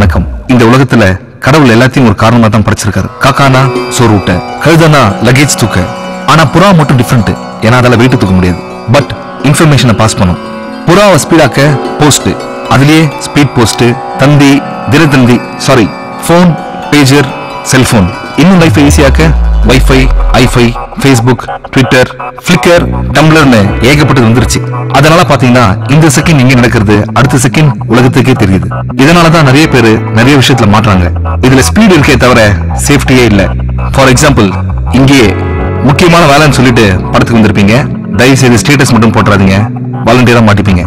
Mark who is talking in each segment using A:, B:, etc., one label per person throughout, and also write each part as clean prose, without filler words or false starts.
A: வணக்கம். இந்த உலகத்துல கடவுள் எல்லாத்தையும் ஒரு காரணமா தான் படைச்சிருக்காரு. காக்கானா சோறு ஊட்ட, கழுதனா லக்கேஜ் தூக்க. ஆனா புறா மட்டும் டிஃபரெண்ட். ஏன்னா அதால வெயிட் தூக்க முடியாது. பட் இன்ஃபர்மேஷனை பாஸ் பண்ணும். புறாவை ஸ்பீடாக்க போஸ்ட், அதுலயே ஸ்பீட் போஸ்ட், தந்தி, Dinathanthi, sorry phone, pager, cellphone. இன்னும் லைஃப் ஈஸியாக்க வைஃபை, ஐஃபை, ஃபேஸ்புக், ட்விட்டர், ஃபிளிக்கர், டம்ளர்னு ஏகப்பட்டது வந்துருச்சு. அதனால பாத்தீங்கன்னா இந்த செகண்ட் இங்க நடக்கிறது அடுத்த செகண்ட் உலகத்துக்கே தெரியுது. இதனாலதான் நிறைய பேர் நிறைய விஷயத்துல மாட்டாங்க. இதுல ஸ்பீட் இருக்கே தவிர சேஃப்டியே இல்ல. ஃபார் எக்ஸாம்பிள், இங்கேயே முக்கியமான வேலைன்னு சொல்லிட்டு படத்துக்கு வந்திருப்பீங்க. தயவு செய்து ஸ்டேட்டஸ் மட்டும் போட்டுறாதீங்க, வாலண்டியரா மாட்டிப்பீங்க.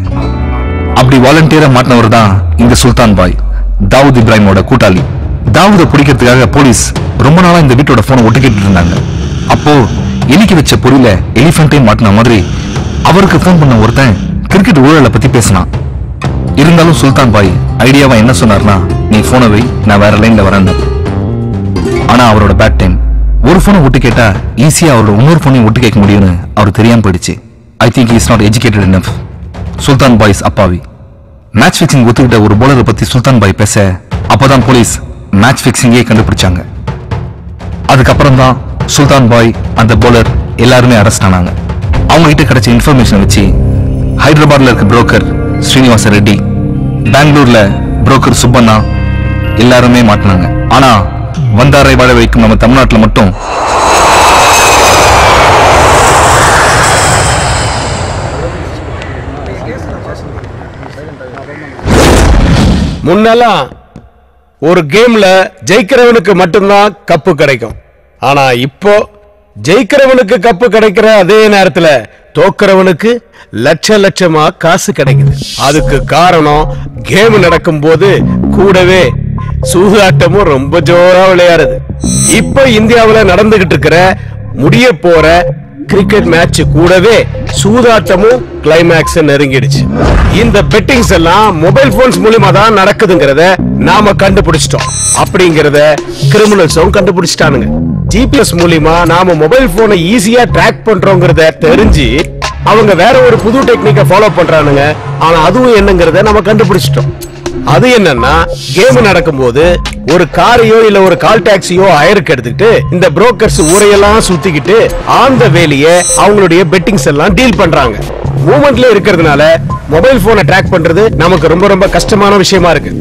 A: அப்படி வாலண்டியரா மாட்டினவர் தான் இந்த சுல்தான் பாய், தாவூத் இப்ராஹிமோட கூட்டாளி. தாவூதை பிடிக்கிறதுக்காக போலீஸ் ரொம்ப நாளா இந்த வீட்டோட போனை ஒட்டுக்கிட்டு இருந்தாங்க. அப்போ எலிக்கு வச்ச பொருள எலிஃபென்ட்டே மாட்டின மாதிரி அவருக்கு போன் பண்ண ஒருத்தன் கிரிக்கெட் ஊழலை பத்தி பேசினான். இருந்தாலும் சுல்தான் பாய் ஐடியாவா என்ன சொன்னார்னா, நீ போனை வை, நான் வேற லைன்ல வரேன். ஆனா அவரோட பேட் டைம். ஒரு போனை ஒட்டு கேட்டா ஈஸியா அவரோட இன்னொரு போனையும் ஒட்டு கேட்க முடியும்னு அவருக்கு தெரியாம போயிடுச்சு. I think is not educated enough. Sultan boys அப்பாவி. மேட்ச் ஃபிக்சிங் ஒத்துக்கிட்ட ஒரு போலரை பத்தி சுல்தான் பாய் பேச அப்பதான் போலீஸ் மேட்ச் ஃபிக்சிங்கே கண்டுபிடிச்சாங்க. அதுக்கப்புறம் தான் சுல்தான் பாய், அந்த போலர் எல்லாருமே அரெஸ்ட் ஆனாங்க. அவங்க கிட்ட கிடைச்ச இன்ஃபர்மேஷன் வச்சு ஹைதராபாத்ல இருக்க புரோக்கர் ஸ்ரீனிவாச ரெட்டி, பெங்களூர்ல புரோக்கர் சுப்பண்ணா எல்லாருமே மாட்டினாங்க. ஆனா வந்தாரை வாழ வைக்கும் நம்ம தமிழ்நாட்டில் மட்டும்
B: முன்னெல்லாம் ஒரு கேம்ல ஜெயிக்கிறவனுக்கு மட்டும்தான் கப்பு கிடைக்கும். ஆனா இப்போ ஜெயிக்கிறவனுக்கு கப்பு கிடைக்கிற அதே நேரத்துல தோக்கிறவனுக்கு லட்ச லட்சமா காசு கிடைக்குது. அதுக்கு காரணம் கேம் நடக்கும் போது கூடவே சூதாட்டமும் ரொம்ப ஜோரா விளையாடுது. இப்ப இந்தியாவுல நடந்துகிட்டு இருக்கிற முடிய போற கிரிக்கெட் மேட்ச் கூடவே சூதாட்டமும் கிளைமேக்ஸ் நெருங்கிடுச்சு. இந்த பெட்டிங்ஸ் எல்லாம் மொபைல் போன்ஸ் மூலமா தான் நடக்குதுங்கிறத நாம கண்டுபிடிச்சிட்டோம். அப்படிங்கறத கிரிமினல்ஸும் கண்டுபிடிச்சிட்டானுங்க. ஜிபிஎஸ் மூலமா நாம மொபைல் போனை ஈஸியா ட்ராக் பண்றோங்கிறத தெரிஞ்சு அவங்க வேற ஒரு புது டெக்னிக்கை ஃபாலோ பண்றானுங்க. ஆனா அதுவும் என்னங்கிறத நம்ம கண்டுபிடிச்சிட்டோம். அது என்னன்னா, கேம் நடக்கும்போது ஒரு காரையோ இல்ல ஒரு கால் டாக்ஸியோ ஹயருக்கு எடுத்துக்கிட்டு இந்த புரோக்கர்ஸ் ஊரையெல்லாம் சுத்திக்கிட்டு ஆந்த வேலையை அவங்களுடைய பெட்டிங்ஸ் எல்லாம் டீல் பண்றாங்க. மூவ்மெண்ட்ல இருக்கிறதுனால மொபைல் போனை ட்ராக் பண்றது நமக்கு ரொம்ப ரொம்ப கஷ்டமான விஷயமா இருக்கு.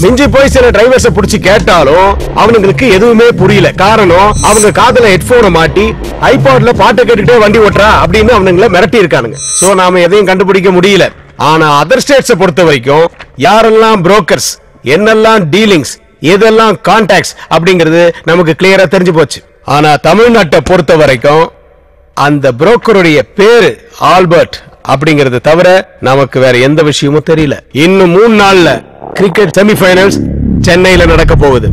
B: மிஞ்சி போய் சில டிரைவர்ஸ புடிச்சு கேட்டாலும் அவங்களுக்கு எதுவுமே புரியல. காரணம், அவங்க காதுல ஹெட்போனை மாட்டி ஐபாட்ல பாட்டு கேட்டுட்டே வண்டி ஓட்டுறா அப்படின்னு அவனுங்களை மிரட்டி இருக்கானுங்க. சோ நாம எதையும் கண்டுபிடிக்க முடியல. ஆனா அதர் ஸ்டேட்ஸை பொறுத்த வரைக்கும் யாரெல்லாம் புரோக்கர்ஸ், என்னெல்லாம் டீலிங்ஸ், எதெல்லாம் கான்டாக்ட்ஸ் அப்படிங்கிறது நமக்கு கிளியரா தெரிஞ்சு போச்சு. ஆனா தமிழ்நாட்டை பொறுத்த வரைக்கும் அந்த புரோக்கருடைய பேரு ஆல்பர்ட் அப்படிங்கிறது தவிர நமக்கு வேற எந்த விஷயமும் தெரியல. இன்னும் 3 நாள்ல கிரிக்கெட் செமிஃபைனல்ஸ் சென்னையில நடக்க போகுது.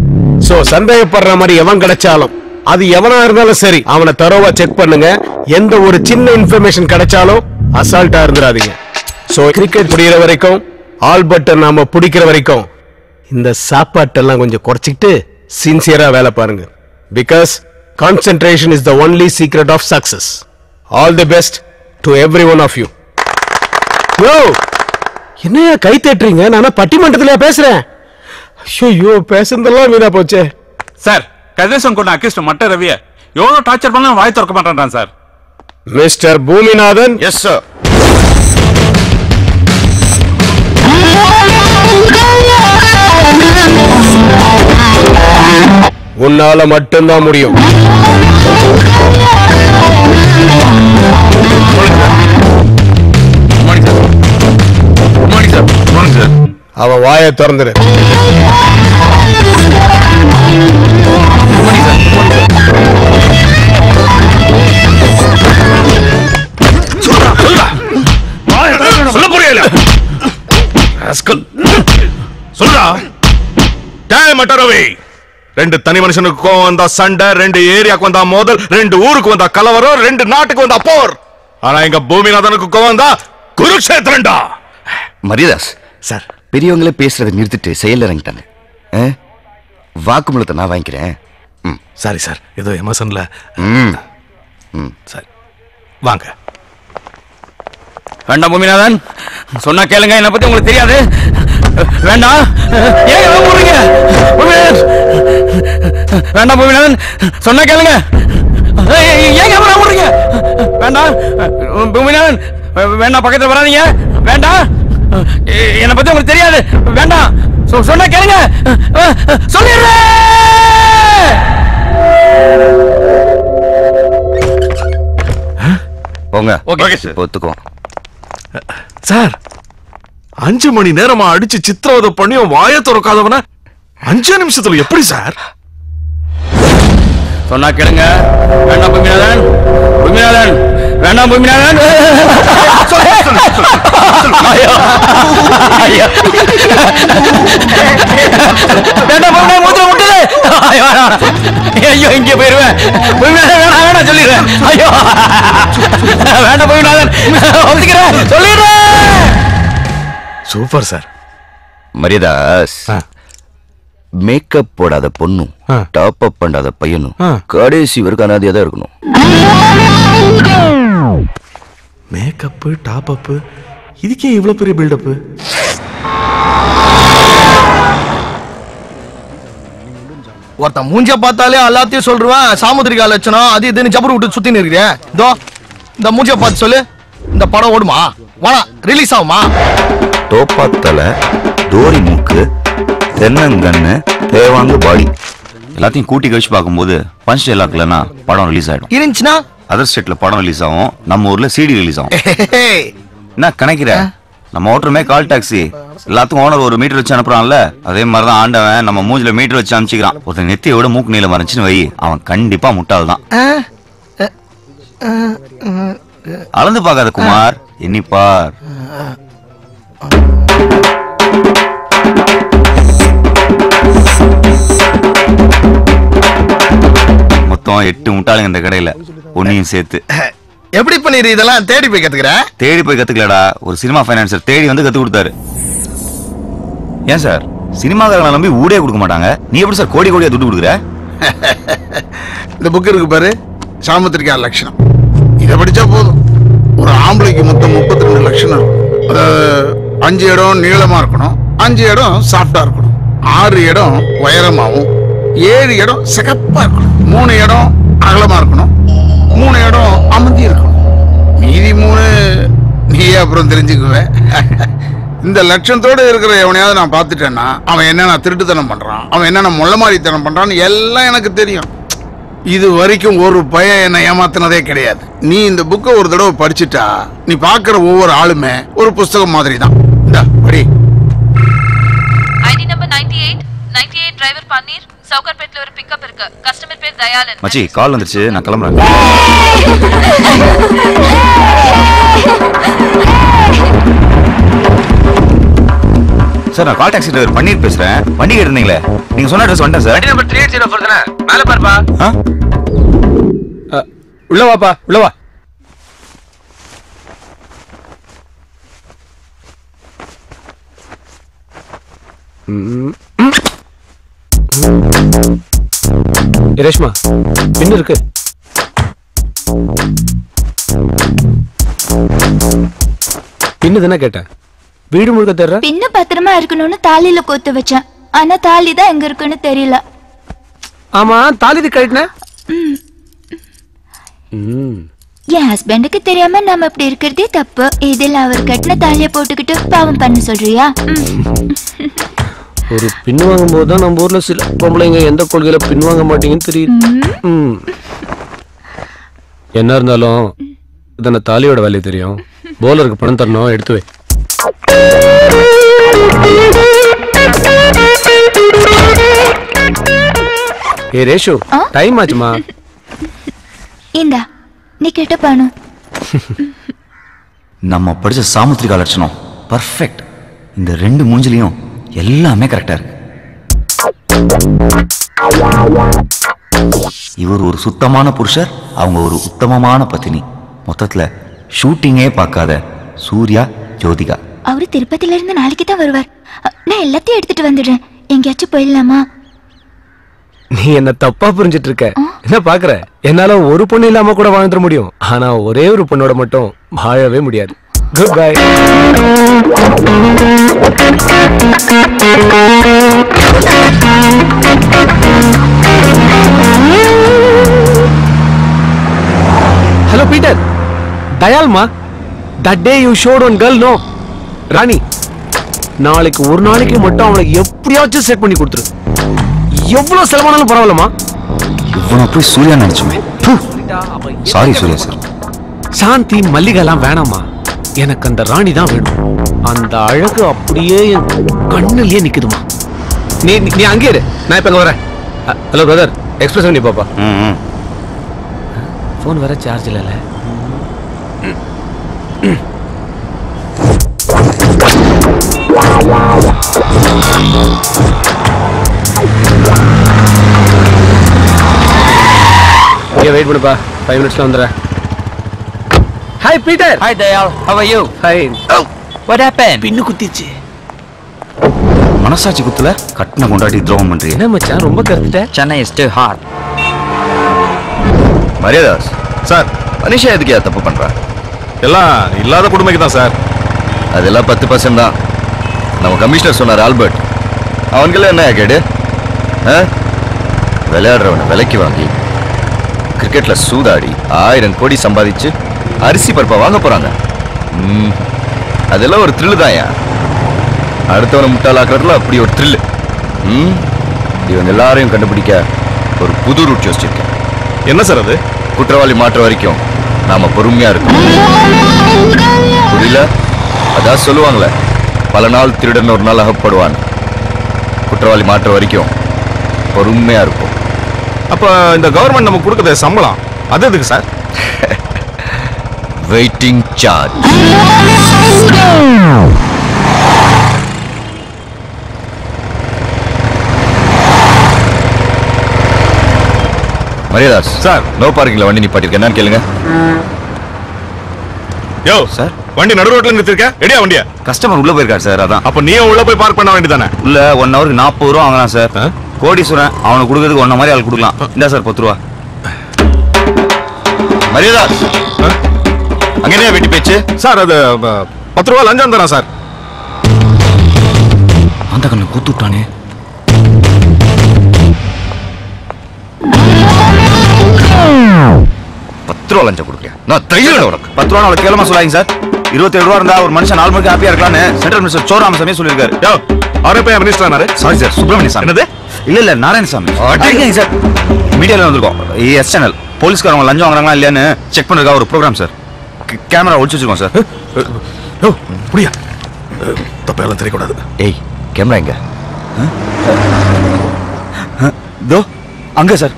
B: சோ சந்தேகப்படுற மாதிரி எவன் கிடைச்சாலும், அது எவனா இருந்தாலும் சரி, அவனை தரோவா செக் பண்ணுங்க. எந்த ஒரு சின்ன இன்ஃபர்மேஷன் கிடைச்சாலும் அசால்ட்டா இருந்துடாதீங்க. சோ கிரிக்கெட் முடிகிற வரைக்கும், ஆல்பர்ட்டை நாம பிடிக்கிற வரைக்கும் இந்த சாப்பாட்டெல்லாம் கொஞ்சம் குறைச்சிக்கிட்டு சின்சியரா வேலை பாருங்க. Because concentration is the only secret of success. All the best to every one of you. என்னையா கை தட்டுறீங்க? நானா பட்டிமன்றத்திலே பேசுறேன். ஐயோ, பேசுறதெல்லாம் வீணா போச்சே.
C: சார், கதிரேசன் கொண்ட அக்யூஸ்ட் மட்ட ரவிய எவ்வளவு டார்ச்சர் பண்ணா வாய் திறக்க மாட்டான் sir.
B: Mister Boominathan.
D: Yes sir.
B: உன்னால மட்டும்தான் முடியும். அவன் வாயை திறந்துரு.
D: சொல்ல புரியல. சொல்றா. ரெண்டு தனி மனுஷனுக்கு வந்தா சண்டை, 2 ஏரியாக்கு வந்தா மோதல், 2 ஊருக்கு வந்தா கலவரம், 2 நாட்டுக்கு வந்தா போர். ஆனா எங்க பூமிநாதனுக்கு வந்தா குருக்ஷேத்திரண்டா.
E: மரியதாஸ் சார், பெரியவங்களே பேசுறதை நிறுத்திட்டு செயல் இறங்கிட்டாங்க. வாக்குமூலத்தை நான் வாங்கிக்கிறேன்.
D: சாரி சார், ஏதோ எமோஷன்ல. சரி வாங்க.
F: வேண்டாம் பூமிநாதன், சொன்னா கேளுங்க. என்னை பத்தி உங்களுக்கு தெரியாது. வேண்டாம் ஏங்க போறீங்க வேண்டாம் பூமிநாதன் சொன்னா கேளுங்க ஏங்க போறீங்க வேண்டாம் பூமிநாதன் வேண்டாம் பக்கத்துல வராதீங்க வேண்டாம் என்னை பத்தி உங்களுக்கு தெரியாது வேண்டாம் சொன்னா கேளுங்க சொல்லிடுறேன்
E: போங்க
D: ஓகே சார்.
E: ஒத்துக்குவோம்.
D: சார் 5 மணி நேரமா அடிச்சு சித்திரவதை பண்ணியும் வாய திறக்காதவன 5 நிமிஷத்துல எப்படி சார்?
F: சொன்னா கேளுங்க வேண்டாம் பூமிநாதன் பூமிநாதன் வேண்டாம் பூமிநாதன் வேண்டாம் பூமிநாதன் மூத்திர விட்டுது ஐயோ இங்கே போயிருவேன் பூமிநாதன் வேணாம் வேணாம் சொல்லிடுறேன் ஐயோ வேண்டாம் பூமிநாதன் சொல்லிடுறேன்
D: சூப்பர் சார்.
E: மரியாதாஸ் மேக்கப் போடாத பொண்ணும் டாப் அப் பண்ணாத பையனும் கடைசி வரைக்கும் அனாதையா தான் இருக்கணும்.
D: மேக்கப் டாப் அப் இதுக்கே இவ்வளவு பெரிய பில்டப்?
G: ஒருத்தன் மூஞ்ச பார்த்தாலே எல்லாத்தையும் சொல்றேன். சாமுத்திரிகா லட்சணம் அது இதுன்னு ஜபர் விட்டு சுத்தி நிற்கிறேன். இதோ இந்த மூஞ்ச பார்த்து சொல்லு, இந்த படம் ஓடுமா? வாடா ரிலீஸ் ஆகுமா?
E: தோப்பாத்தல தோரி மூக்கு தென்னங்கண்ணு தேவாங்க பாடி எல்லாத்தையும் கூட்டி கழிச்சு பார்க்கும்போது பஞ்ச் டைலாக் இல்லைன்னா படம் ரிலீஸ் ஆயிடும்.
G: இருந்துச்சுன்னா
E: அதர் ஸ்டேட்ல படம் ரிலீஸ் ஆகும், நம்ம ஊர்ல சிடி ரிலீஸ் ஆகும். என்ன கணக்கிற? நம்ம ஓட்டுறமே கால் டாக்ஸி, எல்லாத்துக்கும் ஓனர் ஒரு மீட்டர் வச்சு அனுப்புறான்ல, அதே மாதிரிதான் ஆண்டவன் நம்ம மூஞ்சில மீட்டர் வச்சு அனுப்பிச்சிக்கிறான். ஒருத்தன் நெத்தியோட மூக்கு நீளம் மறைச்சுன்னு வை, அவன் கண்டிப்பா முட்டாள் தான். அளந்து பார்க்காத குமார், எண்ணிப்பார். மொத்தம் 8 முட்டாளுங்க இந்த கடையில, ஒன்னையும் சேர்த்து.
G: எப்படி பண்ணிரு இதெல்லாம்? தேடி போய் கத்துக்கிற?
E: தேடி போய் கத்துக்கலடா, ஒரு சினிமா பைனான்சர் தேடி வந்து கத்து கொடுத்தாரு. ஏன் சார் சினிமாக்காரங்களை நம்பி ஊடே கொடுக்க மாட்டாங்க, நீ எப்படி சார் கோடி கோடியா துட்டு கொடுக்குற?
H: இந்த புக் இருக்கு பாரு, சாமுத்திரிகா லட்சணம். இதை படிச்சா போதும். ஒரு ஆம்பளைக்கு மொத்தம் 32 லட்சணம். அதாவது 5 இடம் நீளமா இருக்கணும், 5 இடம் சாஃப்டா இருக்கணும், 6 இடம் உயரமாவும், 7 இடம் சிகப்பா இருக்கணும், 3 இடம் அகலமா இருக்கணும், 3 இடம் அமர்த்தி இருக்கணும், மீதி 3 நீயே அப்புறம் தெரிஞ்சுக்குவேன். இந்த லட்சத்தோடு இருக்கிற எவனையாவது நான் பார்த்துட்டேன்னா அவன் என்னென்ன திருட்டுத்தனம் பண்றான், அவன் என்னென்ன முள்ளமாரித்தனம் பண்றான்னு எல்லாம் எனக்கு தெரியும். இது வரைக்கும் ஒரு பையன் என்னை ஏமாத்தினதே கிடையாது. நீ இந்த புக்கை ஒரு தடவை படிச்சுட்டா நீ பார்க்கிற ஒவ்வொரு ஆளுமே ஒரு புஸ்தகம் மாதிரி தான். இந்த படி.
I: ஐடி நம்பர் 98 டிரைவர் பன்னீர், சவுகர்பேட்ல ஒரு பிக்கப் இருக்கு. கஸ்டமர் பேர் தயாளன்.
E: மச்சி கால் வந்துருச்சு, நான் கிளம்புறேன். சார் நான் கால் டாக்ஸி டிரைவர் பன்னீர் பேசுறேன். வண்டி கேட்டிருந்தீங்களே, நீங்க சொன்ன அட்ரஸ் வந்துட்டேன் சார்.
F: வண்டி நம்பர் 380 தானே, மேல பாருப்பா. உள்ள வாப்பா, உள்ள வா. ரேஷ்மா பின்னு இருக்கு. பின்னு தானே கேட்டேன், வீடு முழுக்க தர்ற.
J: பின்ன பத்திரமா இருக்கணும்னு தாலியில கோத்து வச்சேன், ஆனா தாலி தான் எங்க இருக்குன்னு தெரியல.
F: ஆமா தாலி கழட்டின.
J: என் ஹஸ்பண்டுக்கு தெரியாம நாம இப்படி இருக்கிறதே தப்பு. இதில் அவர் கட்டின தாலிய போட்டுக்கிட்டு பாவம் பண்ண சொல்றியா?
F: ஒரு பின் வாங்கும் போதுதான் நம்ம ஊர்ல சில பொம்பளைங்க எந்த கொள்கையில பின் வாங்க மாட்டீங்கன்னு தெரியுது. என்ன இருந்தாலும் இதன தாலியோட வேலை தெரியும். போலருக்கு பணம் தரணும், எடுத்து வை. ஏ ரேஷு, டைம் ஆச்சுமா.
J: இந்தா நீ கேட்ட பணம்.
E: நம்ம படிச்ச சாமுத்திரிகா லட்சணம் பர்ஃபெக்ட். இந்த 2 மூஞ்சிலையும் எல்லாமே கரெக்டா இருக்கு. இவர் ஒரு சுத்தமான புருஷர், அவங்க ஒரு உத்தமமான பத்தினி. மொத்தத்துல ஷூட்டிங்கே பார்க்காத சூர்யா ஜோதிகா.
J: அவரு திருப்பதில இருந்து நாளைக்கு தான் வருவார். நான் எல்லாத்தையும் எடுத்துட்டு வந்துடுறேன். எங்கேயாச்சும் போயிடலாமா?
F: நீ என்ன தப்பா புரிஞ்சிட்டு இருக்க. என்ன பாக்குற, என்னால ஒரு பொண்ணு இல்லாம கூட வாழ்ந்துட முடியும், ஆனா ஒரே ஒரு பொண்ணோட மட்டும் வாழவே முடியாது.
B: Good bye. ஹலோ பீட்டர், தயால்மா, that day you showed one girl, no? Rani, நாளைக்கு ஒரு நாளைக்கு மட்டும் அவனுக்கு எப்படியாச்சும் செட் பண்ணி கொடுத்துரு. எவ்வளவு செலவானாலும் பரவாயில்லமா.
E: இவனை போய் சூர்யா நினைச்சுமே. Sorry Suriya sir.
B: சாந்தி மல்லிகைலாம் வேணாமா, எனக்கு அந்த ராணி தான் வேணும். அந்த அழகு அப்படியே என் கண்ணுலயே நிக்குதுமா. நீ நீ அங்கே இரு, நான் இப்ப வரேன். ஹலோ பிரதர், எக்ஸ்பிரஸ் பண்ணி பாப்பா. போன் வேற சார்ஜ் இல்ல. இங்கே வெயிட் பண்ணுப்பா, 5 minutesல வந்துடுறேன். Hi Peter.
F: Hi Dayal, how are you?
B: Hi.
F: Oh, what happened?
B: பின்னு குத்திச்சு.
E: மனசாட்சி குத்துல கட்டின கொண்டாடி துரோகம் பண்றீங்க.
B: என்ன மச்சான் ரொம்ப கருத்துட்ட?
F: Chennai is too hot.
E: Mariadas sir, மனுஷா எதுக்கு தப்பு பண்றா?
D: எல்லாம் இல்லாத குடும்பக்கு தான் சார்.
E: அதெல்லாம் 10% தான். நம்ம கமிஷனர் சொன்னார் ஆல்பர்ட். அவனுக்கெல்லாம் என்ன கேடு? விளையாடுறவனை விலைக்கு வாங்கி கிரிக்கெட்ல சூதாடி 1000 கோடி சம்பாதிச்சு அரிசி பருப்பை வாங்க போறாங்க. அதெல்லாம் ஒரு த்ரில்லு தான். அடுத்தவனை முட்டாளாக்குறதுல அப்படி ஒரு த்ரில்லு. இவங்க எல்லாரையும் கண்டுபிடிக்க ஒரு புது ரூட் யோசிச்சிருக்கேன்.
D: என்ன சார் அது?
E: குற்றவாளி மாற்ற வரைக்கும் நாம பொறுமையா இருக்கணும். புரியல? அதான் சொல்லுவாங்களே, பல நாள் திருடன் ஒரு நாள் அகப்படுவான். குற்றவாளி மாற்ற வரைக்கும் பொறுமையா இருக்கும்.
D: அப்ப இந்த கவர்மெண்ட் நமக்கு கொடுக்குற சம்பளம் அது எதுக்கு sir?
E: Waiting charge. Mariyadas
D: sir,
E: no பார்க்கிங்ல வண்டி நிப்பாட்டிருக்கேன். என்னன்னு கேளுங்க.
D: யோ சார், வண்டி நடு ரோட்ல நிறுத்திருக்க. ரெடியா வண்டியா?
E: கஸ்டமர் உள்ள போயிருக்காரு சார். அதான்.
D: அப்ப நீ உள்ள போய் பார்க் பண்ண வேண்டியதானே?
E: இல்ல, 1 ஹவருக்கு 40 ரூபா வாங்கலாம் சார். கோடீஸ்வரன் அவனுக்கு கொடுக்கறதுக்கு 1 மாதிரி ஆள் கொடுக்கலாம். இந்த சார் 10 ரூபா. மரியாதாஸ் அங்க என்ன வெட்டி பேச்சு?
D: சார் அது 10 ரூபா லஞ்சம் தரேன் சார்.
E: அந்த கண்ணு கூத்து விட்டானே. லஞ்சம் கொடுக்க நான் தைரியம் உனக்கு. 10 ரூபா அவளுக்கு கேளமா சொல்லாங்க சார். 27 ரூபா இருந்தா ஒரு மனுஷன் 4 மணிக்கு ஹாப்பியா இருக்கலாம்னு சென்ட்ரல் மினிஸ்டர் சோராமசாமி சொல்லியிருக்காரு.
D: அவரே போய் மினிஸ்டர்.
E: சாரி சார், சுப்பிரமணிய சாமி.
D: என்னது?
E: இல்ல நாராயணசாமி. சார் மீடியால வந்திருக்கோம். எஸ் சேனல் போலீஸ்காரங்க லஞ்சம் வாங்குறாங்களா இல்லையான்னு செக் பண்றதுக்காக ஒரு ப்ரோக்ராம் சார். கேமரா ஒழிச்சு வச்சிருக்கோம் சார்.
D: புரியா? தப்பெல்லாம் தெரியக்கூடாது.
E: ஏய், கேமரா எங்க? தோ அங்க சார்.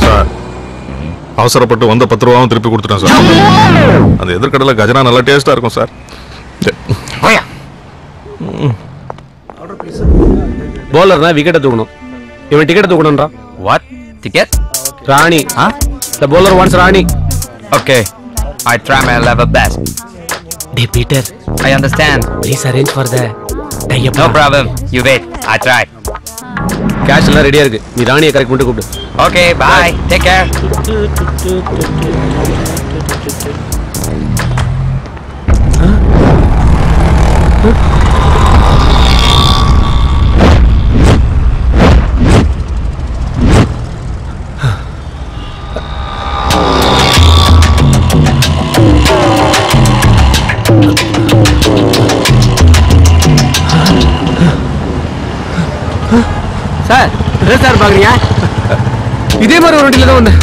D: சார், அவசரப்பட்டு வந்த 10 ரூபாவும் திருப்பி கொடுத்துட்டேன் சார். அந்த எதிர்கடல கஜனா நல்லா டேஸ்டா இருக்கும் சார்.
B: bowler விக்கெட்டை தூக்கணும். இவன் டிக்கெட் தூக்கணும்ன்றா.
F: What? Ticket?
B: Rani. The bowler wants Rani.
F: Okay. I try my level best.
B: Hey Peter,
F: I understand.
B: please arrange for the tie-up.
F: No problem. You wait. I try.
B: Cash எல்லாம் ரெடியா இருக்கு. நீ ராணியை correct பண்ணிட்டு கூப்பிடு.
F: Okay, bye. Take care.
B: Sir, என்ன sir பாக்குறீங்க? இதே மாதிரி ஒரு வண்டியில தான் வந்தேன்.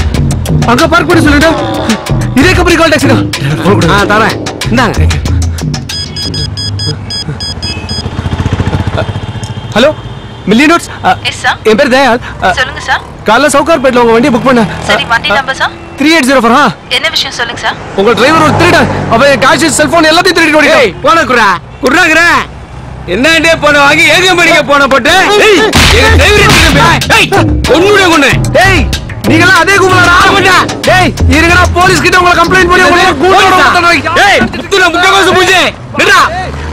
B: அங்க பார்க் பண்ணி சொல்லிட்டு இதே கம்பெனி கால் டாக்ஸி தான். தரேன், இந்தாங்க. Hello, million notes.
I: Yes sir.
B: என் பேர் தயால்.
I: சொல்லுங்க சார்.
B: காலைல சவுகார்பேட்ல உங்க வண்டியை புக் பண்ண.
I: சரி, வண்டி நம்பர் சார்?
B: 3804.
I: என்ன விஷயம் சொல்லுங்க சார்.
B: உங்க டிரைவர் ஒரு திருடன். அவன் கேஷ், செல்போன் எல்லாத்தையும் திருடிட்டு ஓடிட்டான். போன குறா குறாங்கற என்னண்டே போன வாங்கி ஏடிஎம் படிக்க போன போட்டு. ஏய், டிரைவர் திருடன். ஏய், கொன்னுடே கொன்னு. ஏய், நீங்களாம் அதே கும்பலடா. டேய் இருங்கடா, போலீஸ் கிட்ட உங்களை கம்ப்ளைண்ட் பண்ணி உங்களை கூட்டோட மொத்தம். டேய் துல முக்கவாசு பூஜை நிடா.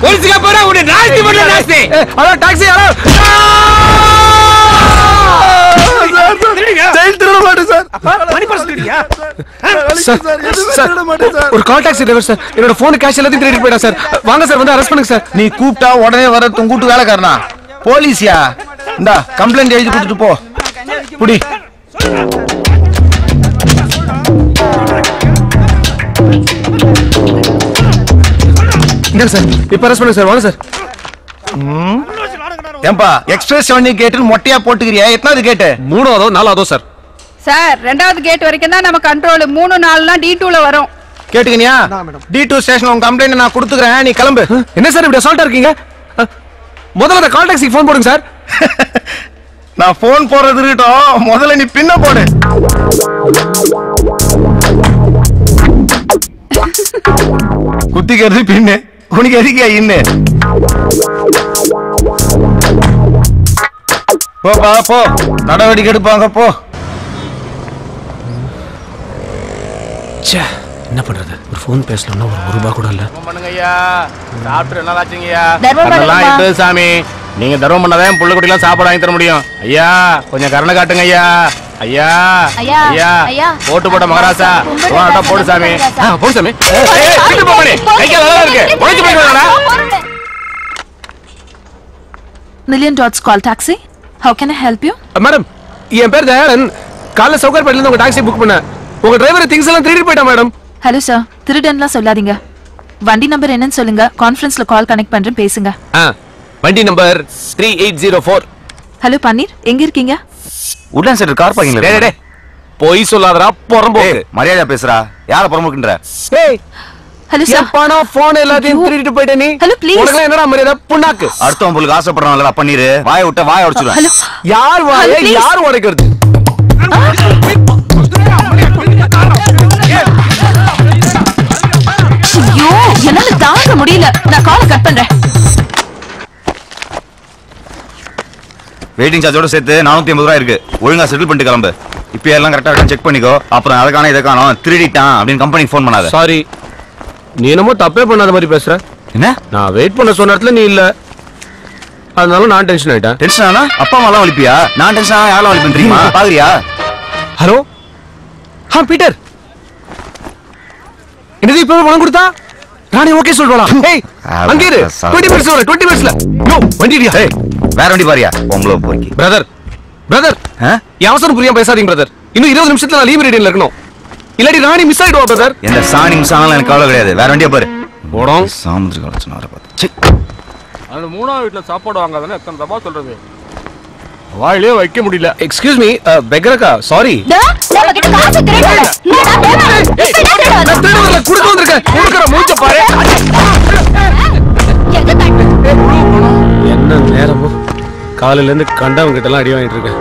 B: போலீஸ்க்கு போறா உன்னை நாஸ்தி பண்ண நாஸ்தி. Hello taxi hello.
G: ஜெயில் திருட மாட்டேன் சார்.
B: மணி பர்ஸ் திருடியா? சார் ஒரு கால் டாக்ஸி டிரைவர் சார். என்னோட போன் கேஷ் எல்லாத்தையும் திருடிட்டு போயிடா சார். வாங்க சார் வந்து அரெஸ்ட் பண்ணுங்க சார்.
G: நீ கூப்பிட்டா உடனே வர கூட்டு வேலைக்காரனா? போலீஸ்யா? இந்தா கம்ப்ளைண்ட் எழுதி கொடுத்துட்டு போ. புடி.
B: இங்க சார் இப்ப அரெஸ்ட் பண்ணுங்க சார். வாங்க சார்.
G: ஏம்பா எக்ஸ்பிரஸ் 7 கேட்னு மொட்டையா போட்டுக்கிறியா? எத்தனாவது கேட்?
B: 3ஆவதோ 4ஆவதோ சார்.
K: சார் 2வது கேட் வரைக்கும் தான் நம்ம கண்ட்ரோல். 3 4னா D2ல வரும்.
G: கேட்டுக்கினியா? D2 ஸ்டேஷன் உங்க கம்ப்ளைண்ட் நான் கொடுத்துக்கிறேன், நீ கிளம்பு.
B: என்ன சார் இப்படி அசால்ட்டா இருக்கீங்க? முதல்ல அந்த கால் டாக்ஸிக்கு ஃபோன் போடுங்க சார்.
G: நான் போன் போடுறது இருக்கட்டும், முதல்ல நீ பின்ன போடு. குத்திக்கிறது பின்னு, உனக்கு எதுக்கியா இன்னு? போப்பா போ, நடவடிக்கை எடுப்பாங்க போ.
B: என்ன பண்றது? ஒரு ஃபோன் பேசலன்னா ஒரு ரூபா கூட இல்ல.
L: பண்ணுங்கய்யா, சாப்பிட்டு நல்லா ஆச்சுங்கய்யா.
J: தர்மம்
L: அதெல்லாம்
J: பண்ணுங்கப்பா.
L: இது சாமி, நீங்க தர்மம் பண்ணாதான் புள்ள குட்டிலாம் சாப்பாடு வாங்கி தர முடியும். ஐயா கொஞ்சம் கருணை காட்டுங்க ஐயா. ஐயா
J: ஐயா,
L: ஐயா
J: ஐயா.
L: போட்டு போட்ட மகாராசா
J: கும்பிடு
L: போடா, போடு சாமி. போடு சாமி. வீட்டு போமணி கைக்கால நல்லா இருக்கு. உடைச்சு போயிடுவாடா.
I: Million Dots call taxi. How can I help you?
B: Madam என் பேர் தயாளன். காலைல சவுகார்பேட்ல இருந்து உங்க டாக்ஸி புக் பண்ணேன். உங்க டிரைவர் திங்ஸ் எல்லாம் திருடிட்டு போயிட்டா மேடம்.
I: ஹலோ சார், திருடன்லாம் சொல்லாதீங்க. வண்டி நம்பர் என்னன்னு சொல்லுங்க. கான்ஃபரன்ஸ்ல கால் கனெக்ட் பண்றேன், பேசுங்க.
B: வண்டி நம்பர் 3804.
I: ஹலோ பன்னீர், எங்க இருக்கீங்க?
E: உட்லாண்ட் சென்டர் கார் பார்க்கிங்ல.
B: டேய் டேய் போய் சொல்லாதடா பொறம்போக்கு.
E: மரியாதை பேசுறா. யார பொறம்போக்குன்ற?
B: ஏய்
I: ஹலோ சார்.
B: எப்பனா போன் எல்லாத்தையும் திருடிட்டு போயிட்ட நீ.
I: Hello please.
B: உனக்கு என்னடா மரியாதை புண்ணாக்கு?
E: அடுத்த உங்களுக்கு ஆசைப்படுறாங்கல பன்னீர். வாயை விட்ட வாயை உடைச்சுடுவேன்.
I: ஹலோ
B: யார் வாயை யார் உடைக்கிறது?
I: ஐயோ என்னால தாங்க முடியல. நான் காலை கட் பண்றேன்.
E: வெயிட்டிங் சார்ஜோட சேர்த்து 450 ரூபாய் இருக்கு. ஒழுங்கா செட்டில் பண்ணிட்டு கிளம்பு. இப்போ எல்லாம் கரெக்டா இருக்கான்னு செக் பண்ணிக்கோ. அப்புறம் அதுக்கான இதை காணோம் திருடிட்டான் அப்படின்னு கம்பெனிக்கு ஃபோன் பண்ணாத.
B: சாரி, நீ என்னமோ தப்பே பண்ணாத மாதிரி பேசுற.
E: என்ன?
B: நான் வெயிட் பண்ண சொன்ன இடத்துல நீ இல்ல, அதனால நான் டென்ஷன் ஆயிட்டேன்.
E: டென்ஷன் ஆனா அப்பா அம்மா எல்லாம் வலிப்பியா? நான் டென்ஷன் ஆனா யாரெல்லாம் வலிப்பேன் தெரியுமா? பாக்குறியா?
B: ஹலோ பீட்டர், என்னது இப்ப பணம் கொடுத்தா ராணி ஓகே சொல்றா? ஏய் அங்க இரு. 20 மினிட்ஸ் வர. 20 மினிட்ஸ்ல நோ வண்டிடியா?
E: ஏய் வேற வண்டி பாரியா? உங்களோ போய்க்கு.
B: பிரதர் அவசரம் புரியாம பேசாதீங்க பிரதர். இன்னும் 20 நிமிஷத்துல நான் லீவ் ரீடிங்ல இருக்கணும். இல்லாட்டி ராணி மிஸ் ஆயிடுவா பிரதர்.
E: எந்த சாணி மிஸ் ஆனாலும் எனக்கு கவலை கிடையாது. வேற வண்டியா பாரு.
B: போடும்
E: சாமுத்திரி கலச்சன வர பாத்து.
L: அந்த 3ஆவது வீட்ல சாப்பாடு வாங்காதானே எத்தனை தப்பா சொல்றது? வாயிலே வைக்க முடியல.
B: எக்ஸ்கியூஸ் மீ பெகரக்கா, சாரி.
J: நம்ம கிட்ட காசு திருடல.
B: நான் திருடல குடுக்க வந்திருக்கேன். குடுக்குற மூஞ்ச பாரு. என்ன நேரமோ காலையில இருந்து கண்டவங்க கிட்ட எல்லாம் அடி வாங்கிட்டு இருக்கேன்.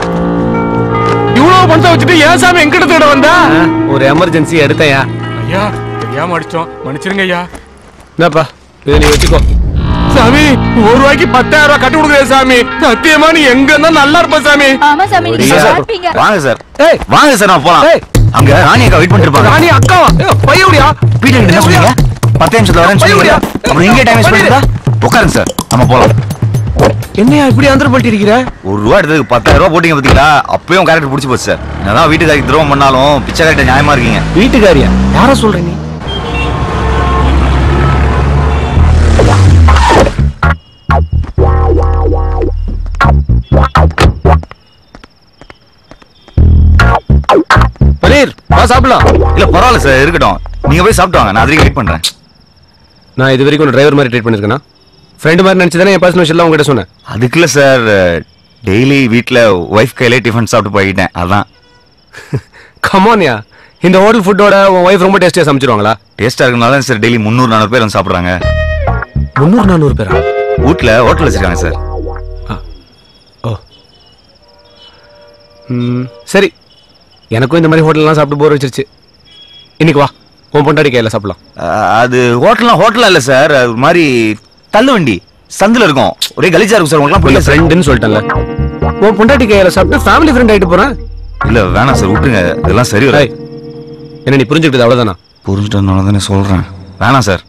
L: இவ்வளவு பணத்தை வச்சுட்டு ஏன் சாமி எங்கிட்ட தேட வந்தா?
B: ஒரு எமர்ஜென்சி எடுத்தையா?
L: ஐயா தெரியாம அடிச்சோம், மன்னிச்சிருங்க ஐயா.
B: என்னப்பா இதை நீ வச்சுக்கோ.
L: சாமி ஒரு ரூபாய்க்கு 10,000 ரூபாய் கட்டி கொடுக்குறேன் சாமி. சத்தியமா நீ எங்க இருந்தா நல்லா இருப்ப சாமி.
J: ஆமா சாமி, நீங்க சாப்பிட்டீங்க.
E: வாங்க சார்.
B: ஏய்
E: வாங்க சார் நான் போலாம். அங்க ராணி அக்கா வெயிட் பண்ணிட்டு இருப்பாங்க.
B: ராணி அக்காவா? பையவுடியா?
E: பீட்டர் கிட்ட என்ன சொன்னீங்க? 10 நிமிஷத்துல வரேன்னு சொன்னீங்க. அப்புறம் எங்க டைம் வேஸ்ட் பண்ணிட்டா? உட்காருங்க சார், நம்ம போலாம்.
B: என்னையா இப்படி அந்தர பல்ட்டி இருக்கிற?
E: ₹1 எடுத்ததுக்கு 10,000 ரூபாய் போட்டீங்க பாத்தீங்களா? அப்பயும் கேரக்டர் பிடிச்சி போச்சு சார். என்னதான் வீட்டுக்காரிக்கு துரோகம் பண்ணாலும் பிச்சைக்காரிட்ட நியாயமா இருக்கீங்க.
B: வீட்டுக்காரியா? யார சொல்ற நீ? பனீர் வா சாப்பிடலாம்.
E: இல்ல பரவாயில்ல சார், இருக்கட்டும். நீங்க போய் சாப்பிட்டு வாங்க, நான் அதுக்கு வெயிட் பண்றேன்.
B: நான் இது வரைக்கும் டிரைவர் மாதிரி ட்ரீட் பண்ணிருக்கேனா? ஃப்ரெண்ட் மாதிரி நினைச்சுதானே என் பர்சனல் விஷயம் உங்ககிட்ட சொன்னேன்.
E: அதுக்குள்ள சார் டெய்லி வீட்ல ஒய்ஃப் கையிலே டிஃபன் சாப்பிட்டு போயிட்டேன், அதான்.
B: கமான்யா, இந்த ஹோட்டல் ஃபுட்டோட உன் ஒய்ஃப் ரொம்ப டேஸ்டியா சமைச்சிருவாங்களா?
E: டேஸ்டா இருக்கனால சார் டெய்லி 300-400 பேர் வந்து சாப்பிடுறாங்க.
B: 300-400 பேரா?
E: வீட்ல ஹோட்டல் வச்சிருக்காங்க சார்.
B: ஓ சரி, எனக்கும் இந்த மாதிரி ஹோட்டல்லாம் சாப்பிட்டு போர் வச்சிருச்சு. இன்னைக்கு வா, உன் பொண்டாடி கையில சாப்பிடலாம்.
E: அது ஹோட்டலா இல்ல சார், ஒரு மாதிரி தள்ளு வண்டி சந்தில இருக்கும். ஒரே கலிஜா இருக்கும் சார். உங்களுக்கு
B: ஃப்ரெண்டுன்னு சொல்லிட்டேன்ல. உன் பொண்டாட்டி கையில சாப்பிட்டு ஃபேமிலி ஃப்ரெண்ட் ஆயிட்டு போறேன்.
E: இல்ல வேணாம் சார் விட்டுருங்க, இதெல்லாம் சரி வர.
B: என்ன நீ புரிஞ்சுக்கிட்டது அவ்வளவுதானா?
E: புரிஞ்சுட்டனால தானே சொல்றேன். வேணாம் சார்.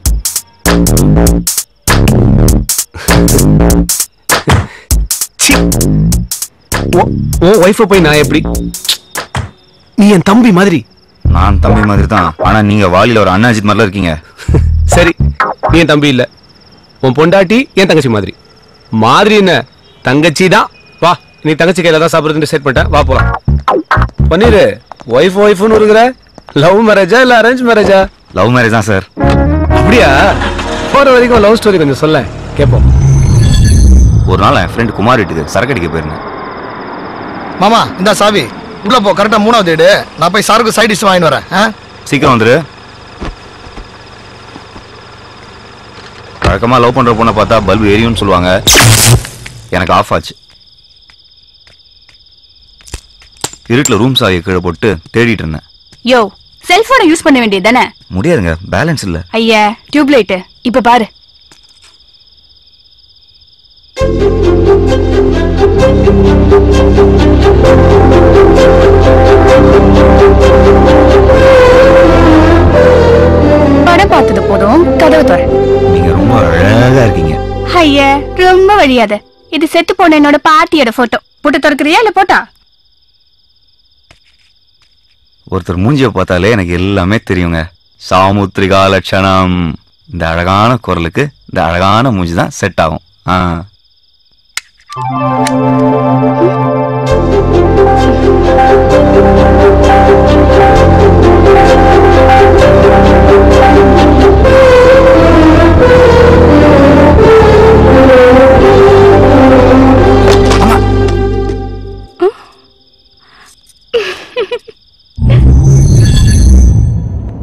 B: ஓ ஒய்ஃபை போய் நான் எப்படி? நீ என் தம்பி மாதிரி.
E: நான் தம்பி மாதிரி தான், ஆனா நீங்க வாலில ஒரு அண்ணாஜித் மாதிரிலாம் இருக்கீங்க.
B: சரி, நீ என் தம்பி இல்ல, உன் பொண்டாட்டி என் தங்கச்சி மாதிரி. மாதிரி என்ன, தங்கச்சி தான். வா, நீ தங்கச்சி கையில தான் சாப்பிடுறது செட் பண்ணிட்டேன், வா போலாம். பன்னீர், ஒய்ஃப் ஒய்ஃப்னு இருக்கிற, லவ் மேரேஜா இல்ல அரேஞ்ச் மேரேஜா?
E: லவ் மேரேஜ் தான் சார்.
B: அப்படியா? போற வரைக்கும் லவ் ஸ்டோரி கொஞ்சம் சொல்ல கேட்போம்.
E: ஒரு நாள் என் ஃப்ரெண்ட் குமார் வீட்டுக்கு சரக்கு அடிக்க போயிருந்தேன்.
G: மாமா இந்த சாவி உள்ள போ, கரெக்டா 3வது வீடு. நான் போய் சாருக்கு சைட் டிஷ் வாங்கிட்டு வரேன்.
E: சீக்கிரம் வந்துரு. வழக்கமா லவ் பண்ற பொண்ணை பார்த்தா பல்பு எரியும்னு சொல்லுவாங்க. எனக்கு ஆஃப் ஆச்சு. இருட்டுல ரூம் சாவியை கீழே போட்டு தேடிட்டு இருந்தேன்.
K: யோ, செல்போனை யூஸ் பண்ண வேண்டியது தானே?
E: முடியாதுங்க, பேலன்ஸ் இல்ல.
K: ஐயா, டியூப்லைட் இப்ப பாரு. படம் பார்த்தது போதும், கதவு தர.
E: நீங்க ரொம்ப அழகா இருக்கீங்க.
K: ஐயா, ரொம்ப வழியாத. இது செத்து போன என்னோட பாட்டியோட போட்டோ. போட்டு திறக்கிறியா இல்ல போட்டா?
E: ஒருத்தர் மூஞ்சியை பார்த்தாலே எனக்கு எல்லாமே தெரியுங்க. சாமுத்திரிகா லட்சணம். இந்த அழகான குரலுக்கு இந்த அழகான மூஞ்சி தான் செட் ஆகும்.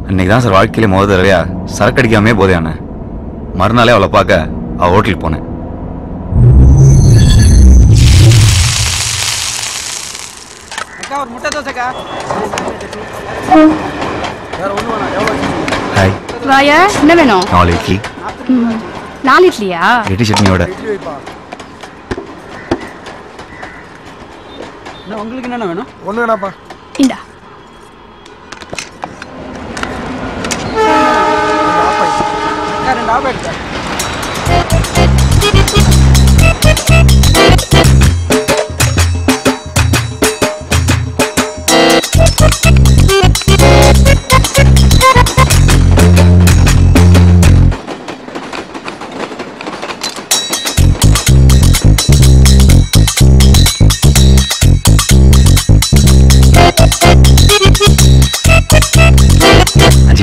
E: அன்னைக்குதான் சார் வாழ்க்கையிலே முதல் தடவையா சரக்கு அடிக்காமே போதையான. மறுநாளே அவளை பார்க்க அவ ஹோட்டலுக்கு போனேன். ஹாய்.
K: வாயா, என்ன வேணும்?
E: 4 இட்லி.
K: 4 இட்லியா?
E: இட்லி சட்னியோட.
F: உங்களுக்கு என்ன வேணும்?
G: ஒண்ணு வேணாப்பா.
K: இந்தா.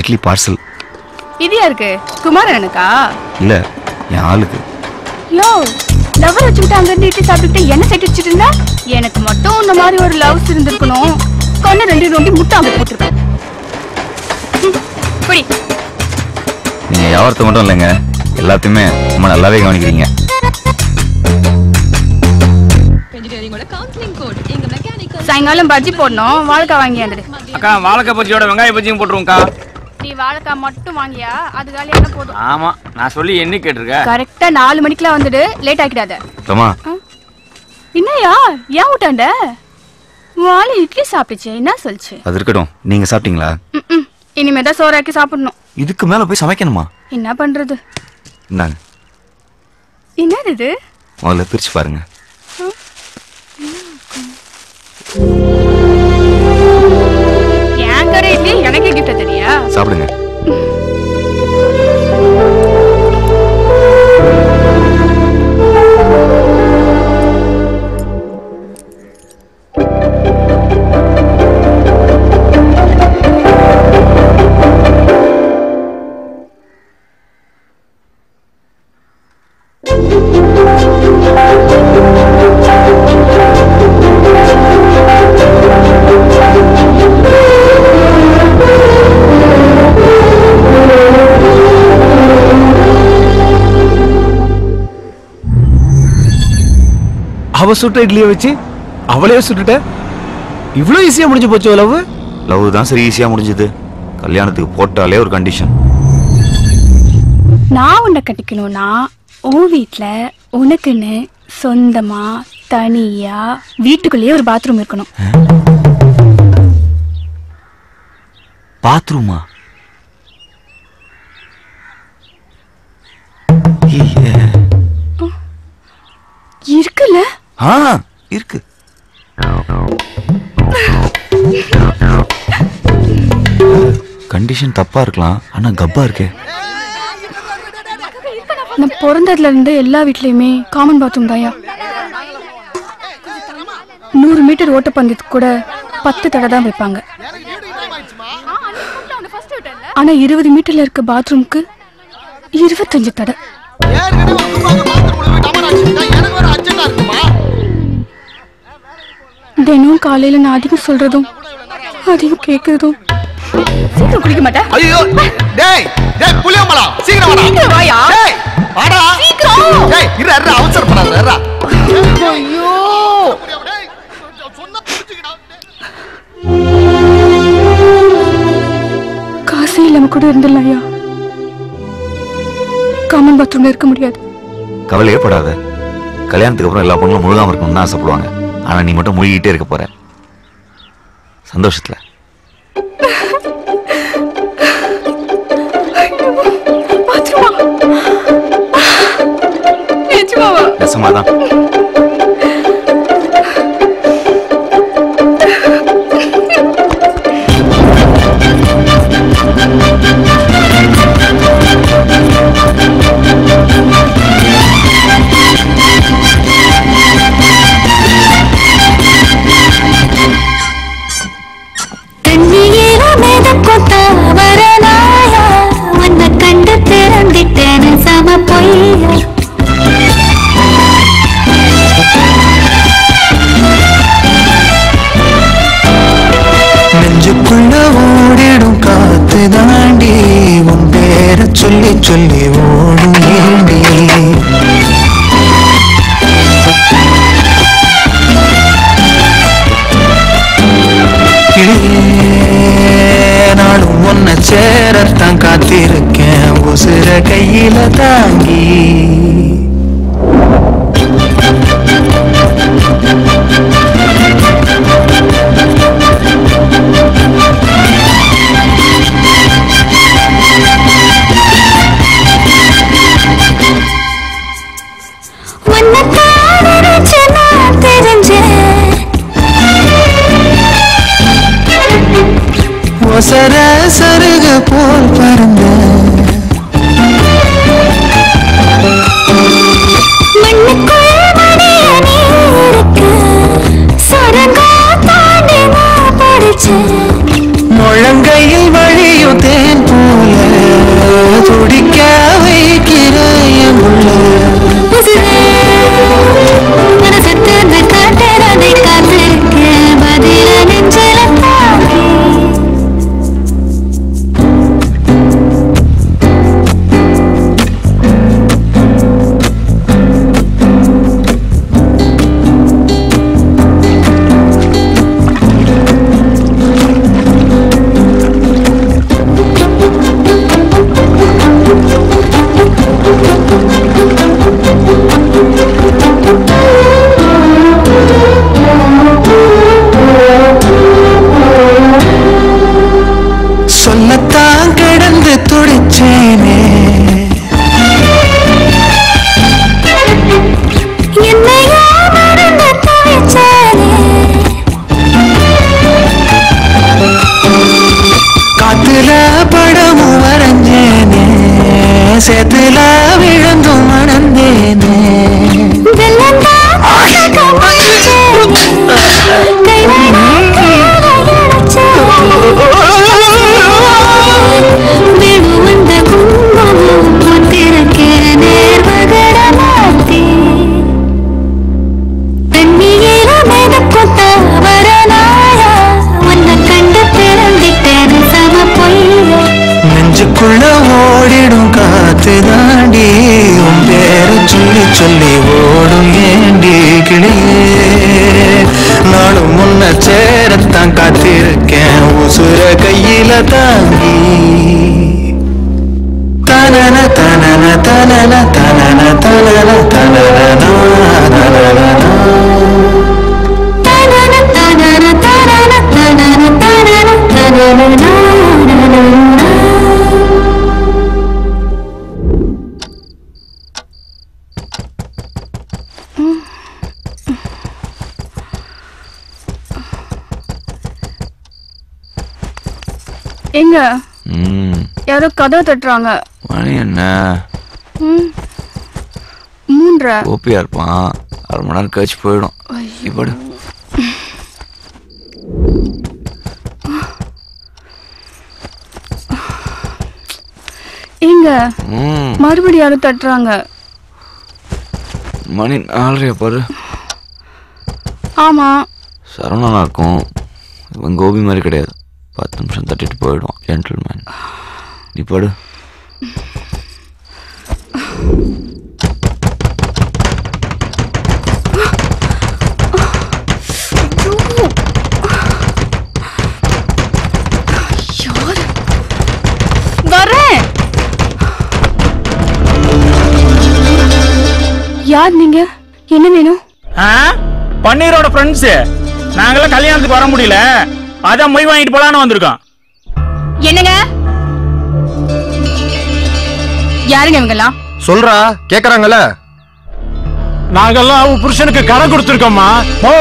E: இட்லி பார்சல்.
K: இது யாருக்கு? குமாரனுக்கா?
E: இல்ல, என் ஆளுக்கு.
K: யோ, லவர் வச்சுக்கிட்டு அங்க இருந்து இட்லி சாப்பிட்டுட்டு என்ன செட் வச்சுட்டு இருந்தா? எனக்கு மட்டும் இந்த மாதிரி ஒரு லவ்ஸ் இருந்திருக்கணும். கொண்டு 2 நோண்டி முட்டை அங்க போட்டுருப்பேன். புடி.
E: நீங்க யாவரத்தை மட்டும் இல்லைங்க, எல்லாத்தையுமே ரொம்ப நல்லாவே கவனிக்கிறீங்க.
K: சாயங்காலம் பஜ்ஜி போடணும், வாழைக்காய் வாங்கி வந்துடு.
F: அக்கா, வாழைக்காய் பஜ்ஜியோட வெங்காய பஜ்ஜியும் போட்டுருவோம்க்கா.
K: நீ வாழைக்காய் மட்டும் வாங்கியா? அது காலியான போதும்.
F: ஆமா, நான் சொல்லி என்ன கேட்டிருக்க?
K: கரெக்டா 4 மணிக்கெல்லாம் வந்துடு, லேட் ஆக்கிடாத.
E: தம்மா,
K: என்னையா ஏன் விட்டாண்ட? வாழை இட்லி சாப்பிடுச்சு, என்ன சொல்லுச்சு?
E: அது இருக்கட்டும். நீங்க சாப்பிட்டீங்களா?
K: இனிமேதான் சோறாக்கி சாப்பிடணும்.
E: இதுக்கு மேல போய் சமைக்கணுமா?
K: என்ன பண்றது?
E: இந்தாங்க.
K: என்னது இது?
E: முதல்ல பிரிச்சு பாருங்க.
K: என் கடை இட்லி எனக்கு கிஃப்ட் தெரியா?
E: சாப்பிடுங்க.
B: அவ சுட்ட இட்லியை வச்சு அவளே சுட்டுட்ட. இவ்வளவு ஈஸியா முடிஞ்சு போச்சு லவ்.
E: லவ் தான் சரி ஈஸியா முடிஞ்சது. கல்யாணத்துக்கு போட்டாலே ஒரு கண்டிஷன்.
K: நான் உன்னை கட்டிக்கணும்னா உன் வீட்டுல உனக்குன்னு சொந்தமா தனியா வீட்டுக்குள்ளேயே ஒரு பாத்ரூம் இருக்கணும்.
E: பாத்ரூமா?
K: இருக்குல்ல?
E: இருக்கு. கண்டிஷன் தப்பா இருக்கலாம், ஆனா கப்பா இருக்கே.
K: நான் பிறந்ததுல இருந்து எல்லா வீட்லயுமே காமன் பாத்ரூம் தான்யா. 100 மீட்டர் ஓட்டப்பந்தயத்துக்கு கூட 10 தடை தான் வைப்பாங்க. ஆனா 20 மீட்டர்ல இருக்க பாத்ரூம்க்கு 25 தடை. தினம் காலையில நான் அதிகம் சொல்றதும் அதிகம் கேக்குறதும். சீக்கிரம் குளிக்க மாட்டேன்.
G: ஐயோ டேய் டேய் புளியம்பளா சீக்கிரம் வாடா.
K: சீக்கிரம் வாயா.
G: டேய் வாடா சீக்கிரம். டேய் இரு அவசரப்படாத இரு. ஐயோ சொன்னா புரிஞ்சுக்கடா.
K: காசே இல்லாம கூட இருந்தலையா. காமன் பாத்ரூம்ல இருக்க முடியாது.
E: கவலையே படாத. கல்யாணத்துக்கு அப்புறம் எல்லா பொண்ணுங்களும் முழுகாம இருக்கணும்னு ஆசைப்படுவாங்க. ஆனா நீ மட்டும் முழுகிட்டே இருக்க போற சந்தோஷத்துல. நெசமாதான்.
M: நெஞ்சுக்குள்ள ஓடிடும் காத்து தாண்டி உன் பேர சொல்லி சொல்லி ஓடும் ஏண்டி. நானும் உன்னை சேரத்தான் காத்திருக்கேன் உசுர கையில தாங்கி. ஒசர சருக போல் பறந்த முழங்கையில் வழியும் தேன் போல துடிக்க வைக்கிற உள்ள சொல்லத்தான் கிடந்து துடிச்சேனே என்னையா மறந்து துடிச்சேனே. காத்துல படமும் வரைஞ்சேனே சேத்துல விழுந்தும் மணந்தேனே. நெஞ்சுக்குள்ள ஓடிடும் காத்து தாண்டி உன் பேர சொல்லி சொல்லி ஓடும் ஏண்டி கிளியே. நானும் முன்ன சேரத்தான் காத்திருக்கேன் உசுர கையில தாங்கி. தனன தனன தனன தனன தனன தனன தனன தனன
K: எங்க
E: ம்
K: யாரோ கதவை தட்டுறாங்க.
E: மணி என்ன
K: 3:30.
E: ஓபியா இருப்பான். 1/2 மணி நேரம் கழிச்சு போயிடும். இப்படி
K: எங்க மறுபடியும் யாரும் தட்டுறாங்க.
E: மணி 4:30 பாரு.
K: ஆமா
E: சரவணனா இருக்கும். இவன் கோபி மாதிரி கிடையாது. 10 நிமிஷம் தட்டிட்டு போயிடும். ஜென்டில்மேன். நீ படு.
K: யார் நீங்க? என்ன வேணும்?
L: பன்னீரோட ஃப்ரெண்ட்ஸ். நாங்களாம் கல்யாணத்துக்கு வர முடியல, அதான் மொய் வாங்கிட்டு போலான்னு வந்திருக்கோம்.
K: என்னங்க? யாருங்க இவங்கெல்லாம்?
G: சொல்றா, கேக்குறாங்கல்ல.
L: நாங்கெல்லாம் அவன் புருஷனுக்கு கடன் கொடுத்துருக்கோம்மா. ஓ,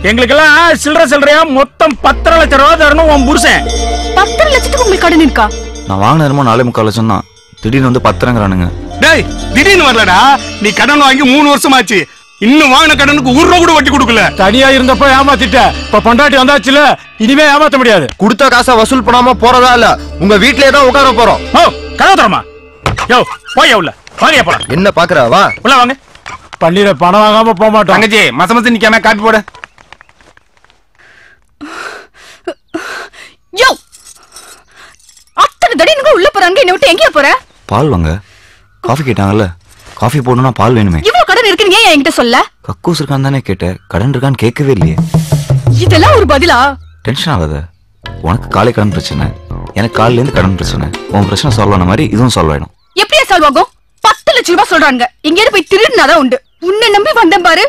L: எங்களுக்கெல்லாம் சில்லறையா மொத்தம் 10 லட்சம் ரூபா தரணும் உன் புருஷன்.
K: 10 லட்சத்துக்கு உங்களுக்கு கடன் இருக்கா?
E: நான் வாங்கின என்னமோ 4.25 லட்சம் தான். திடீர்னு வந்து 10ங்கிறானுங்க.
B: டேய், திடீர்னு வரலடா. நீ கடன் வாங்கி 3 வருஷம் ஆச்சு. இன்னும் வாங்கின கடனுக்கு 1 ரூபா கூட வட்டி கொடுக்கல.
L: தனியா இருந்தப்ப ஏமாத்திட்ட, இப்ப பொண்டாட்டி வந்தாச்சுல, இனிமே ஏமாத்த முடியாது.
G: கொடுத்த காசை வசூல் பண்ணாம போறதா இல்ல, உங்க வீட்லயே தான் உட்கார போறோம்.
L: ஓ, கதவு தரமா? யோ, போய் உள்ள வாங்க போலாம்.
G: என்ன பாக்குற? வா
L: உள்ள வாங்க. பன்னீர பணம் வாங்காம போக மாட்டோம்.
B: தங்கச்சி, மசமசம் நிக்காம காப்பி போட.
K: யோ, அத்தனை தடவை உள்ள போறாங்க, என்ன விட்டு எங்கேயா போற?
E: பால் வாங்க. காஃபி கேட்டாங்கல்ல, காஃபி போடணும்னா பால் வேணுமே.
K: இவ்வளவு கடன் இருக்குன்னு ஏன் என்கிட்ட சொல்ல?
E: கக்கூஸ் இருக்கான்னு தானே கேட்டேன். கடன் இருக்கான்னு கேட்கவே இல்லையே.
K: இதெல்லாம் ஒரு பதிலா?
E: டென்ஷன் ஆகாத. உனக்கு காலை கடன் பிரச்சனை, எனக்கு காலையில இருந்து கடன் பிரச்சனை. உன் பிரச்சனை சால்வ் ஆன மாதிரி இதுவும் சால்வ் ஆயிடும்.
K: எப்படியா சால்வ் ஆகும்? 10 லட்சம் ரூபாய் சொல்றாங்க. எங்கேயாவது போய் திருடினாதான் உண்டு. உன்னை நம்பி வந்தேன் பாரு,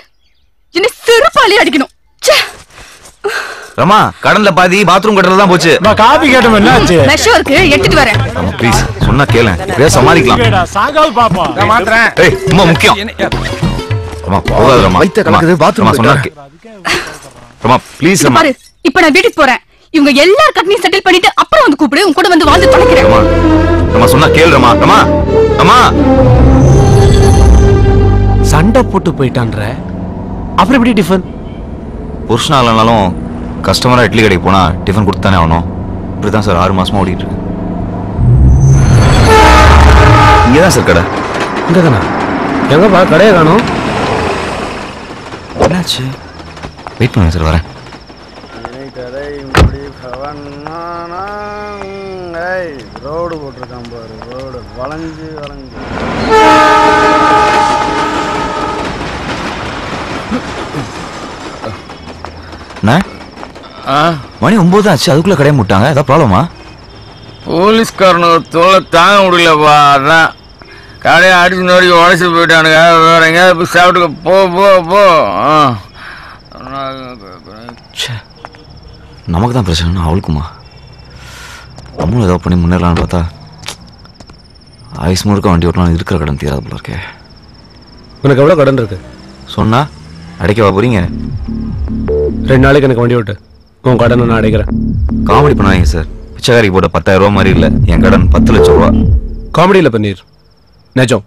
K: என்ன செருப்பாலே அடிக்கணும்.
E: ரமா, கடன்ல பாதி பாத்ரூம் கட்டல தான் போச்சு.
L: நான் காபி கேட்டோம், என்னாச்சு?
K: விஷம் இருக்கு, எடுத்துட்டு வரேன்.
E: ரமா ப்ளீஸ், சொன்னா கேளு. இப்படியே சமாளிக்கலாம்.
L: சாகால் பாப்பா.
B: நான் மாத்துறேன்.
E: ஏய், ரொம்ப முக்கியம். ரமா போகாத ரமா.
G: வைத்த கலக்குது, பாத்ரூம்
E: சொன்னா ரமா ப்ளீஸ் ரமா.
K: பாரு, இப்ப நான் வீட்டுக்கு போறேன். இவங்க எல்லா கடனையும் செட்டில் பண்ணிட்டு அப்புறம் வந்து கூப்பிடு. உன் கூட வந்து வாழ்ந்து தொலைக்கிறேன்.
E: ரமா, ரமா சொன்னா கேளு ரமா. ரமா, ரமா.
L: சண்டை போட்டு போயிட்டான்ற, அப்புறம் எப்படி டிஃபன்?
E: புருஷனா இல்லைனாலும் கஸ்டமரா இட்லி கடைக்கு போனா டிஃபன் கொடுத்தானே ஆகணும். இப்படிதான் சார் 6 மாசமா ஓடிட்டு இருக்கு. இங்கதான் சார் கடை.
L: இங்க தானே? எங்கப்பா கடையை காணோம்?
E: என்னாச்சு? வெயிட் பண்ணுங்க சார், வரேன்.
B: ரோடு போட்டிருக்கான் பாரு, ரோடு வளைஞ்சு வளைஞ்சு.
E: மணி 9 ஆச்சு, அதுக்குள்ள கடையை முட்டாங்க. ஏதாவது ப்ராப்ளமா?
F: போலீஸ்காரனுக்கு தொல்லை தாங்க முடியலப்பா. அதான் கடையை அடிச்சு நோடி உடச்சு போயிட்டானுங்க. வேற எங்கேயாவது போய் சாப்பிட்டு போ போ போ.
E: நமக்கு தான் பிரச்சனை, அவளுக்குமா? நம்மளும் ஏதாவது பண்ணி முன்னேறலான்னு பார்த்தா ஆயுஸ் முழுக்க வண்டி ஓட்டலாம். இருக்கிற கடன் தீராது போல இருக்கே.
L: உனக்கு எவ்வளோ கடன் இருக்கு
E: சொன்னா அடைக்கவா போறீங்க?
L: 2 நாளைக்கு எனக்கு வண்டி ஓட்டு, உன் கடனை நான் அடைக்கிறேன்.
E: காமெடி பண்ணாதீங்க சார். பிச்சைக்காரிக்கு போட்ட 10,000 ரூபா மாதிரி இல்லை என் கடன். 10 லட்சம் ரூபா.
L: காமெடியில் பன்னீர், நிஜம்.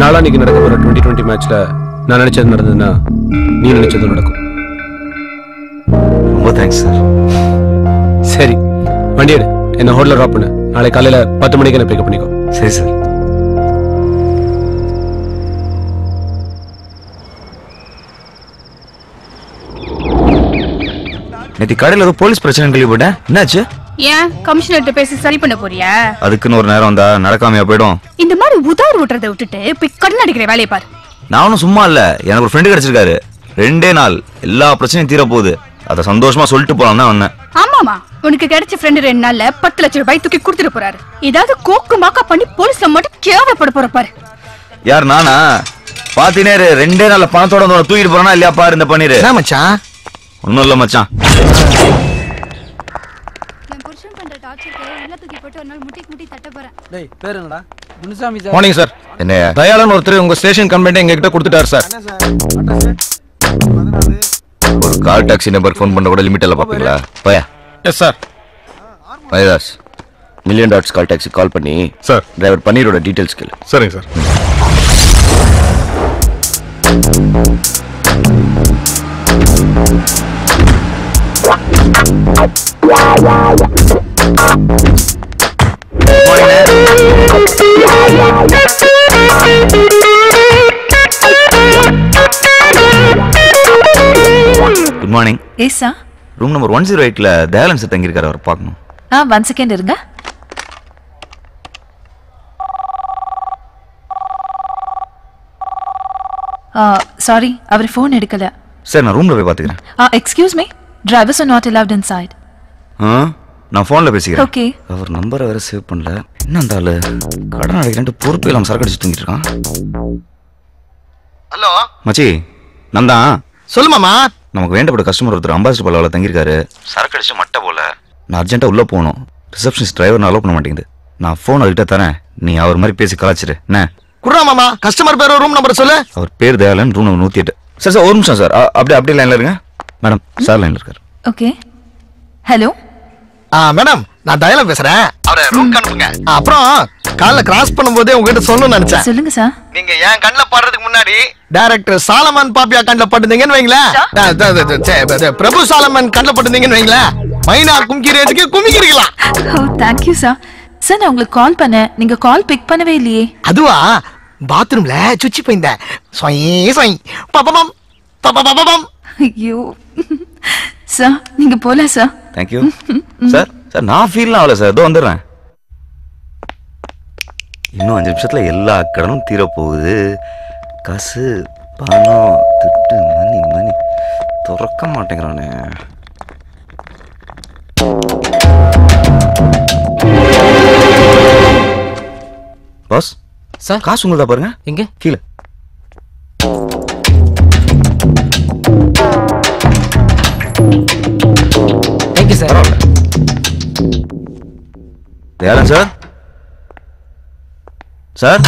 L: நாளான்னைக்கு நடக்க போகிற 2020 மேட்ச்ல நான் நினைச்சது நடந்ததுன்னா நீ நினைச்சது நடக்கும்.
E: ரொம்ப தேங்க்ஸ் சார்.
L: சரி, வண்டி எடு, என்ன ஹோட்டலில் ட்ராப் பண்ணு. நாளை காலையில் 10 மணிக்கு என்ன பிக்கப் பண்ணிக்கோ.
E: சரி சார். நேற்று கடையில் ஏதோ போலீஸ் பிரச்சனை கேள்விப்பட்டேன். என்னாச்சு?
K: ஏன் கமிஷனர்கிட்ட பேசி சரி பண்ண போறியா?
E: அதுக்குன்னு ஒரு நேரம் வந்தா நடக்காமையா போயிடும்.
K: இந்த மாதிரி உதார் விட்டுறதை விட்டுட்டு போய் கடன் அடிக்கிற வேலையை பாரு.
E: நான் ஒன்றும் சும்மா இல்ல, எனக்கு ஒரு ஃப்ரெண்டு கிடைச்சிருக்காரு. 2 நாள் எல்லா பிரச்சனையும் தீர போகுது. அதை சந்தோஷமா சொல்லிட்டு போலாம் தான் வந்தேன்.
K: ஆமாமா, உனக்கு கிடைச்ச ஃப்ரெண்டு 2 நாள்ல 10 லட்சம் ரூபாய் தூக்கி கொடுத்துட்டு போறாரு. ஏதாவது கோக்கு மாக்கா பண்ணி போலீஸ்ல மட்டும் கேவலப்பட போற பாரு.
E: யார் நானா? பாத்தீனே 2 நாள்ல பணத்தோட வந்து தூக்கிட்டு போறானா இல்லையா பாரு இந்த பன்னீர்.
G: என்ன மச்சான்?
E: ஒன்னும் இல்ல மச்சான்.
G: Morning sir.
E: என்ன
G: தயாளன் ஒருத்தர் உங்க ஸ்டேஷன் கம்ப்ளைண்ட் எங்க கிட்ட கொடுத்துட்டாரு சார்.
E: ஒரு கால் டாக்ஸி நம்பர் ஃபோன் பண்ண கூட லிமிட் எல்லாம் பாப்பீங்களா? பயா.
G: Yes sir.
N: வைதாஸ் Million Dots call taxi call பண்ணி
D: சார்
N: டிரைவர் பன்னீரோட டீடைல்ஸ் கேளு.
D: சரிங்க sir.
E: Good morning.
I: Yes sir.
E: Room number 108ல தயாலன் சார் தங்கியிருக்காரு, அவர் பார்க்கணும்.
I: 1 செகண்ட் இருங்க. சாரி, அவர் ஃபோன் எடுக்கல.
E: சார் நான் ரூம்ல போய் பாத்துக்கிறேன்.
I: Excuse me, drivers are not allowed inside.
E: நான் ஃபோன்ல பேசிக்கிறேன்.
I: ஓகே.
E: அவர் நம்பரை வேற சேவ் பண்ணல. என்ன அந்த ஆளு கடன் அடைக்கிறேன் பொறுப்பு இல்லாம சரக்கு அடிச்சு தூங்கிட்டு இருக்கான்.
G: ஹலோ
E: மச்சி, நான் தான்.
G: சொல்லு மாமா.
E: நமக்கு வேண்டப்பட்ட கஸ்டமர் ஒருத்தர் அம்பாசிடர் பல்லாவில் தங்கியிருக்காரு. சரக்கு அடிச்சு மட்டை போல. நான் அர்ஜென்ட்டா உள்ள போகணும். ரிசப்ஷனிஸ்ட் டிரைவர் அலோவ் பண்ண மாட்டேங்குது. நான் ஃபோன் அதுக்கிட்ட தரேன், நீ அவர் மாதிரி பேசி கலாச்சிரு. என்ன
G: குர்ரா மாமா, கஸ்டமர் பேர் ரூம் நம்பர் சொல்லு.
E: அவர் பேர் Dayalan, room number 108. Sir sir ஒரு நிமிஷம் சார், அப்படியே லைன்ல இருங்க. மேடம் சார் லைன்ல இருக்காரு.
I: ஓகே. ஹலோ
G: மேடம், நான் தயாலன் பேசுறேன். அவரை ரூம் அனுப்புங்க. அப்புறம் காலைல கிராஸ் பண்ணும்போதே உங்ககிட்ட சொல்லணும்னு நினைச்சேன்.
I: சொல்லுங்க சார்.
G: நீங்க என் கண்ணுல படுறதுக்கு முன்னாடி டைரக்டர் சாலமன் பாப்பியா கண்ணுல பட்டுந்தீங்கன்னு வைங்களேன், பிரபு சாலமன் கண்ணுல பட்டுந்தீங்கன்னு வைங்களேன், மைனா கும்கிரேஜுக்கு குமிக்கிறீங்களா?
I: Oh thank you sir. Sir நான் உங்களுக்கு கால் பண்ணேன், நீங்க கால் பிக் பண்ணவே இல்லையே.
G: அதுவா, பாத்ரூம்ல சுச்சி போயிருந்தேன். பப்பம் பப்பம்.
I: ஐயோ சார், நீங்க போலாம் சார்.
E: Thank you sir. சார் நான் ஃபீல்லாம் ஆகல சார், இதோ வந்துடுறேன். இன்னும் 5 நிமிஷத்துல எல்லா கடனும் தீரப்போகுது. காசு பணம் திட்டு மணி துறக்க மாட்டேங்கிறானே. பாஸ்
F: சார்,
E: காசு உங்களுதா பாருங்க.
F: எங்க?
E: கீழே.
F: Thank you sir.
E: பரவாயில்ல. Dayalan sir. Sir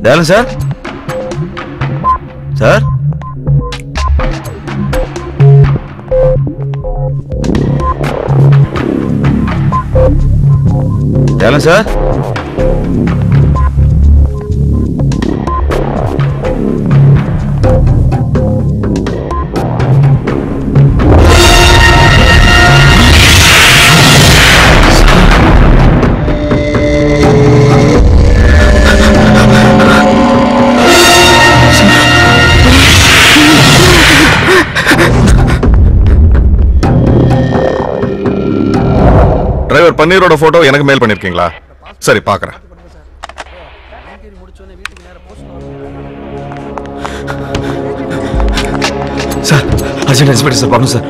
E: Dayalan sir. Sir Dayalan sir.
D: Driver பன்னீரோட போட்டோ எனக்கு மெயில் பண்ணிருக்கீங்களா? சரி பாக்குறேன்.
E: சார் அர்ஜென்ட் இன்ஸ்பெக்டர் சார் பார்க்கணும் சார்.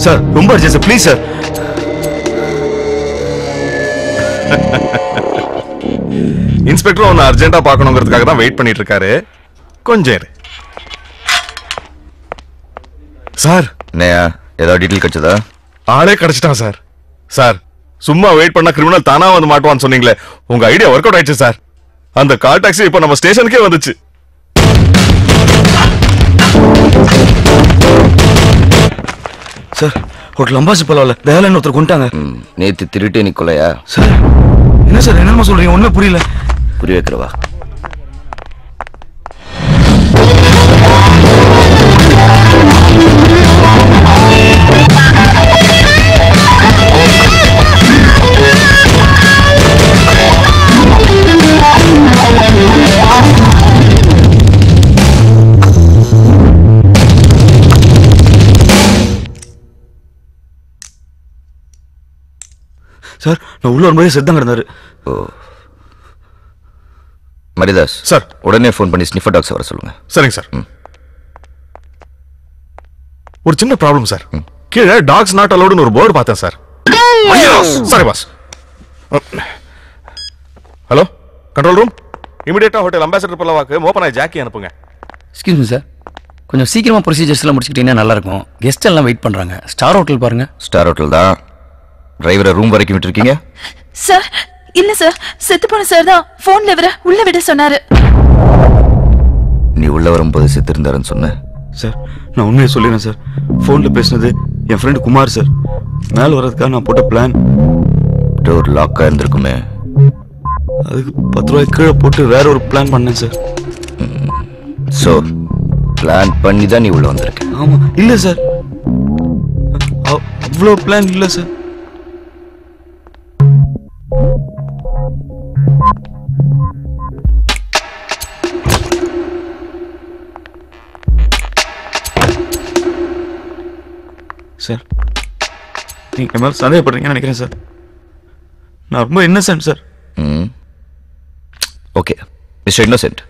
E: சார் ரொம்ப urgent sir, please sir.
D: Inspector ஒன்னு அர்ஜென்ட்டா பார்க்கணுங்கிறதுக்காக தான் வெயிட் பண்ணிட்டு இருக்காரு. கொஞ்சம் இரு. சார்
E: ஏதாவது டீட்டெயில் கிடைச்சதா?
D: ஆளே கிடைச்சிட்டான் சார். சார் சும்மா வெயிட் பண்ணா கிரிமினல் தானா வந்து மாட்டுவான்னு சொன்னீங்களே, உங்க ஐடியா ஒர்க் அவுட் ஆயிடுச்சு சார். அந்த கால் டாக்ஸி இப்ப நம்ம ஸ்டேஷனுக்கே வந்துச்சு.
E: சார் ஹோட்டல் அம்பாசி பரவாயில்ல, தயாலன் ஒருத்தர் கொண்டாங்க.
N: நேத்து திருட்டு நீ கொலையா?
E: சார் என்ன சார் என்னமா சொல்றீங்க, ஒண்ணுமே புரியல.
N: புரிய வைக்கிறவா?
E: சார் நான் உள்ள வரும்போது செத்தம் கிடந்தாரு.
N: மரிதாஸ்
D: சார்
N: உடனே ஃபோன் பண்ணி ஸ்னிஃபர் டாக்ஸ் வர சொல்லுங்க.
D: சரிங்க சார். ஒரு சின்ன ப்ராப்ளம் சார். கீழே டாக்ஸ் நாட் அலோடுன்னு ஒரு போர்டு பார்த்தேன் sir. Sorry boss. Hello control room, இமிடியேட்டா ஹோட்டல் அம்பாசிடர் பல்லவாக்கு மோப்பனாய் ஜாக்கி அனுப்புங்க.
F: எக்ஸ்கியூஸ் மீ சார், கொஞ்சம் சீக்கிரமா ப்ரொசீஜர்ஸ் எல்லாம் முடிச்சுக்கிட்டீங்கன்னா நல்லா இருக்கும். கெஸ்ட் எல்லாம் வெயிட் பண்றாங்க. ஸ்டார் ஹோட்டல் பாருங்க.
N: ஸ்டார் ஹோட்டல் தான். டிரைவரை ரூம் வரைக்கும் விட்டுருக்கீங்க?
I: சார் இல்ல சார், செத்து போன சார் தான் போன்ல வர உள்ள விட சொன்னாரு.
N: நீ உள்ள வரும்போது செத்து இருந்தாருன்னு சொன்ன.
E: சார் நான் உண்மையை சொல்லிடுறேன் சார். ஃபோனில் பேசினது என் ஃப்ரெண்டு குமார் சார். மேலே வர்றதுக்காக நான் போட்ட பிளான்.
N: டோர் லாக்காக இருந்திருக்குமே.
E: அதுக்கு 10 ரூபாய் கீழே போட்டு வேற ஒரு பிளான் பண்ணேன் சார்.
N: ஸோ பிளான் பண்ணி தான் நீ உள்ள வந்திருக்க?
E: ஆமாம். இல்லை சார், அவ்வளோ பிளான் இல்லை சார். சார் நீங்க மேல சந்தேகப்படுறீங்கன்னு நினைக்கிறேன் சார். நான் ரொம்ப Innocent sir.
N: Okay mister Innocent,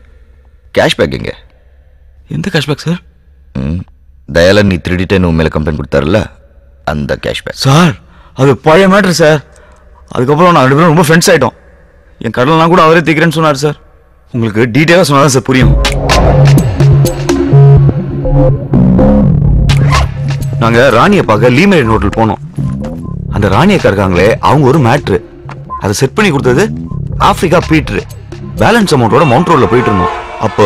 N: cashback எங்க?
E: எந்த கேஷ்பேக் சார்?
N: தயாலன் நீ திருடிட்டேன்னு உண்மையில கம்ப்ளைண்ட் கொடுத்தாருல்ல, அந்த கேஷ்பேக்.
E: சார் அது பழைய மேட்ரு சார். அதுக்கப்புறம் நான் 2 பேரும் ரொம்ப ஃப்ரெண்ட்ஸ் ஆகிட்டோம். என் கடலாம் கூட அவரே தீக்கிறேன்னு சொன்னார் சார். உங்களுக்கு டீட்டெயிலாக சொன்னாதான் சார் புரியும். நாங்கள் ராணியை பார்க்க லீமேரின் ஹோட்டல் போனோம். அந்த ராணியக்கா இருக்காங்களே, அவங்க ஒரு மேட்ரு அதை செட் பண்ணி கொடுத்தது ஆப்பிரிக்கா பீட்ரு. பேலன்ஸ் அமௌண்ட்டோட மவுண்ட் ரோட்ல போயிட்டு இருந்தோம். அப்போ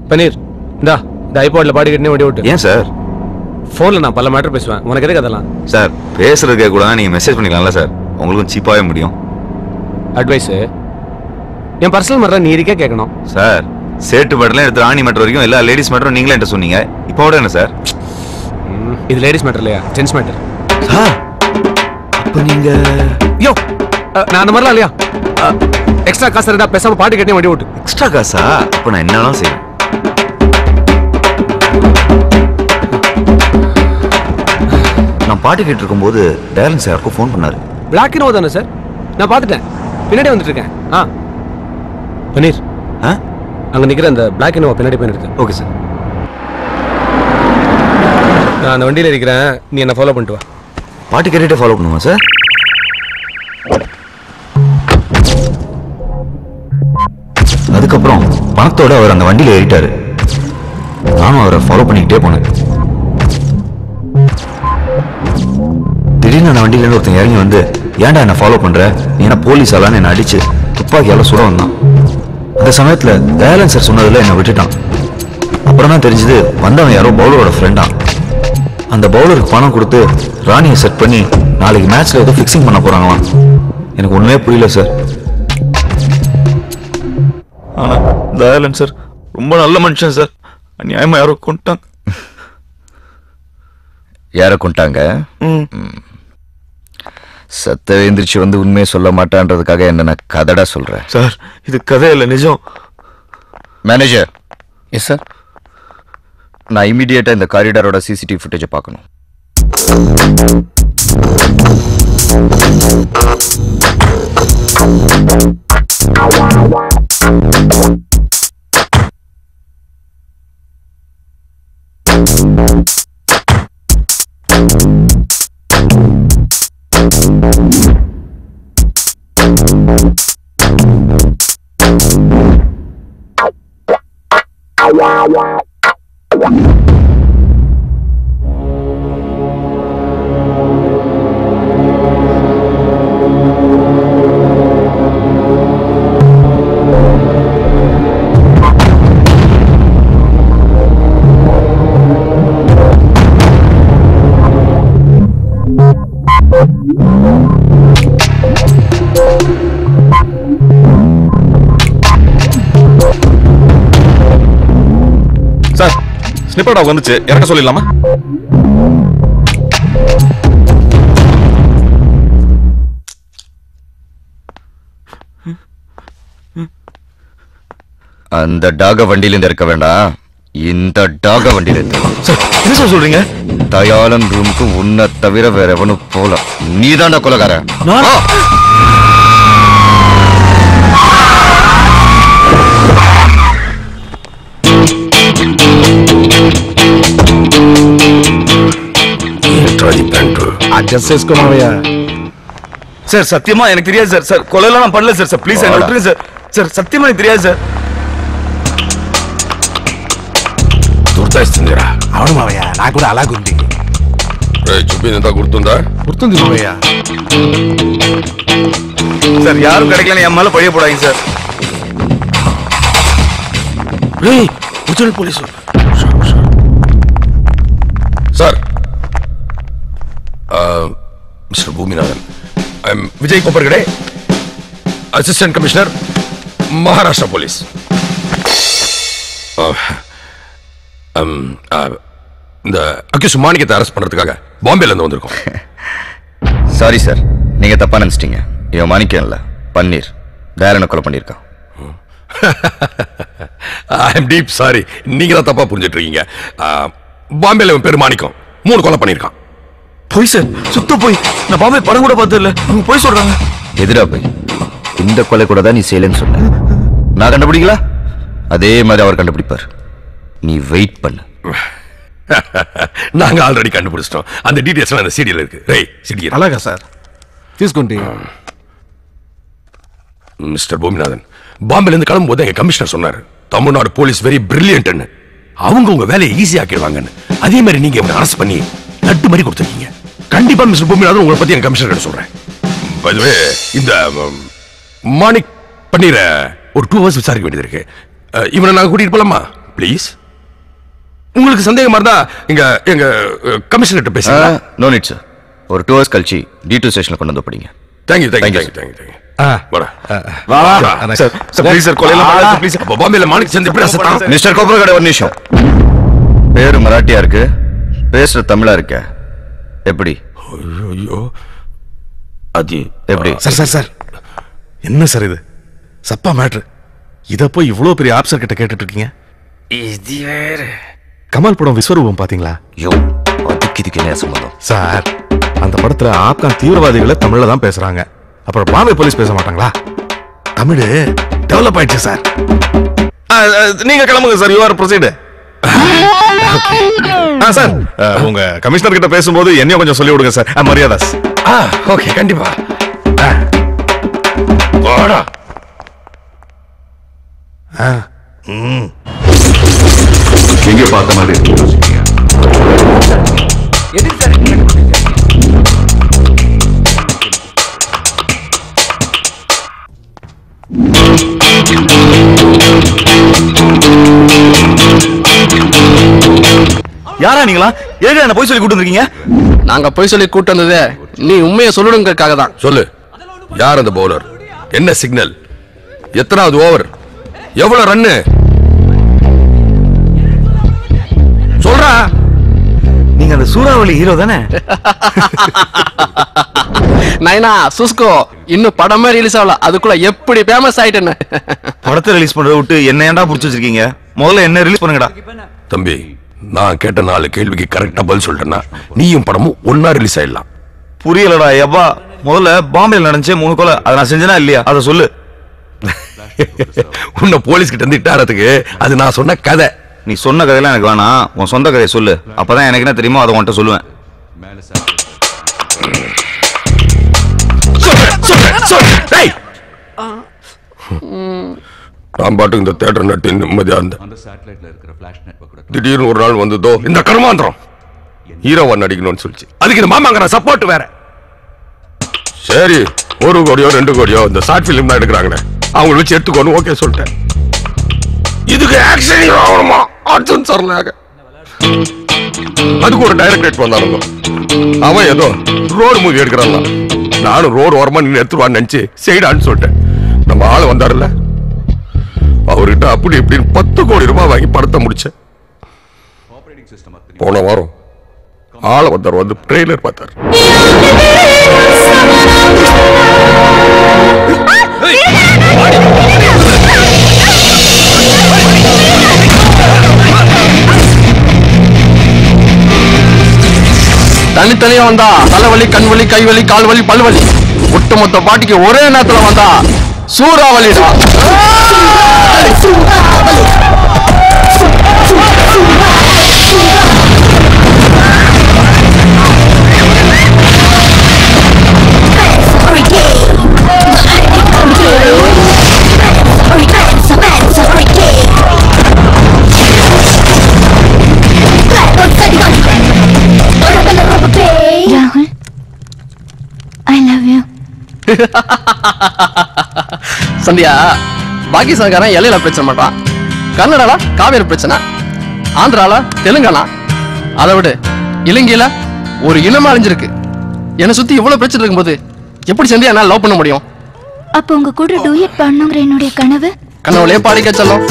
B: பன்னீர் இந்த ஐபாட்ல பாடி கட்டினே வண்டி விட்டு.
E: ஏன் சார்?
B: ஃபோனில் நான் பல மேட்டர் பேசுவேன், உனக்கு எதுக்கு அதெல்லாம்?
E: சார் பேசுறதுக்கே கூட நீங்கள் மெசேஜ் பண்ணிக்கலாம்ல சார், உங்களுக்கும் சீப்பாகவே முடியும்.
B: அட்வைஸு என் பர்சனல் மேட்டர் நீ இருக்கே கேட்கணும்
E: சார். சேட்டு மேட்டர்லாம் எடுத்து ராணி மேட்டர் வரைக்கும் எல்லா லேடிஸ் மேட்டரும் நீங்களே என்கிட்ட சொன்னீங்க. இப்போ கூட என்ன சார்?
B: இது லேடிஸ் மேட்டர் இல்லையா, ஜென்ஸ் மேட்டர்.
E: சார் அப்போ நீங்க
B: யோ நான் அந்த மாதிரிலாம் இல்லையா? எக்ஸ்ட்ரா காசு இருந்தா பேசாம பாட்டு கட்டினே வண்டி விட்டு.
E: எக்ஸ்ட்ரா காசா? அப்போ நான் என்னன்னாலும் செய்வேன். நான் பாட்டு கேட்டு இருக்கும்போது டயலன் சாருக்கு ஃபோன் பண்ணாரு.
B: பிளாக் இனோவா தானே சார்? நான் பார்த்துட்டேன், பின்னாடி வந்துட்டு இருக்கேன். பன்னீர் அங்க நிக்கிற அந்த பிளாக் இனோவா பின்னாடி போய் நிறுத்து.
E: Okay sir.
B: நான் அந்த வண்டியில இருக்கிறேன், நீ என்ன ஃபாலோ பண்ணிட்டு வா.
E: பாட்டு கேட்டுட்டே ஃபாலோ பண்ணுமா சார்? அதுக்கப்புறம் பணத்தோட அவர் அந்த வண்டியில ஏறிட்டாரு. நானும் அவரை ஃபாலோ பண்ணிக்கிட்டே போனேன். திடீர்னு அந்த வண்டியில இருந்து ஒருத்தன் இறங்கி வந்து, ஏன்டா என்ன ஃபாலோ பண்ற, நீ என்ன போலீஸ் ஆளான்னு என்ன அடிச்சு துப்பாக்கியால சுட வந்தான். அந்த சமயத்துல தயாலன் சார் சொன்னதுல என்ன விட்டுட்டான். அப்புறம் தான் தெரிஞ்சது வந்தவன் யாரோ பவுலரோட ஃப்ரெண்டா. அந்த பவுலருக்கு பணம் கொடுத்து ராணியை செட் பண்ணி நாளைக்கு மேட்ச்ல ஏதோ ஃபிக்ஸிங் பண்ண போறாங்களாம். எனக்கு ஒண்ணுமே புரியல சார். ஆனா தயாலன் சார் ரொம்ப நல்ல மனுஷன் சார். அநியாயமா யாரோ கொண்டாங்க.
N: யார கொண்டாங்க? சத்த எந்திரிச்சு வந்து உண்மையை சொல்ல மாட்டான்றதுக்காக என்ன நான் கதடா சொல்றேன்
E: சார். இது கதை இல்ல, நிஜம்.
N: மேனேஜர்.
F: Yes sir.
N: நான் இமீடியட்டா இந்த காரிடாரோட சிசிடிவி ஃபுட்டேஜை பார்க்கணும்.
D: சார் ஸ்னிப்பர் டாக் வந்துச்சு, இறக்க சொல்லிடலாமா?
N: அந்த டாக வண்டியில இருந்து இருக்க வேண்டாம், இந்த டாக வண்டியில இருந்து.
D: என்ன சார் சொல்றீங்க?
N: தயாளன் ரூமுக்கு உன்னை தவிர வேற எவனும் போல. நீதான்டா கொலைகாரன்.
B: அட்ஜஸ்ட் చేసుకోమయ్యా
N: சார் சத்தியமா எனக்கு தெரியாது சார். சார் கொலைலாம் நான் பண்ணல சார். சார் ப்ளீஸ் என்ன விட்டுருங்க சார். సార్ సత్యమా నాకు తెలియదు సార్.
B: గుర్తొస్తుందిరా. అవును మావయ్య, నాకు కూడా అలాగుంది.
D: చూపిందంతా గుర్తుందా?
B: గుర్తుంది మావయ్య.
N: సార్ యారు கிடைக்கலன்னு என் மேல பழிய போடாதீங்க சார்.
B: రేయ్ కూర్చోండి police.
D: Sir mister Bhoominathan, I'm Vijay Koppargade, assistant commissioner, Maharashtra police. இந்த அக்யூஸ் மாணிக்கத்தை அரெஸ்ட் பண்றதுக்காக பாம்பேல இருந்து வந்திருக்கோம்.
N: சாரி சார், நீங்க தப்பா நினைச்சிட்டீங்க. இவன் மாணிக்கம் இல்ல, பன்னீர். தயாரனை கொலை பண்ணியிருக்கான்.
D: ஐ எம் டீப் சாரி, நீங்க தான் தப்பா புரிஞ்சிட்டு இருக்கீங்க. பாம்பேல இவன் பேரு மாணிக்கம் 3 கொலை பண்ணியிருக்கான்.
N: போய் சார், சுத்த போய். நான் பாம்பே படம் கூட பார்த்தது இல்ல. அவங்க போய் சொல்றாங்க. எதிரா போய் இந்த கொலை கூட தான் நீ செய்யலன்னு சொன்ன. நான் கண்டுபிடிக்கல, அதே மாதிரி அவர் கண்டுபிடிப்பார். நீ வெயிட் பண்ணு.
D: நாங்க ஆல்ரெடி கண்டுபிடிச்சிட்டோம். அந்த டீடைல்ஸ் அந்த சீடியில் இருக்கு. ரை சீடி
B: అలాగా సార్, తీసుకోండి.
D: மிஸ்டர் பூமிநாதன், பாம்பேல இருந்து கிளம்பும்போது எங்க கமிஷனர் சொன்னாரு, தமிழ்நாடு போலீஸ் வெரி பிரில்லியன்ட்னு. அவங்க உங்க வேலையை ஈஸியா ஆக்கிடுவாங்கன்னு. அதே மாதிரி நீங்க இவங்க அரெஸ்ட் பண்ணி லட்டு மாதிரி கொடுத்துருக்கீங்க. கண்டிப்பா மிஸ்டர் பூமிநாதன் உங்களை பத்தி எங்க கமிஷனர் சொல்றேன். பை தி வே, இந்த மாணிக் பன்னீர ஒரு 2 hours விசாரிக்க வேண்டியது இருக்கு. இவனை நாங்க கூட்டிட்டு போலாமா ப்ளீஸ்? உங்களுக்கு சந்தேகமா இருந்தா எங்க கமிஷனர்ட்ட பேசுங்க.
N: No need sir. ஒரு 2 hours கழிச்சு D2 ஸ்டேஷன்ல கொண்டு வந்து போடுங்க.
D: தேங்க்யூ.
N: மிஸ்டர் கோபுரகடை, ஒரு நிமிஷம். பேரு மராட்டியா இருக்கு, பேசுற தமிழா இருக்க. எப்படி?
D: ஐயோ, அது
N: எப்படி?
B: சார் என்ன சார் இது? சப்பா மேட்ரு. இத போய் இவ்வளவு பெரிய ஆப்சர் கிட்ட கேட்டுட்டு இருக்கீங்க.
D: இது வேற.
B: கமல் படம் விஸ்வரூபம் பாத்தீங்களா?
N: யோ, அதுக்கு இதுக்கு என்ன சம்பந்தம்?
B: சார், அந்த படத்துல ஆப்கான் தீவிரவாதிகளை தமிழ்ல தான் பேசுறாங்க. அப்புறம் பாம்பே போலீஸ் பேச மாட்டாங்களா? தமிழ் டெவலப் ஆயிடுச்சு சார்.
D: நீங்க கிளம்புங்க sir. You are proceed.
B: Sir,
D: உங்க கமிஷனர் கிட்ட பேசும்போது என்னையும் கொஞ்சம் சொல்லி விடுங்க சார். மரியாதாஸ். ஓகே, கண்டிப்பா. வாடா.
O: எங்க பார்த்த மாதிரி யோசிக்கீங்க.
N: யாரா நீங்களா? ஏங்க என்ன போய் சொல்லி கூட்டு வந்திருக்கீங்க?
P: நாங்க போய் சொல்லி கூட்டு வந்ததே நீ உண்மையை சொல்லணுங்கிறதுக்காக தான்.
D: சொல்லு, யார் அந்த பவுலர்? என்ன சிக்னல்? எத்தனாவது ஓவர்? எவ்வளவு ரன்னு? சொல்றா.
N: நீங்க அந்த சூறாவளி ஹீரோ தானே?
P: நைனா சுஸ்கோ, இன்னும் படமே ரிலீஸ் ஆகல, அதுக்குள்ள எப்படி ஃபேமஸ் ஆயிட்டேன்னு.
N: படத்தை ரிலீஸ் பண்றத விட்டு என்ன ஏன்டா புடிச்சு வச்சிருக்கீங்க? முதல்ல என்ன ரிலீஸ் பண்ணுங்கடா.
D: தம்பி, நான் கேட்ட 4 கேள்விக்கு கரெக்டா பதில் சொல்லிட்டேன்னா நீயும் படமும் ஒன்னா ரிலீஸ் ஆயிடலாம்.
N: புரியலடா எப்பா. முதல்ல பாம்பேல நடந்துச்சே 3 கொலை, அதை நான் செஞ்சனா இல்லையா? அதை சொல்லு.
D: உன்னை போலீஸ் கிட்ட இருந்து இட்டாரத்துக்கு அது நான் சொன்ன கதை.
N: நீ சொன்ன கதையெல்லாம் எனக்கு வேணாம், உன் சொந்த கதையை சொல்லு. அப்பதான் எனக்கு என்ன தெரியுமோ அதை உன்கிட்ட சொல்லுவேன்.
D: நான் பாட்டு இந்த தியேட்டர் நட்டு நிம்மதியா இருந்தேன். திடீர்னு ஒரு நாள் வந்ததோ இந்த கர்மாந்திரம் ஹீரோவா நடிக்கணும்னு சொல்லிச்சு. அதுக்கு இந்த மாமாங்கிற சப்போர்ட் வேற. சரி, 1 கோடியோ 2 கோடியோ இந்த ஷார்ட் பிலிம் தான் எடுக்கிறாங்கன்னு அவங்களை வச்சு எடுத்துக்கோன்னு ஓகே சொல்லிட்டேன். இதுக்கு ஆக்ஷன் ஹீரோ ஆகணுமா? அர்ஜுன் சரலாக. அதுக்கு ஒரு டைரக்டர் வந்தாருங்க. அவன் ஏதோ ரோடு மூவி எடுக்கிறாங்க. நானும் ரோடு ஓரமா நின்று எடுத்துருவான்னு நினைச்சு செய்டான்னு சொல்லிட்டேன். நம்ம ஆளு வந்தாருல்ல, அவர்கிட்ட அப்படி இப்படின்னு 10 கோடி ரூபாய் வாங்கி படத்தை முடிச்சேன். போன வாரம் ஆளை வந்தார், வந்து ட்ரெய்லர் பார்த்தார்.
P: தனித்தனியா வந்தா தலைவலி, கண்வலி, கைவலி, கால்வலி, பல்வலி. ஒட்டுமொத்த பாட்டிக்கு ஒரே நேரத்துல வந்தா சூறாவளிடா.
Q: சந்தியா பாகிஸ்தான்காரன் எல்லையில பிரச்சனை பண்றான், கர்நாடகால காவேரி பிரச்சனை, ஆந்திரால தெலுங்கானா, அதை விட இலங்கையில ஒரு இனமா அழிஞ்சிருக்கு. என்னை சுத்தி இவ்வளவு பிரச்சனை இருக்கும்போது எப்படி சந்தியா என்னால லவ் பண்ண முடியும்?
J: அப்ப உங்க கூட டூயட் பண்ணுங்கிற என்னுடைய கனவு
Q: கனவுலயே பாடிக்க சொல்லும்.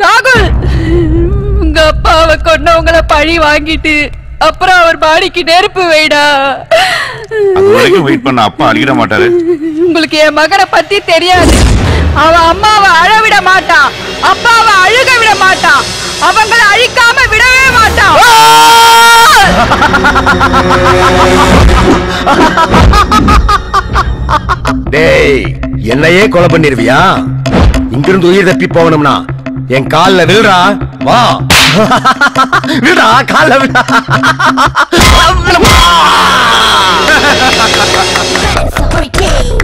R: ராகுல், உங்க அப்பாவை கொண்டவங்கள பழி வாங்கிட்டு அப்புறம் அவர் பாடிக்கு நெருப்பு வைடா.
E: அது வரைக்கும் வெயிட் பண்ண அப்பா அடிக்கிட மாட்டாரு.
R: உங்களுக்கு என் மகனை பத்தி தெரியாது. அவன் அம்மாவை அழ விட மாட்டான், அப்பாவை அழுக விட மாட்டான், அவங்கள அழிக்காம விடவே மாட்டான்.
D: டேய், என்னையே கொலை பண்ணிருவியா? இங்கிருந்து உயிர் தப்பி போகணும்னா என் கால்ல விழுறா. வா விடா, கால்ல விடா.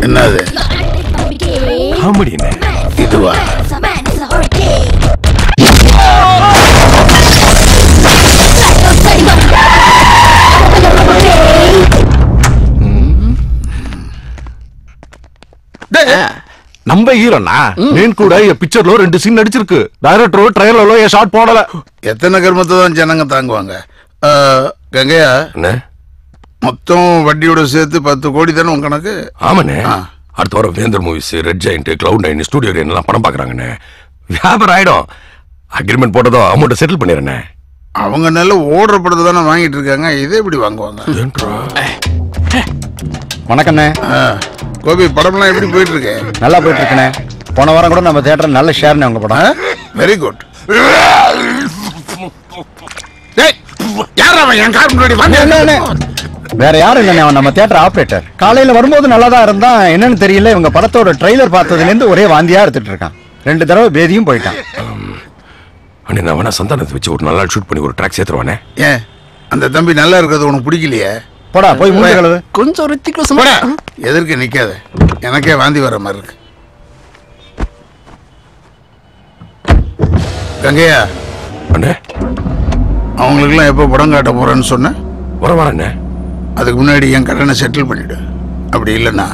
H: என்னது
D: காமெடி?
H: இதுவா?
P: நம்ம ஹீரோனா నేను కూడా ఈ పిక్చర్ లో 2 సీన్ నడిచిருக்கு. డైరెక్టర్ ట్రైలర్ లో ఏ షాట్ పోడல.
H: எத்தனை கர்மத்தை தான் ஜனங்க தாங்குவாங்க? கங்கையா, மொத்தம் வட்டியோட சேர்த்து 10 கோடி தானே உங்க கணக்கு?
D: ஆமாண்ணே. அடுத்த வாரம் Vendhar Movies, Red Giant, Cloud 9, studio எல்லாம் படம் பாக்குறாங்கண்ணே. வியாபாரம் ஆயிடும். அக்ரிமெண்ட் போட்டதோ அமௌண்ட் செட்டில் பண்ணிடுறேண்ணே.
H: அவங்க நல்ல ஓடுற படத்தை தானே வாங்கிட்டு இருக்காங்க, இதே எப்படி வாங்குவாங்க?
S: வணக்கண்ணே.
H: கோபி, படம்லாம் எப்படி போயிட்டு இருக்கு?
S: நல்லா போயிட்டு இருக்கண்ணே. போன வாரம் கூட நம்ம தியேட்டர் நல்ல ஷேர்னே உங்க படம்.
H: Very good.
S: வேற யாரும் இல்லண்ணே, அவன் நம்ம தியேட்டர் ஆபரேட்டர். காலையில வரும்போது நல்லா தான் இருந்தான். என்னன்னு தெரியல, இவங்க படத்தோட ட்ரெய்லர் பார்த்ததுல இருந்து ஒரே வாந்தியா எடுத்துட்டு இருக்கான். 2 தடவை பேதியும் போயிட்டான்.
D: அண்ணே, நான் வேணா சந்தானத்தை வச்சு ஒரு நல்லா ஷூட் பண்ணி ஒரு ட்ராக் சேர்த்துருவானே.
H: ஏன் அந்த தம்பி நல்லா இருக்கிறது உனக்கு பிடிக்கலையே?
S: போடா, போய் மூஞ்சி கழுவு.
Q: கொஞ்சம் ரித்திக்லோஸ்
H: எதற்கு நிக்காத, எனக்கே வாந்தி வர மாதிரி இருக்கு. கங்கையா,
D: அண்ணே,
H: அவங்களுக்குலாம் எப்போ படம் காட்ட போறேன்னு சொன்ன?
D: வரவாரண்ணே.
H: அதுக்கு முன்னாடி என் கடனை செட்டில் பண்ணிடு. அப்படி இல்லைன்னா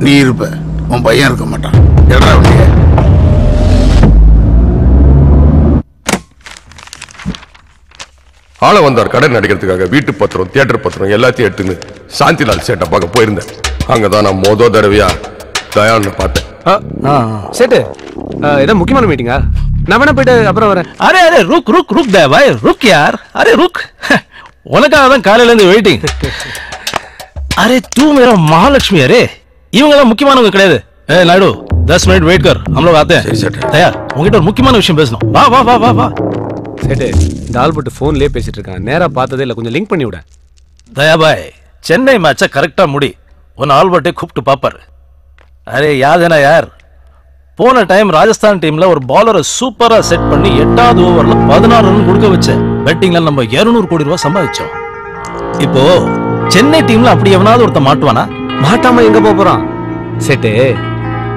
H: நீ இருப்ப, உன் பையன் இருக்க மாட்டான். எடா வண்டிய.
D: ஆள வந்தார் கடன் நடிக்கிறதுக்காக. வீட்டு பத்திரம், தியேட்டர் பத்திரம் எல்லாத்தையும் எடுத்துன்னு சாந்திலால் சேட்டை பார்க்க போயிருந்தேன். அங்கதான் நான் மொத தடவையா தயான்னு பார்த்தேன்.
T: சேட்டு, ஏதோ முக்கியமான மீட்டிங்கா? நான் வேணா போயிட்டு அப்புறம் வரேன்.
F: அரே அரே, ருக் ருக் ருக் தே பாய், ருக் யார். அரே ருக், உனக்காக தான் காலையில இருந்து வெயிட்டிங். அரே तू मेरा महालक्ष्मी. अरे இவங்கலாம் முக்கியமானவங்க கிடையாது. ஏ நாயுடு, 10 मिनट वेट कर, हम लोग आते हैं. தயார், உங்ககிட்ட ஒரு முக்கியமான விஷயம் பேசணும். வா வா வா வா வா.
T: சேட்டு, இந்த ஆல்பர்ட் போன்லயே பேசிட்டு இருக்கான். நேரா பார்த்ததே இல்ல, கொஞ்சம் லிங்க் பண்ணி விட.
F: தயா பாய், சென்னை மேட்சை கரெக்டா முடி. உன் ஆல்பர்ட்டே கூப்பிட்டு பாப்பாரு. அரே யாதேனா யார், போன டைம் ராஜஸ்தான் டீம்ல ஒரு பாலரை சூப்பரா செட் பண்ணி 8வது ஓவர்ல 16 ரன் கொடுக்க வச்ச பெட்டிங்ல நம்ம 200 கோடி ரூபாய் சம்பாதிச்சோம். இப்போ சென்னை டீம்ல அப்படி எவனாவது ஒருத்த மாட்டுவானா?
T: மாட்டாம எங்க போறான்? சேட்டு,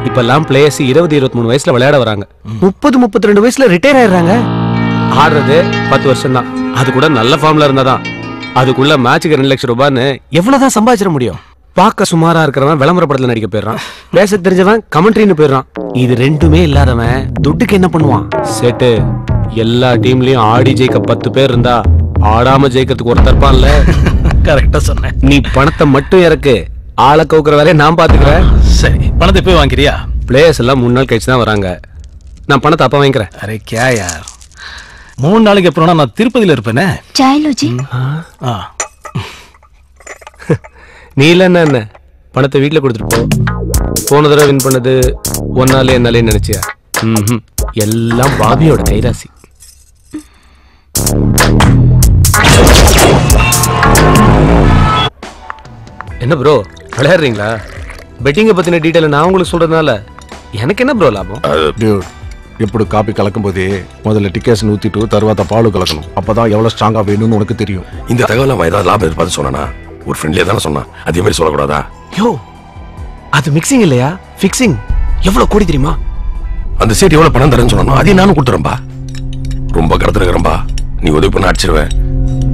T: இப்பெல்லாம் பிளேயர்ஸ் 20-23 வயசுல விளையாட வராங்க. 30-32 வயசுல ரிட்டையர் ஆயிடுறாங்க. ஆடுறது 10 வருஷம் தான். அது கூட நல்ல ஃபார்ம்ல இருந்தாதான். அதுக்குள்ள மேட்சுக்கு 2 லட்சம் ரூபான்னு எவ்வளவுதான் சம்பாதிச்சிட முடியும்? பார்க்க சுமாரா இருக்கிறவன் விளம்பர படத்துல நடிக்க போயிடுறான். பேச தெரிஞ்சவன் கமெண்ட்ரின்னு போயிடுறான். இது ரெண்டுமே இல்லாதவன் துட்டுக்கு என்ன பண்ணுவான்? சேட்டு, எல்லா டீம்லயும் ஆடி ஜெயிக்க 10 பேர் இருந்தா ஆடாம ஜெயிக்கிறதுக்கு ஒருத்தர் இருப்பான்ல.
F: கரெக்டா சொன்னேன்.
T: நீ பணத்தை மட்டும் இறக்கு, ஆளை கவுக்குற வேலையை நான் பாத்துக்கிறேன்.
F: சரி, பணத்தை போய் வாங்கிறியா?
T: பிளேயர்ஸ் எல்லாம் 3 நாள் கழிச்சு தான் வராங்க. நான் பணத்தை அப்ப வாங்கிக்கிறேன்.
F: அரே கியா யார், 3 நாளைக்கு அப்புறம் நான் திருப்பதியில இருப்பேனே.
J: சாயலோஜி,
T: நீ இல்ல என்ன பணத்தை வீட்டுல கொடுத்துட்டு போ. போன தடவை வின் பண்ணது ஒன்னாலே என்னாலே நினைச்சியா? எல்லாம் பாபியோட கைராசி. என்ன ப்ரோ, விளையாடுறீங்களா? பெட்டிங்கை பத்தின டீட்டெயில் நான் உங்களுக்கு சொல்றதுனால எனக்கு என்ன ப்ரோ லாபம்?
B: டியூட் ఇప్పుడు కాపీ కలకం పోతే మొదల టికెట్స్ ஊத்திட்டு తర్వాత பால் கலக்கணும் அப்பதான் எவ்வளவு ஸ்ட்ராங்கா வேணும்னு உனக்கு தெரியும்.
D: இந்த தகவல் அவன் ஏதாவது லாபம் எதிர்பார்த்து சொன்னானா? ஒரு ஃப்ரெண்ட்லியா தானே சொன்னான். அதே மாதிரி சொல்லக்கூடாதா?
T: யோ அது மிக்சிங் இல்லையா, ஃபிக்ஸிங். எவ்வளவு கோடி தெரியுமா?
D: அந்த சேட் எவ்வளவு பணம் தரேன்னு சொன்னா அதே நானும் கொடுத்துறேன்பா. ரொம்ப கடத்துறேன்பா. நீ உதவி பண்ண அடிச்சிருவேன்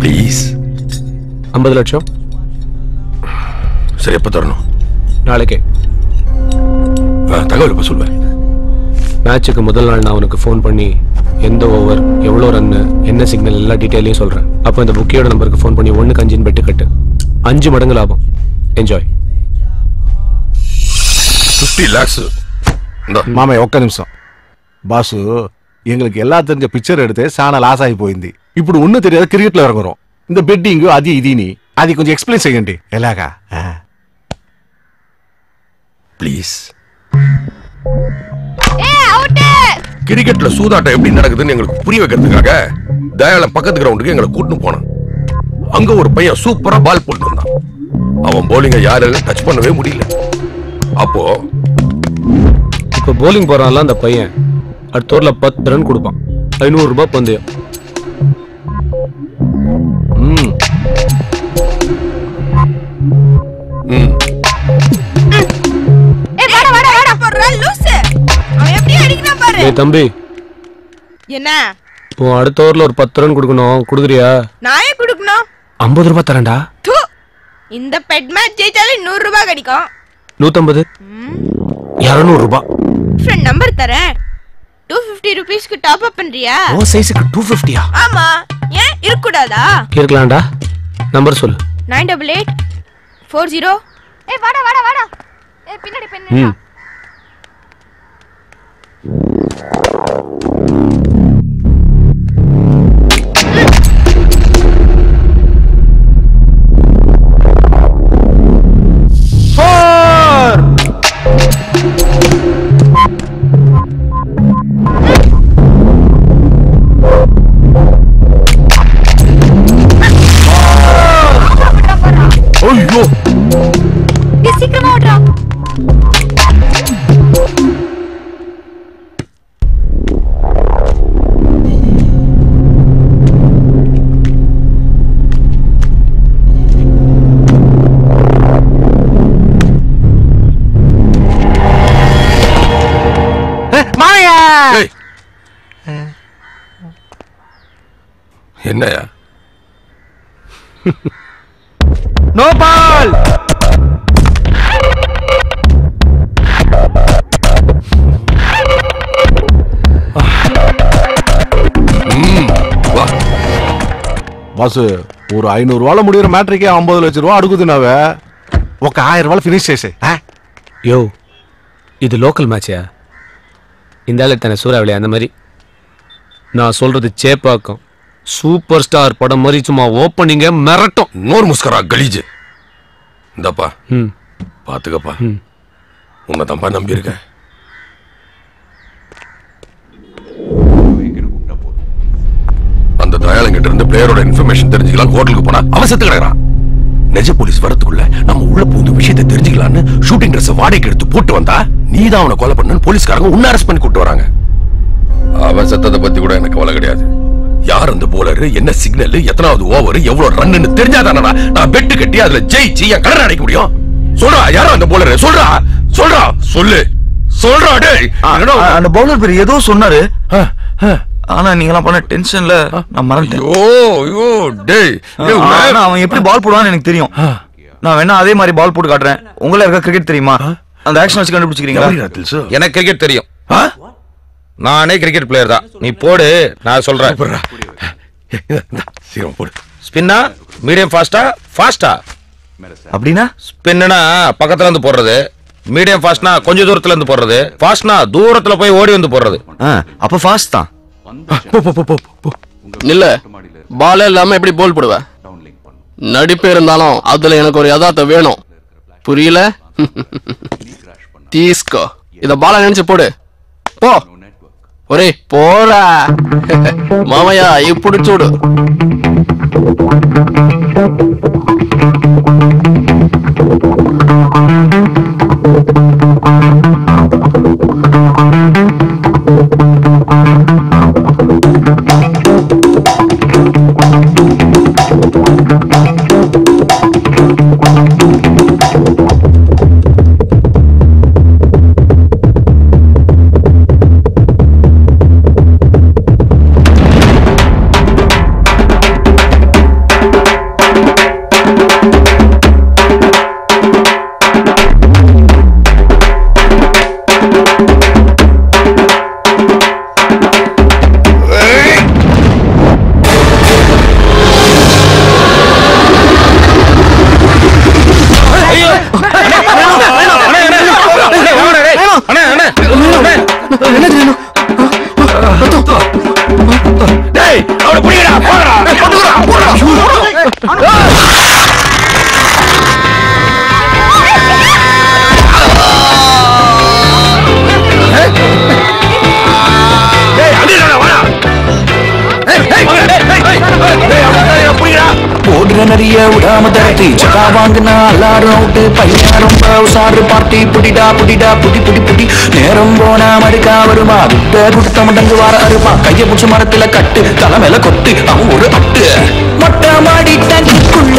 D: ப்ளீஸ்.
T: 50 லட்சம்.
D: சரி, எப்ப தரணும்?
T: நாளைக்கே.
D: தகவல் எப்ப சொல்வேன்?
T: மேட்சுக்கு முதல் நாள் நான் உனக்கு ஃபோன் பண்ணி எந்த ஓவர், எவ்வளோ ரன்னு, என்ன சிக்னல் எல்லா டீட்டெயிலையும் சொல்றேன். அப்போ இந்த புக்கியோட நம்பருக்கு ஃபோன் பண்ணி 1க்கு 5 பெட்டு கட்டு. 5 மடங்கு லாபம். என்ஜாய்.
D: 50 lakhs.
B: మామయ్య ఒక్క నిమిషం. బాసు எங்களுக்கு எல்லாம் தெரிஞ்ச பிக்சர் எடுத்து சாண లాస్ అయిపోయింది. ఇప్పుడు ஒண்ணு தெரியாத கிரிக்கெட்ல இறங்குறோம். இந்த பெட்டிங் அது இதுని అది కొంచెం ఎక్స్ప్లెయిన్ చేయండి. ఎలాగా?
D: ப்ளீஸ்.
R: அவுட்.
D: கிரிக்கெட்ல சூதாட்டம் எப்படி நடக்குதுன்னு எங்களுக்கு புரிய வைக்கிறதுக்காக தயாளம் பக்கத்து கிரவுண்டுக்கு எங்களை கூட்டிட்டு போனான். அங்க ஒரு பையன் சூப்பரா பால் போட்டு வந்தான். அவன் போலிங்க யாராலும் டச் பண்ணவே முடியல. அப்போ
T: இப்போ போலிங் போறான்ல அந்த பையன் அடுத்த ஓவர்ல 10 ரன் கொடுப்பான். 500 ரூபாய் பந்தயம். தம்பி
R: என்ன
T: அடுத்த ஓவர்ல ஒரு 10 ரன் கொடுக்கணும். கொடுக்குறியா?
R: நான் ஏன் கொடுக்கணும்?
T: 50 ரூபாய் தரேன்டா.
R: இந்த பெட் மேட்ச் ஜெயிச்சாலே 100 ரூபாய் கிடைக்கும்.
T: 150. 200 ரூபாய்.
R: ஃப்ரெண்ட் நம்பர் தரேன். 250 ரூபீஸ்க்கு டாப் அப் பண்றியா?
T: ஓ சைஸ்க்கு 250யா?
R: ஆமா. ஏன் இருக்கக்கூடாதா?
T: இருக்கலாம்டா. நம்பர் சொல்லு.
R: 988 40. வாடா வாடா வாடா. பின்னாடி பின்னாடி.
D: ஐயோ
R: சீக்கிரமா ஓடுறா.
D: என்னையா?
G: No ball.
B: బాసు ஒரு 500 రూపాయల முடியற மேட்ரிக்கே 50 லட்சம் ரூபாய் அడుగుతున్నావే. ఒక 1000 రూపాయలు ఫినిష్ చేసే.
T: யோ இது லோக்கல் மேட்சா? இந்த ஆளு தானே சூறாவளி அந்த மாதிரி. நான் சொல்றது சேப்பாக்கம் சூப்பர் ஸ்டார் படம் மாதிரி சும்மா ஓப்பனிங்க மிரட்டும்.
D: நோர் முஸ்கரா கலீஜ். இந்தப்பா பாத்துக்கப்பா. உன்னை தம்பா நம்பி இருக்க. அந்த தயாளங்கிட்ட இருந்து பிளேயரோட இன்ஃபர்மேஷன் தெரிஞ்சுக்கலாம் ஹோட்டலுக்கு போனா அவன் செத்து கிடக்குறான். நெஜ போலீஸ் வரதுக்குள்ள நம்ம உள்ள போய் விஷயத்தை தெரிஞ்சுக்கலான்னு ஷூட்டிங் ட்ரெஸ் வாடகைக்கு எடுத்து போட்டு வந்தா நீதான் அவனை கொலை பண்ணு போலீஸ்காரங்க உன்ன அரெஸ்ட் பண்ணி கூட்டு வராங்க. அவன் செத்ததை பத்தி கூட எனக்கு கவலை கிடையாது. யார் அந்த போலர், என்ன சிக்னல், எத்தனாவது ஓவர், எவ்வளவு ரன்னு தெரிஞ்சாதானே நான் பெட்டு கட்டி அதுல ஜெயிச்சு என் கடனை அடைக்க முடியும். சொல்றா யாரோ அந்த போலர். சொல்றா சொல்றா சொல்லு சொல்றா. டேய்
E: அந்த பவுலர் பேர் ஏதோ சொன்னாரு. ஆனா நீங்கலாம் பண்ண டென்ஷன்ல நான் மறந்துட்டேன்.
D: ஐயோ டேய்
E: அவன் எப்படி பால் போடுவான்னு எனக்கு தெரியும். நான் வேணா அதே மாதிரி பால் போட்டு காட்டுறேன். உங்கள இருக்க கிரிக்கெட் தெரியுமா? அந்த ஆக்ஷன் வச்சு கண்டுபிடிச்சிக்கிறீங்களா?
A: எனக்கு கிரிக்கெட் தெரியும். நானே கிரிக்கெட் பிளேயர் தான். நீ போடு, நான் சொல்றேன்.
D: சீக்கிரம் போடு.
A: ஸ்பின்னா மீடியம் ஃபாஸ்டா? ஃபாஸ்டா
E: அப்படின்னா
A: ஸ்பின்னா பக்கத்துல இருந்து போடுறது, மீடியம் ஃபாஸ்ட்னா கொஞ்சம் தூரத்துல இருந்து போடுறது, ஃபாஸ்ட்னா தூரத்துல போய் ஓடி வந்து போடுறது.
E: அப்ப ஃபாஸ்ட் தான்.
Q: இல்ல பால் இல்லாம எப்படி போல் போடுவ? நடிப்பு இருந்தாலும் அதுல எனக்கு ஒரு யதார்த்தம் வேணும். புரியல? தீஸ்கோ இத பால நினைச்சு போடு. போ ஒரே போடா. மாமையா இப்படி சூடு.
M: போடுற நிறைய விடாம தரட்டி சக்கா வாங்கினா எல்லாரும் அவுட்டு பையன் ரொம்ப உசாரு பார்ட்டி புடிடா புடிடா புடி புடி புடி நேரம் போனா மறுக்கா வருமா விட்ட குடுத்த மடங்கு வார அருப்பா கைய புடிச்ச மரத்துல கட்டு தலை மேல கொட்டு அவன் ஒரு அட்டு மொட்டை மாடி டங்குக்குள்ள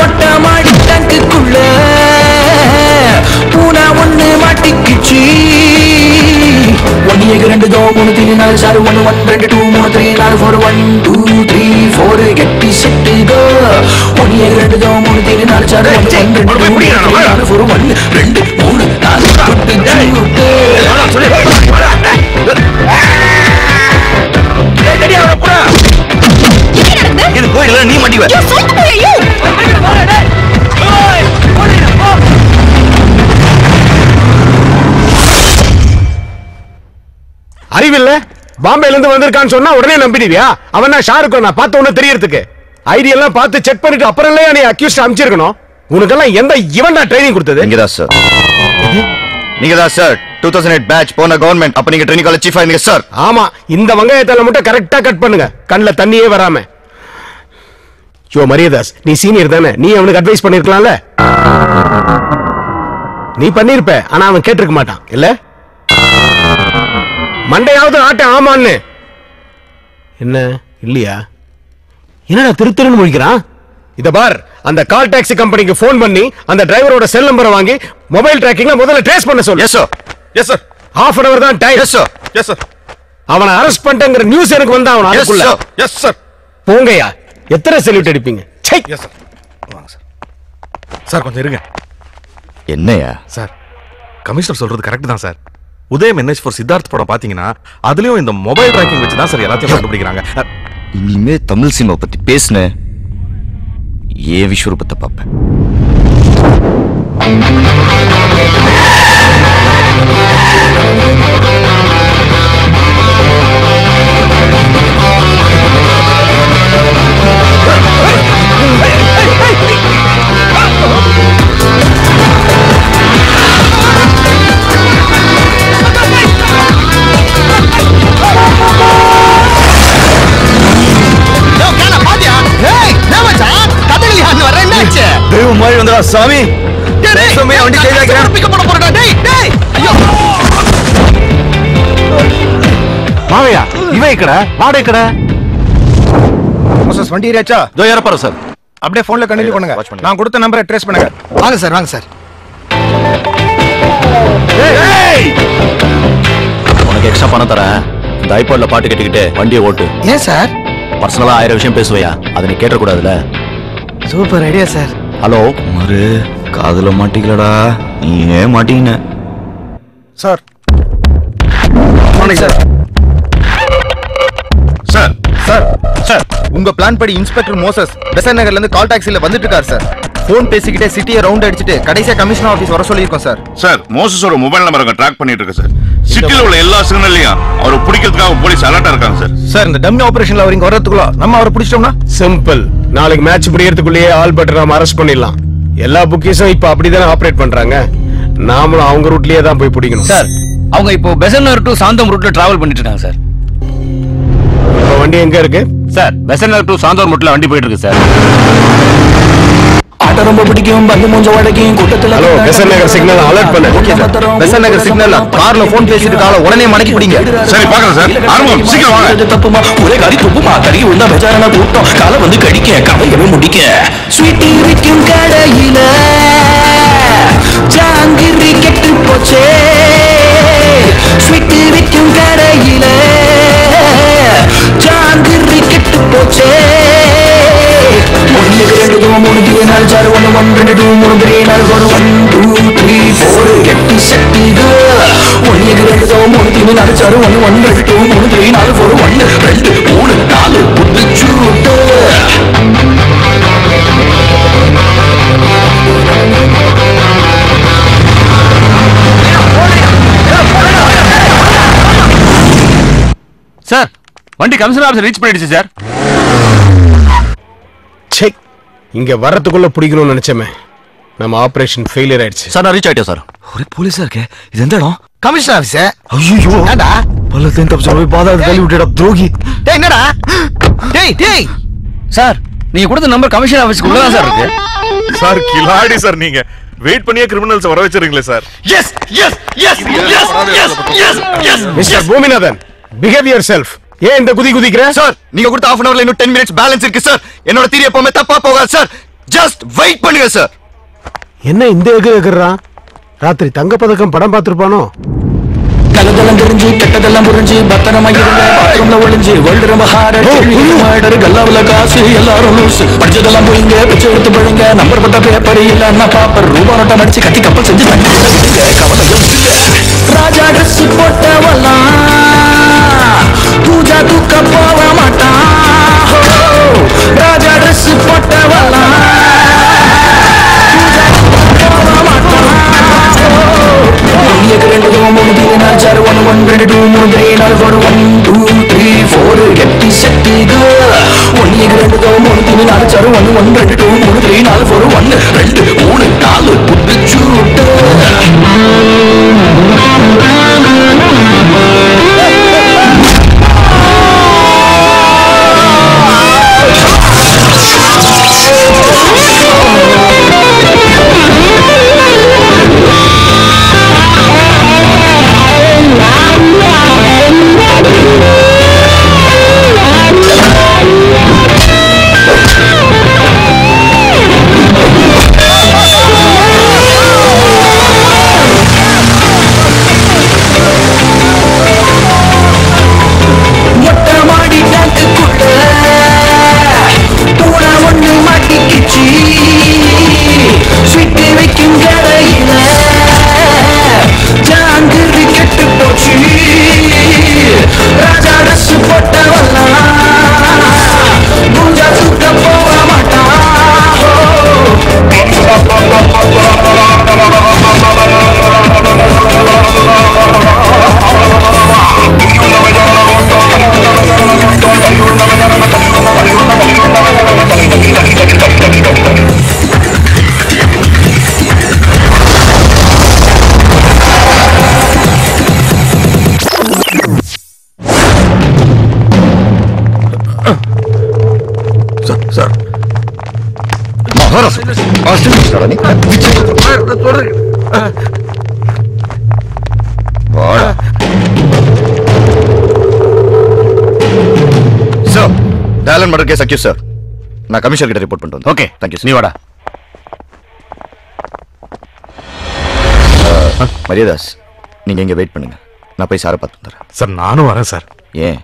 M: மொட்டை மாடி டங்குக்குள்ள பூனா ஒண்ணு மாட்டிக்குச்சு 1 2 3 4 5 6 1 1 2 2 3 4 4 1 2 3 4 கெட்டி செட்டு கோ 1 2 3 4 4 1 2 3 4 4 1 2 3 4 நீ மாட்டிவ
B: அறிவில்ல பாம்பேல இருந்து வந்திருக்கான்னு சொன்னா உடனே நம்பிடுவியா? அவன் நான் ஷாருக் நான் பார்த்த உடனே தெரியறதுக்கு ஐடியெல்லாம் பார்த்து செக் பண்ணிட்டு அப்புறம் இல்லையா நீ அக்யூஸ்ட் அனுப்பிச்சிருக்கணும். உனக்கெல்லாம் எந்த இவன் தான் ட்ரைனிங் கொடுத்தது?
N: நீங்க தான் சார். நீங்க தான் சார் 2008 பேட்ச் போன கவர்மெண்ட். அப்ப நீங்க ட்ரைனிங் காலேஜ் சீஃபா இருந்தீங்க சார்.
B: ஆமா, இந்த வெங்காயத்தால மட்டும் கரெக்டா கட் பண்ணுங்க, கண்ணுல தண்ணியே வராம. யோ மரியதாஸ், நீ சீனியர் தானே, நீ அவனுக்கு அட்வைஸ் பண்ணிருக்கலாம்ல. நீ பண்ணிருப்ப, ஆனா அவன் கேட்டிருக்க மாட்டான் இல்ல. மண்டையாவது ஆட்ட ஆமான்னு என்ன இல்லையா? என்னடா திருத்திருன்னு முழிக்கிறான்? இத பார், அந்த கால் டாக்ஸி கம்பெனிக்கு போன் பண்ணி அந்த டிரைவரோட செல் நம்பரை வாங்கி மொபைல் டிராக்கிங்ல முதல்ல ட்ரேஸ் பண்ண சொல்லு.
N: Yes sir. Yes sir.
B: half an hour தான் time.
N: Yes sir. Yes sir.
B: அவனை அரெஸ்ட் பண்ணிட்டேங்கற நியூஸ் எனக்கு வந்தா அவன் அதுக்குள்ள.
N: Yes sir.
B: போங்கயா, எத்தனை செல்யூட் அடிப்பீங்க? சை.
N: Yes sir. வாங்க சார். சார் கொஞ்சம் இருங்க. என்னையா
U: சார், கமிஷனர் சொல்றது கரெக்ட் தான் sir. Udhayam NH four Siddharth படம் பாத்தீங்கன்னா அதுலயும் இந்த மொபைல் ட்ராக்கிங் வச்சு தான் சார் எல்லாத்தையும் கண்டுபிடிக்கிறாங்க.
N: இனிமே தமிழ் சினிமா பத்தி பேசுன ஏன் விஸ்வரூபத்தை பார்ப்பேன். தெய்வம் மாதிரி வந்தா சாமி. வண்டி
S: மாவையா இவன் கடை வாடகை கடை வண்டி ஏறியாச்சா?
U: இதோ ஏறப்பாரு சார்.
S: அப்படியே போன்ல கண்டினியூ பண்ணுங்க. நான் கொடுத்த நம்பரை ட்ரேஸ் பண்ணுங்க. வாங்க சார், வாங்க சார்.
F: உனக்கு எக்ஸ்ட்ரா பணம் தரேன். இந்த ஐபாட்ல பாட்டு கேட்டுக்கிட்டு வண்டியை ஓட்டு.
S: ஏன் சார்?
F: பர்சனலா 1000 விஷயம் பேசுவையா, அதை நீ கேட்டக்கூடாதுல.
S: Super idea sir.
F: ஹலோ
N: மறு காதுல மாட்டிக்கலடா, நீ ஏன் மாட்டீங்க
S: sir? Sir sir sir sir உங்க பிளான் படி இன்ஸ்பெக்டர் மோசஸ் பெசன் நகர்ல இருந்து கால் டாக்ஸில வந்துட்டு இருக்காரு சார். போன் பேசிக்கிட்டே சிட்டியை ரவுண்ட் அடிச்சிட்டு கடைசியா கமிஷனர் ஆபீஸ் வர சொல்லியிருக்கோம் சார்.
O: சார், மோசஸோட மொபைல் நம்பரை ட்ராக் பண்ணிட்டு இருக்கு சார். சிட்டில உள்ள எல்லா சிக்னல்லையும் அவரை பிடிக்கிறதுக்காக போலீஸ் அலர்ட்டா இருக்காங்க சார்.
S: சார், இந்த டம்மி ஆபரேஷன்ல அவர் இங்க வரதுக்குள்ள நம்ம அவரை பிடிச்சிட்டோம்னா
B: சிம்பிள். நாளைக்கு மேட்ச் முடியறதுக்குள்ளேயே ஆல் பட் நாம அரெஸ்ட் பண்ணிடலாம். எல்லா புக்கீஸும் இப்ப அப்படிதானே ஆபரேட் பண்றாங்க. நாமளும் அவங்க ரூட்லயே தான் போய் பிடிக்கணும்
V: சார். அவங்க இப்போ பெசன்னர் டு சாந்தோம் ரூட்ல டிராவல் பண்ணிட்டு இருக்காங்க சார்.
B: வண்டி எங்க இருக்கு
V: சார்? பெசன்னர் டு சாந்தோம் ரூட்ல வண்டி போயிட்டு இருக்கு சார்.
M: ஆட்ட ரொம்ப பிடிக்கும், பந்து மூஞ்ச வடக்கும் கூட்டத்துல.
B: Hello, Besant Nagar signal alert பண்ணு.
S: Okay sir. பெசன் நகர் சிக்னல்ல கார்ல போன் பேசிட்டு கால உடனே மடக்கி பிடிங்க.
O: சரி, பார்க்கறேன் சார். ஆரம்பம், சீக்கிரம் வாங்க.
M: தப்புமா ஒரே காரி துப்புமா கறி உள்ள பெஜாரன கூட்டம் கால வந்து கடிக்க கதையவே முடிக்க. ஸ்வீட்டி விக்கும் கடையில ஜாங்கிரி கெட்டு போச்சே. ஸ்வீட்டி விக்கும் கடையில ஜாங்கிரி கெட்டு போச்சே. 1 2 3 4 6 1 1 2 3 4 4 1 2 3 4 கெட்டி செட்டி 1 2 3 4 6 1 1 2 3 4 4 1 2 3 4 புட்டு சூட்டு.
V: சார் வண்டி கமிஷனர் ஆபீஸ் ரீச் பண்ணிடுச்சு சார்.
B: செக் இங்க வரதுக்குள்ள பிடிக்கணும்னு நினைச்சமே நம்ம ஆபரேஷன் ஃபெயிலியர் ஆயிடுச்சு.
N: சார் நான் ரீச் ஆயிட்டேன் சார். ஒரே போலீஸா இருக்கே. இது எந்த இடம்?
G: Commissioner office.
N: ஐயோ
G: என்னடா
N: பல்லத்தையும் தப்பிச்சு போய் பாதாள தள்ளி விட்டுடா துரோகி.
G: டேய் என்னடா டேய்
V: சார் நீங்க கொடுத்த நம்பர் கமிஷனர் ஆபீஸ்க்கு உள்ள தான் சார் இருக்கு.
U: சார் கிலாடி சார் நீங்க வெயிட் பண்ணியே கிரிமினல்ஸ் வர வச்சிருக்கீங்களே sir.
B: Yes yes yes yes yes yes mister Bhoominathan behave yourself. ஏன் இந்த குதிக்கிற?
N: சார் நீங்க கொடுத்த half an hourல இன்னும் 10 minutes பேலன்ஸ் இருக்கு சார். என்னோட தியரி எப்பவுமே தப்பா போகாது சார். ஜஸ்ட் வெயிட் பண்ணுங்க சார்.
B: என்ன இந்த எகுறான்? ராத்திரி தங்க பதக்கம் படம் பார்த்திருப்பானோ?
M: கலதெல்லாம் தெரிஞ்சு கெட்டதெல்லாம் புரிஞ்சு பத்திரமா இருந்த பாத்ரூம்ல ஒளிஞ்சு வேர்ல்டு ரொம்ப ஹார்ட் கல்லாவில காசு எல்லாரும் லூஸ் படிச்சதெல்லாம் போயிங்க பிச்சை எடுத்து போயிங்க நம்பர் பட்ட பேப்பர் இல்லன்னா பாப்பர் ரூபா நோட்டை மடிச்சு கத்தி கப்பல் செஞ்சு ராஜா ட்ரெஸ் போட்டவெல்லாம் பூஜா தூக்க போக மாட்டான். ராஜா ட்ரெஸ் போட்டவெல்லாம்
N: மர்டர் கேஸ் அக்யூஸ் சார். நான் கமிஷனர் கிட்ட ரிப்போர்ட் பண்ணிட்டு வந்தேன்.
V: ஓகே
N: தேங்க்யூ
V: நீ வாடா.
N: மரியாதாஸ் நீங்க இங்க வெயிட் பண்ணுங்க. நான் போய் சாரை பார்த்து வந்துடுறேன்.
U: சார் நானும் வரேன் சார்.
N: ஏன்?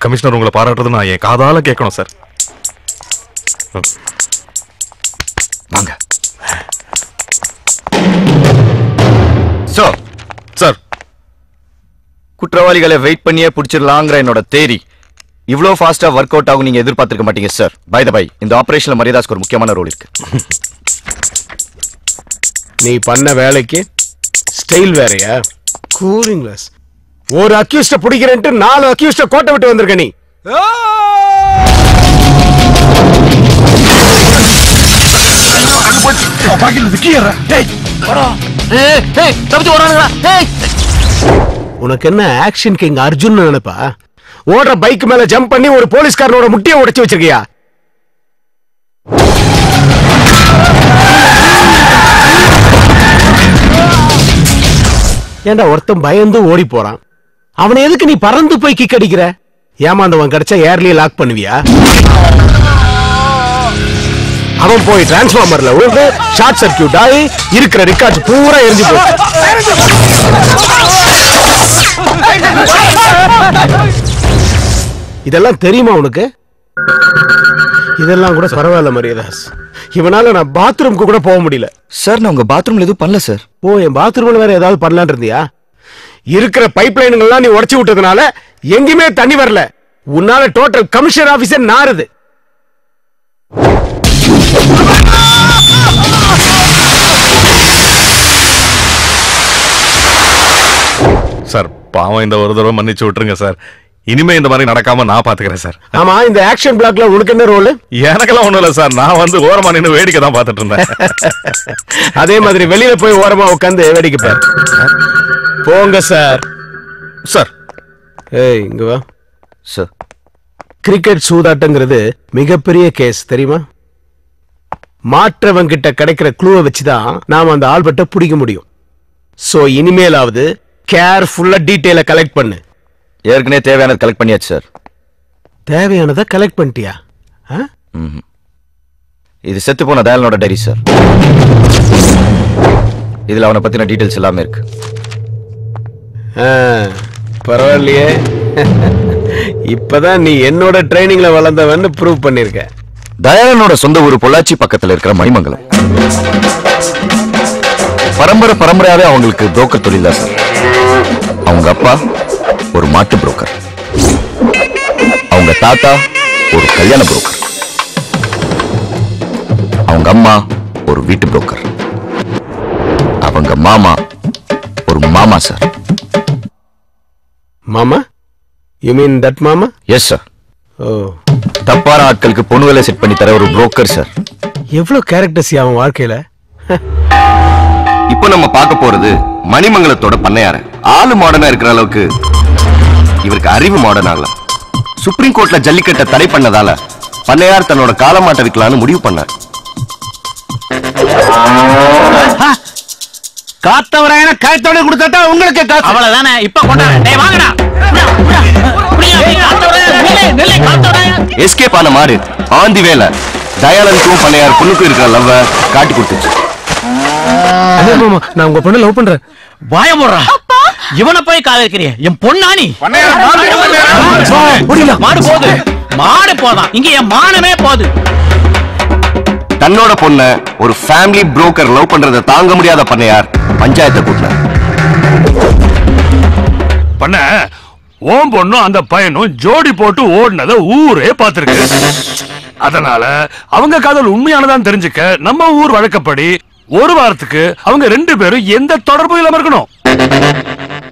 U: கமிஷனர் உங்களை பாராட்டுறது நான் என் காதால கேட்கணும் சார்.
N: வாங்க சார்.
U: சார்
N: குற்றவாளிகளை வெயிட் பண்ணியே பிடிச்சிடலாங்கிற என்னோட தேரி இவ்ளோ ஃபாஸ்டா ஒர்க் அவுட் ஆகும் நீங்க எதிர்பார்த்திருக்க மாட்டீங்க சார். பை த பை இந்த ஆபரேஷன்ல மரியாதாஸ்க்கு ஒரு முக்கியமான ரோல் இருக்கு.
B: நீ பண்ண வேலைக்கு ஸ்டைல் வேறயா? Cooling glass. ஒரு அக்யூஸ்ட பிடிக்கிறேன்ட்டு 4 அக்யூஸ்ட கோட்டை விட்டு வந்திருக்க நீ. உனக்கு என்ன ஆக்ஷன் கிங் அர்ஜுன் நினைப்பா? ஓடுற பைக் மேல ஜம்ப் பண்ணி ஒரு போலீஸ்காரனோட முட்டியை உடைச்சு வச்சிருக்கியா? ஏண்டா ஒருத்தன் பயந்து ஓடி போறான், அவனை எதுக்கு நீ பறந்து போய் கிக் அடிக்கிற? ஏமாந்தவன் கிடைச்சா ஏர்லயே லாக் பண்ணுவியா? அவன் போய் டிரான்ஸ்ஃபார்மர்ல விழுந்து ஷார்ட் சர்க்கியூட் ஆகி இருக்கிற ரெக்கார்ட்ஸ் பூரா எரிஞ்சு போச்சு. இதெல்லாம் தெரியுமா உனக்கு? இதெல்லாம் கூட பரவாயில்ல மரியாதாஸ். இவனால நான் பாத்ரூம்க்கு கூட போக முடியல
N: சார். நான் உங்க பாத்ரூம்ல எதுவும் பண்ணல சார்.
B: ஓ, என் பாத்ரூம்ல வேற ஏதாவது பண்ணலான் இருந்தியா? இருக்கிற பைப் லைன்கள்லாம் நீ உடைச்சு விட்டதுனால எங்கேயுமே தண்ணி வரல. உன்னால டோட்டல் கமிஷனர் ஆபீஸே நாறுது.
U: சார் பாவம் இந்த ஒரு தடவை மன்னிச்சு விட்டுருங்க சார். இனிமே இந்த மாதிரி நடக்காம நான் பாத்துக்கிறேன் சார்.
B: ஆமா, இந்த ஆக்ஷன் பிளாக்ல உனக்கு என்ன ரோல்?
U: எனக்கெல்லாம் ஒண்ணும் இல்ல சார், நான் வந்து ஓரமா நின்னு வேடிக்கை தான் பாத்துட்டு இருந்தேன்.
B: அதே மாதிரி வெளியில போய் ஓரமா உட்காந்து வேடிக்கை பாரு. போங்க சார்.
U: சார்.
B: ஏய், இங்க வா
N: சார்.
B: கிரிக்கெட் சூதாட்டங்கிறது மிகப்பெரிய கேஸ் தெரியுமா? மாற்றவன் கிட்ட கிடைக்கிற க்ளூவை வச்சுதான் நாம அந்த ஆல்பர்ட்டை பிடிக்க முடியும். சோ இனிமேலாவது கேர்ஃபுல்லா டீடைல கலெக்ட் பண்ணு.
N: ஏற்கனவே தேவையானது கலெக்ட் பண்ணியாச்சு சார்.
B: தேவையானதை கலெக்ட் பண்ணிட்டியா?
N: இது செத்து போன தயாலனோட டைரி சார். இதுல அவனை பத்தின டீடைல்ஸ் எல்லாமே இருக்கு.
B: பரவாயில்லையே, இப்பதான் நீ என்னோட ட்ரைனிங்ல வளர்ந்தவன்னு ப்ரூவ் பண்ணிருக்க.
N: தயாலனோட சொந்த ஊர் பொள்ளாச்சி பக்கத்துல இருக்கிற மணிமங்கலம். பரம்பரையாவே அவங்களுக்கு புரோக்கர் தொழில் தான் சார். அவங்க அப்பா ஒரு மாட்டு புரோக்கர், அவங்க தாத்தா ஒரு கல்யாண புரோக்கர், அவங்க அம்மா ஒரு வீட்டு புரோக்கர், அவங்க மாமா ஒரு மாமா சார்.
B: மாமா? யூ மீன் தட் மாமா?
N: Yes sir. தப்பான ஆட்களுக்கு பொண்ணு வேலை செட் பண்ணி தர ஒரு புரோக்கர் சார்.
B: எவ்வளவு கேரக்டர்ஸ் அவன் வாழ்க்கையில.
C: இப்போ நம்ம பார்க்க போறது மணிமங்கலத்தோட பண்ணையார. ஆளு மாடர்னா இருக்கிற அளவுக்கு இவருக்கு அறிவு மாடர்ன் ஆகல. சுப்ரீம் கோர்ட்ல ஜல்லிக்கட்டை தடை பண்ணதால பண்ணையார் தன்னோட காலமாட்ட விற்கலான்னு முடிவு பண்ணார்.
L: காத்தவராயன கயத்தோட கொடுத்தா உங்களுக்கு காசு அவ்வளவுதானே. இப்ப கொண்டாட டேய் வாங்கடா.
C: எஸ்கேப் ஆன மாடு ஆந்தி வேலை தயாளனுக்கும் பண்ணையார் பொண்ணுக்கும் இருக்கிற லவ்வ காட்டி கொடுத்துச்சு.
B: நான் உங்க பொண்ணு லவ் பண்றேன்.
L: வாய மூடுறா. இவனை போய் காதலிக்கிறிய? என் பொண்ணானி மாடு போகுது, மாடு போதான், இங்க என் மானமே போகுது.
C: தன்னோட பொண்ண ஒரு ஃபேமிலி புரோக்கர் லவ் பண்றதை தாங்க முடியாத பண்ணையார் பஞ்சாயத்தை கூட்டினார்.
D: பண்ண ஓம் பொண்ணும் அந்த பையனும் ஜோடி போட்டு ஓடினதை ஊரே பார்த்திருக்கு. அதனால அவங்க காதல் உண்மையானதான் தெரிஞ்சுக்க நம்ம ஊர் வழக்கப்படி ஒரு வாரத்துக்கு அவங்க 2 பேரும் எந்த தொடர்பும் இல்லாம இருக்கணும்.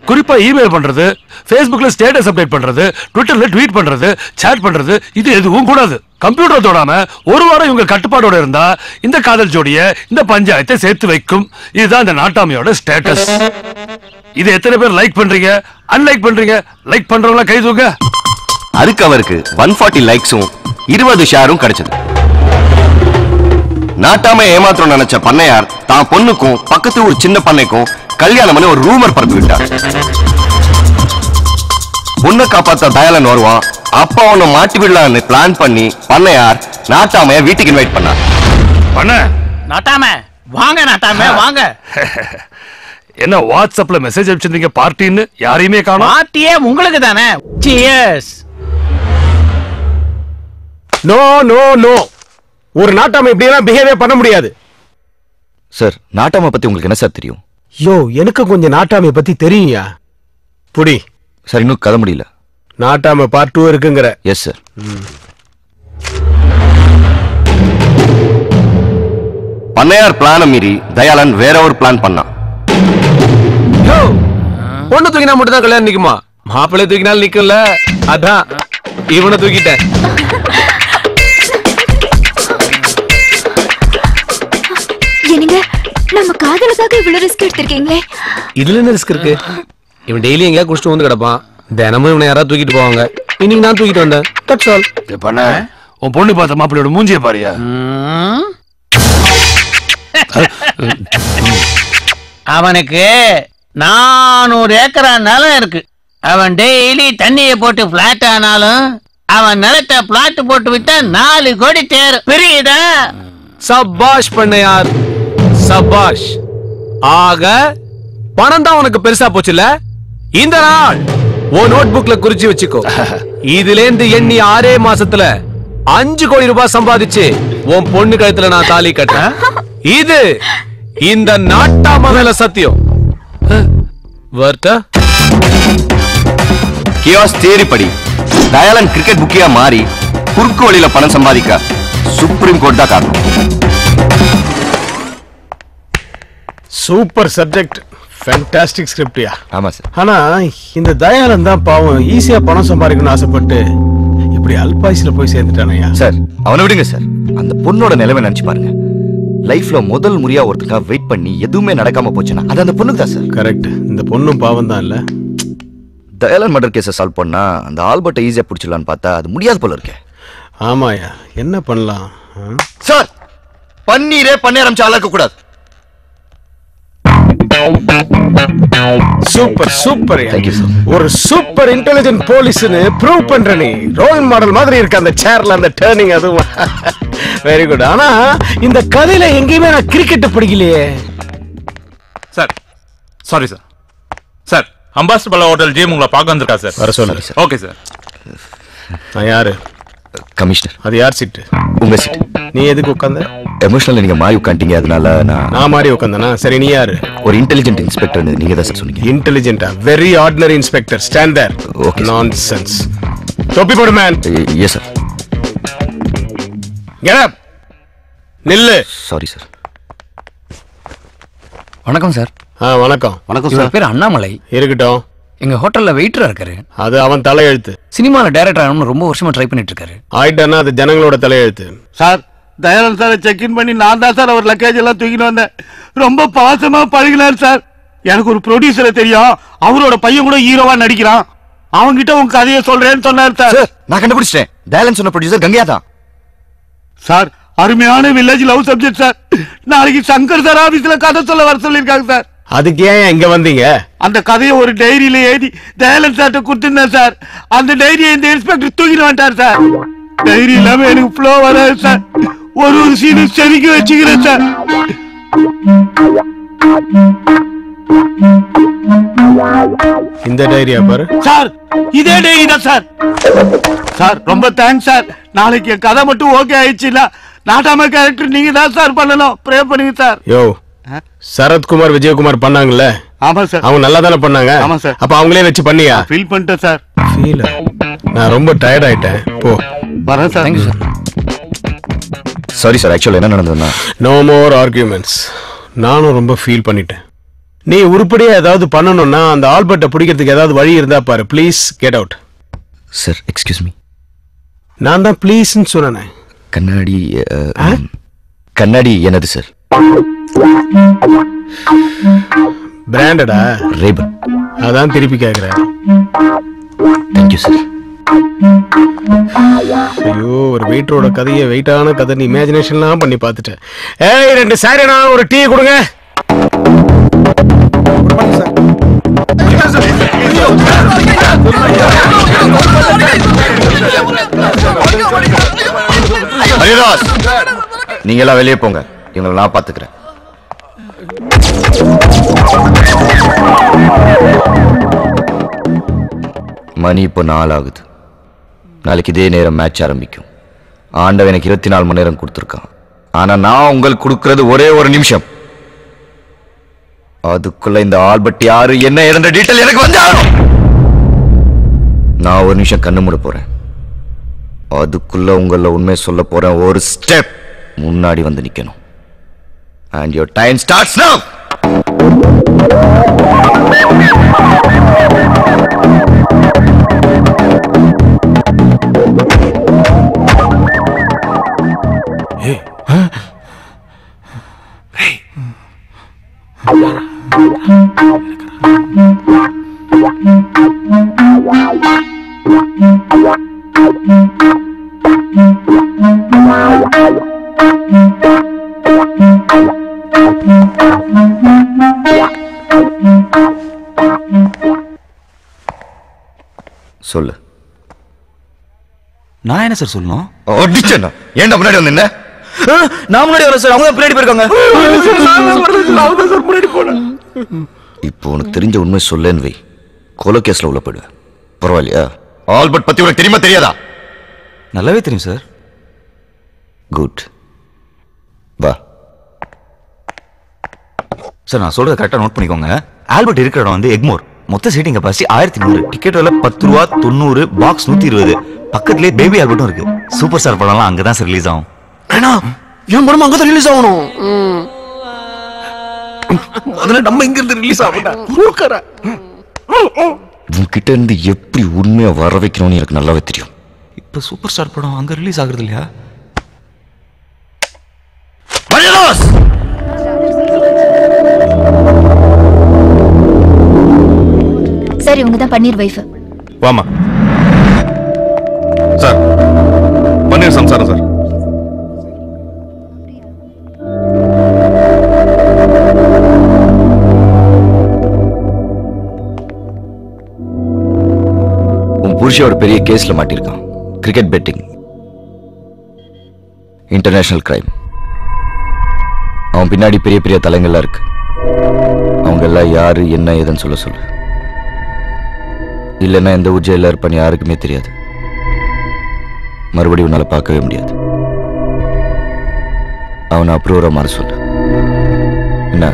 D: குறிப்பா இமெயில் பண்றது, Facebookல ஸ்டேட்டஸ் அப்டேட் பண்றது, ட்விட்டர்ல ட்வீட் பண்றது, சாட் பண்றது, இது எதுவும் கூடாது. கம்ப்யூட்டர் தொடாம ஒரு வாரம் இவங்க கட்டுப்பாடோட இருந்தா இந்த காதல் ஜோடிய இந்த பஞ்சாயத்தை சேர்த்து வைக்கும். இதுதான் இந்த நாட்டாமையோட ஸ்டேட்டஸ். இது எத்தனை பேர் லைக் பண்றீங்க, அன்லைக் பண்றீங்க? லைக் பண்றவங்க கை தூக்க.
C: அதுக்கு அவருக்கு 140 லைக்ஸும் 20 ஷேரும் கிடைச்சது. நாட்டாம ஏமாத்திரம் நினைச்ச பண்ணையார் தான் பொண்ணுக்கும் பக்கத்து ஒரு சின்ன பண்ணைக்கும் கல்யாணம் பண்ணி ஒரு ரூமர் பரப்பி விட்டார். பொண்ணை காப்பாத்த தயாளன் வருவான், அப்பா அவனை மாட்டி விடலான்னு பிளான் பண்ணி பண்ணையார் நாட்டாமைய வீட்டுக்கு இன்வைட் பண்ணார்.
D: பண்ண
L: நாட்டாம வாங்க, நாட்டாம வாங்க.
D: என்ன வாட்ஸ்அப்ல மெசேஜ் அனுப்பிச்சிருந்தீங்க பார்ட்டின்னு? யாரையுமே காணோம்.
L: பார்ட்டியே உங்களுக்கு தானே. சியர்ஸ்.
B: நோ நோ நோ, ஒரு நாட்டாம இப்படி எல்லாம் பிஹேவியர் பண்ண முடியாது.
N: சார், நாட்டாமை பத்தி உங்களுக்கு என்ன சார் தெரியும்?
B: யோ, எனக்கு கொஞ்சம் நாட்டாமை பத்தி தெரியும்யா. புடி
N: சார், இன்னும் கதை முடியல.
B: நாட்டாம பார்ட் 2 இருக்குங்கிற?
N: Yes sir.
C: பண்ணையார் பிளான மீறி தயாளன் வேற ஒரு பிளான் பண்ணான்.
T: பொண்ணு தூக்கினா மட்டும் தான் கல்யாணம் நிக்குமா? மாப்பிள்ளை தூக்கினாலும் நிக்கல. அதான் இவனை தூக்கிட்டேன்.
J: என்னங்க, நம்ம காதலுக்காக இவ்வளவு ரிஸ்க் எடுத்திருக்கீங்களே.
T: இதுல என்ன ரிஸ்க் இருக்கு? இவன் டெய்லி எங்கயா குடிச்சிட்டு வந்து கிடப்பான். தினமும் இவனை யாராவது தூக்கிட்டு போவாங்க. இன்னைக்கு நான் தூக்கிட்டு வந்தேன். That's all.
D: பண்ண உன் பொண்ணு பார்த்த மாப்பிள்ளையோட மூஞ்சிய பாரியா.
L: அவனுக்கு 400 ஏக்கரா நிலம் இருக்கு. அவன் டெய்லி தண்ணியை போட்டு பிளாட் ஆனாலும் அவன் நிலத்தை பிளாட் போட்டு விட்டா 4 கோடி தேரும். புரியுதா?
T: சபாஷ் பண்ணையார், சபாஷ். ஆக பணம் தான் உனக்கு பெருசா போச்சுல. இந்த நாள் ஓ நோட் புக்ல குறிச்சு வச்சுக்கோ. இதுல இருந்து எண்ணி 6 மாசத்துல 5 கோடி ரூபாய் சம்பாதிச்சு உன் பொண்ணு கழுத்துல நான் தாலி கட்டேன். இது இந்த நாட்டாம மேல சத்தியம். வர்த்தா
C: கியாஸ் தியரி படி தயாளன் கிரிக்கெட் புக்கியா மாறி குறுக்கு வழியில பணம் சம்பாதிக்க சுப்ரீம் கோர்ட் தான் காரணம்.
B: சூப்பர் சப்ஜெக்ட், ஃபேண்டாஸ்டிக் ஸ்கிரிப்டியா?
N: ஆமா சார்.
B: ஆனா இந்த தயானந்த் தான் பாவம் ஈஸியா பணம் சம்பாதிக்கணும்னு ஆசைப்பட்டு இப்படி அல்பாயுஸ்ல போய் சேர்ந்துட்டானயா?
N: சார் அவனை விடுங்க சார். அந்த பொண்ணோட நிலைமை நினைச்சு பாருங்க. லைஃப்ல முதல் முறையா ஒருத்தருக்காக வெயிட் பண்ணி எதுவுமே நடக்காம போச்சுன்னா அது அந்த பொண்ணுக்கு தான் சார்.
B: கரெக்ட். இந்த பொண்ணும் பாவம் தான் இல்ல.
N: தயாலன் மர்டர் கேஸை சால்வ் பண்ணா அந்த ஆல்பர்ட்டை ஈஸியா பிடிச்சிடலான்னு பார்த்தா அது முடியாது போல இருக்கே.
B: ஆமாயா, என்ன பண்ணலாம்
N: சார்? பன்னீரே பண்ணி ஆரம்பிச்சு ஆளா இருக்க கூடாது.
B: Super super. ஒரு சூப்பர் இன்டெலிஜென்ட் போலீஸ்னு ப்ரூவ் பண்ற நீ. ரோல் மாடல் மாதிரி இருக்கு அந்த சேர்ல அந்த டர்னிங். அதுவும் வெரி குட். ஆனா இந்த கதையில எங்கேயுமே நான் கிரிக்கெட் படிக்கலையே.
I: Sir sorry sir. Sir Ambassador பல்லா ஹோட்டல் ஜிஎம் உங்களை பார்க்க வந்திருக்கா சார்.
B: வர சொல்லுங்க.
I: Okay sir.
B: நான் யாரு?
N: கமிஷனர்.
B: அது யார் சீட்டு?
N: உங்க சீட்.
B: நீ எதுக்கு உட்கார்ந்த?
N: எமோஷனல் நீங்க மாறி உட்காந்துட்டீங்க, அதனால
B: நான் மாறி உட்கார்ந்தனா? சரி, நீ யாரு?
N: ஒரு இன்டெலிஜென்ட் இன்ஸ்பெக்டர் நீங்க தான் சார் சொன்னீங்க.
B: இன்டெலிஜென்ட்டா? Very ordinary inspector. Stand there.
N: Okay.
B: Nonsense. தொப்பி போடு man.
N: Yes sir.
B: Get up. நில்லு.
N: Sorry sir.
V: வணக்கம் சார்.
B: வணக்கம்.
V: வணக்கம் சார். பேர் அண்ணாமலை.
B: இருக்கட்டும்.
V: எங்க ஹோட்டல்ல வெயிட்டரா இருக்காரு.
B: அது அவன் தலையெழுத்து.
V: சினிமால டைரக்டர் ஆகணும்னு ரொம்ப வருஷமா ட்ரை பண்ணிட்டு இருக்காரு.
B: ஆயிட்டானா அது ஜனங்களோட தலையெழுத்து.
K: சார் தயானந்த் சாரை செக் இன் பண்ணி நான் தான் சார் அவர் லக்கேஜ் எல்லாம் தூக்கிட்டு வந்தேன். ரொம்ப பாசமா பழகினார் சார். எனக்கு ஒரு ப்ரொடியூசரை தெரியும், அவரோட பையன் கூட ஹீரோவா நடிக்கிறான். அவங்கிட்ட உங்க கதையை சொல்றேன்னு சொன்னார் சார்.
N: நான் கண்டுபிடிச்சிட்டேன். தயாலன் சொன்ன ப்ரொடியூசர் கங்கையா தான்
K: சார். அருமையான வில்லேஜ் லவ் சப்ஜெக்ட் சார். நாளைக்கு சங்கர் சார் ஆபீஸ்ல கதை சொல்ல வர சொல்லிருக்காங்க சார்.
B: அதுக்கு ஏன் இங்க வந்தீங்க?
K: அந்த கதையை ஒரு டைரியில எழுதி தயாலன் சார்ட்ட கொடுத்திருந்தேன் சார். அந்த டைரியை இந்த இன்ஸ்பெக்டர் தூக்கிட்டு வந்துட்டார் சார். டைரி இல்லாம எனக்கு ஃப்ளோ வராது சார். ஒரு சீனு செதுக்கி வச்சுக்கிறேன் சார்.
B: இந்த டைரியா பாரு
K: சார். இதே டைரி தான் சார். சார் ரொம்ப தேங்க்ஸ் சார். நாளைக்கு என் கதை மட்டும் ஓகே ஆயிடுச்சுல, நாட்டாம கேரக்டர் நீங்க தான் சார் பண்ணணும். ப்ரே பண்ணுங்க சார்.
B: யோ, சரத்குமார் விஜயகுமார் பண்ணாங்கல்ல?
K: ஆமா சார்.
B: அவங்க நல்லா தானே பண்ணாங்க?
K: ஆமா சார்.
B: அப்ப அவங்களே வச்சு பண்ணியா?
K: ஃபீல் பண்ணிட்டேன் சார்.
B: ஃபீல்? நான் ரொம்ப டயர்ட் ஆயிட்டேன். போ.
K: வரேன் sir.
V: Thank you sir.
N: Sorry sir. ஆக்சுவலா என்ன நடந்ததுன்னா
B: நோ மோர் ஆர்கியூமெண்ட்ஸ். நானும் ரொம்ப ஃபீல் பண்ணிட்டேன். நீ உருப்படியா ஏதாவது பண்ணணும்னா அந்த ஆல்பர்ட்டை பிடிக்கிறதுக்கு ஏதாவது வழி இருந்தா பாரு. Please get out.
N: Sir excuse me.
B: நான் தான் ப்ளீஸ்ன்னு சொன்னேன்.
N: கண்ணாடி கண்ணாடி என்னது சார்?
B: பிராண்டடா?
N: ரேபன்.
B: அதான் திருப்பி கேக்குறேன்.
N: Thank you sir.
B: ஐயோ, ஒரு வெயிட்டரோட கதையை வெயிட்டான கதை நீ இமேஜினேஷன்லாம் பண்ணி பார்த்துட்டேன். ஏய், 2 சாரிண்ணா, ஒரு டீ கொடுங்க.
N: ஹரிதாஸ், நீங்க எல்லாம் வெளியே போங்க. இவங்களை நான் பாத்துக்கிறேன். மணி இப்போ 4 ஆகுது. நாளைக்கு இதே நேரம் மேட்ச் ஆரம்பிக்கும். ஆண்டவன் எனக்கு 24 மணி நேரம் கொடுத்துருக்கான். ஆனா நான் உங்களுக்கு கொடுக்கறது ஒரே ஒரு நிமிஷம். அதுக்குள்ள இந்த ஆல்பர்ட் யாரு என்ன இருந்த டீட்டெயில் எனக்கு வந்தாலும் நான் ஒரு நிமிஷம் கண்ணு மூட போறேன். அதுக்குள்ள உங்கள உண்மை சொல்ல போறேன். ஒரு ஸ்டெப் முன்னாடி வந்து நிக்கணும். And your time starts now.
D: Hey. Hey.
N: சொல்லு.
E: நான் என்ன சார் சொல்லணும்?
N: அடிச்சேன்னா ஏன்டா முன்னாடி வந்து என்ன?
E: நான் முன்னாடி வரேன் சார். அவங்க பின்னாடி போயிருக்காங்க.
N: இப்போ உனக்கு தெரிஞ்ச உண்மை சொல்லேன்னு வை. கொலை கேஸ்ல உள்ள போயிடுவேன். பரவாயில்லையா? ஆல்பர்ட் பத்தி உனக்கு தெரியுமா தெரியாதா?
E: நல்லாவே தெரியும் சார்.
N: குட். வா
E: சார். நான் சொல்றத கரெக்டா நோட் பண்ணிக்கோங்க. ஆல்பர்ட் இருக்கிற இடம் வந்து எக்மோர். மொத்த சீட்டிங் கெப்பாசிட்டி 1100. டிக்கெட் விலை 10 ரூபா, 90, பாக்ஸ் 120. பக்கத்துலேயே பேபி ஆல்பர்ட்டும் இருக்கு. சூப்பர் ஸ்டார் படம்லாம் அங்கதான் சார் ரிலீஸ் ஆகும்.
B: என் படம் அங்கதான் ரிலீஸ் ஆகணும்.
N: முதல்ல நம்ம இங்க இருந்து ரிலீஸ் ஆகணும். உன்கிட்ட இருந்து எப்படி உண்மையா வர வைக்கணும்னு எனக்கு நல்லாவே தெரியும். இப்ப சூப்பர் ஸ்டார் படம் அங்க ரிலீஸ் ஆகுறது இல்லையா?
J: சரி, உங்க தான் பன்னீர் வைஃப்.
U: வாமா சார். பன்னீர் சம்சாரம் சார்.
N: உன் புருஷன் ஒரு பெரிய கேஸ்ல மாட்டிருக்கான். Cricket betting, international crime. அவன் பின்னாடி பெரிய பெரிய தலைங்கள்லாம் இருக்கு. அவங்க எல்லாம் யாரு என்ன ஏதுன்னு சொல்ல சொல்லு. இல்லைன்னா எந்த ஊர் ஜெயில இருப்பான்னு யாருக்குமே தெரியாது. மறுபடியும் உன்னால பார்க்கவே முடியாது. அவனை அப்ரூவரா மாற சொல்லு. என்ன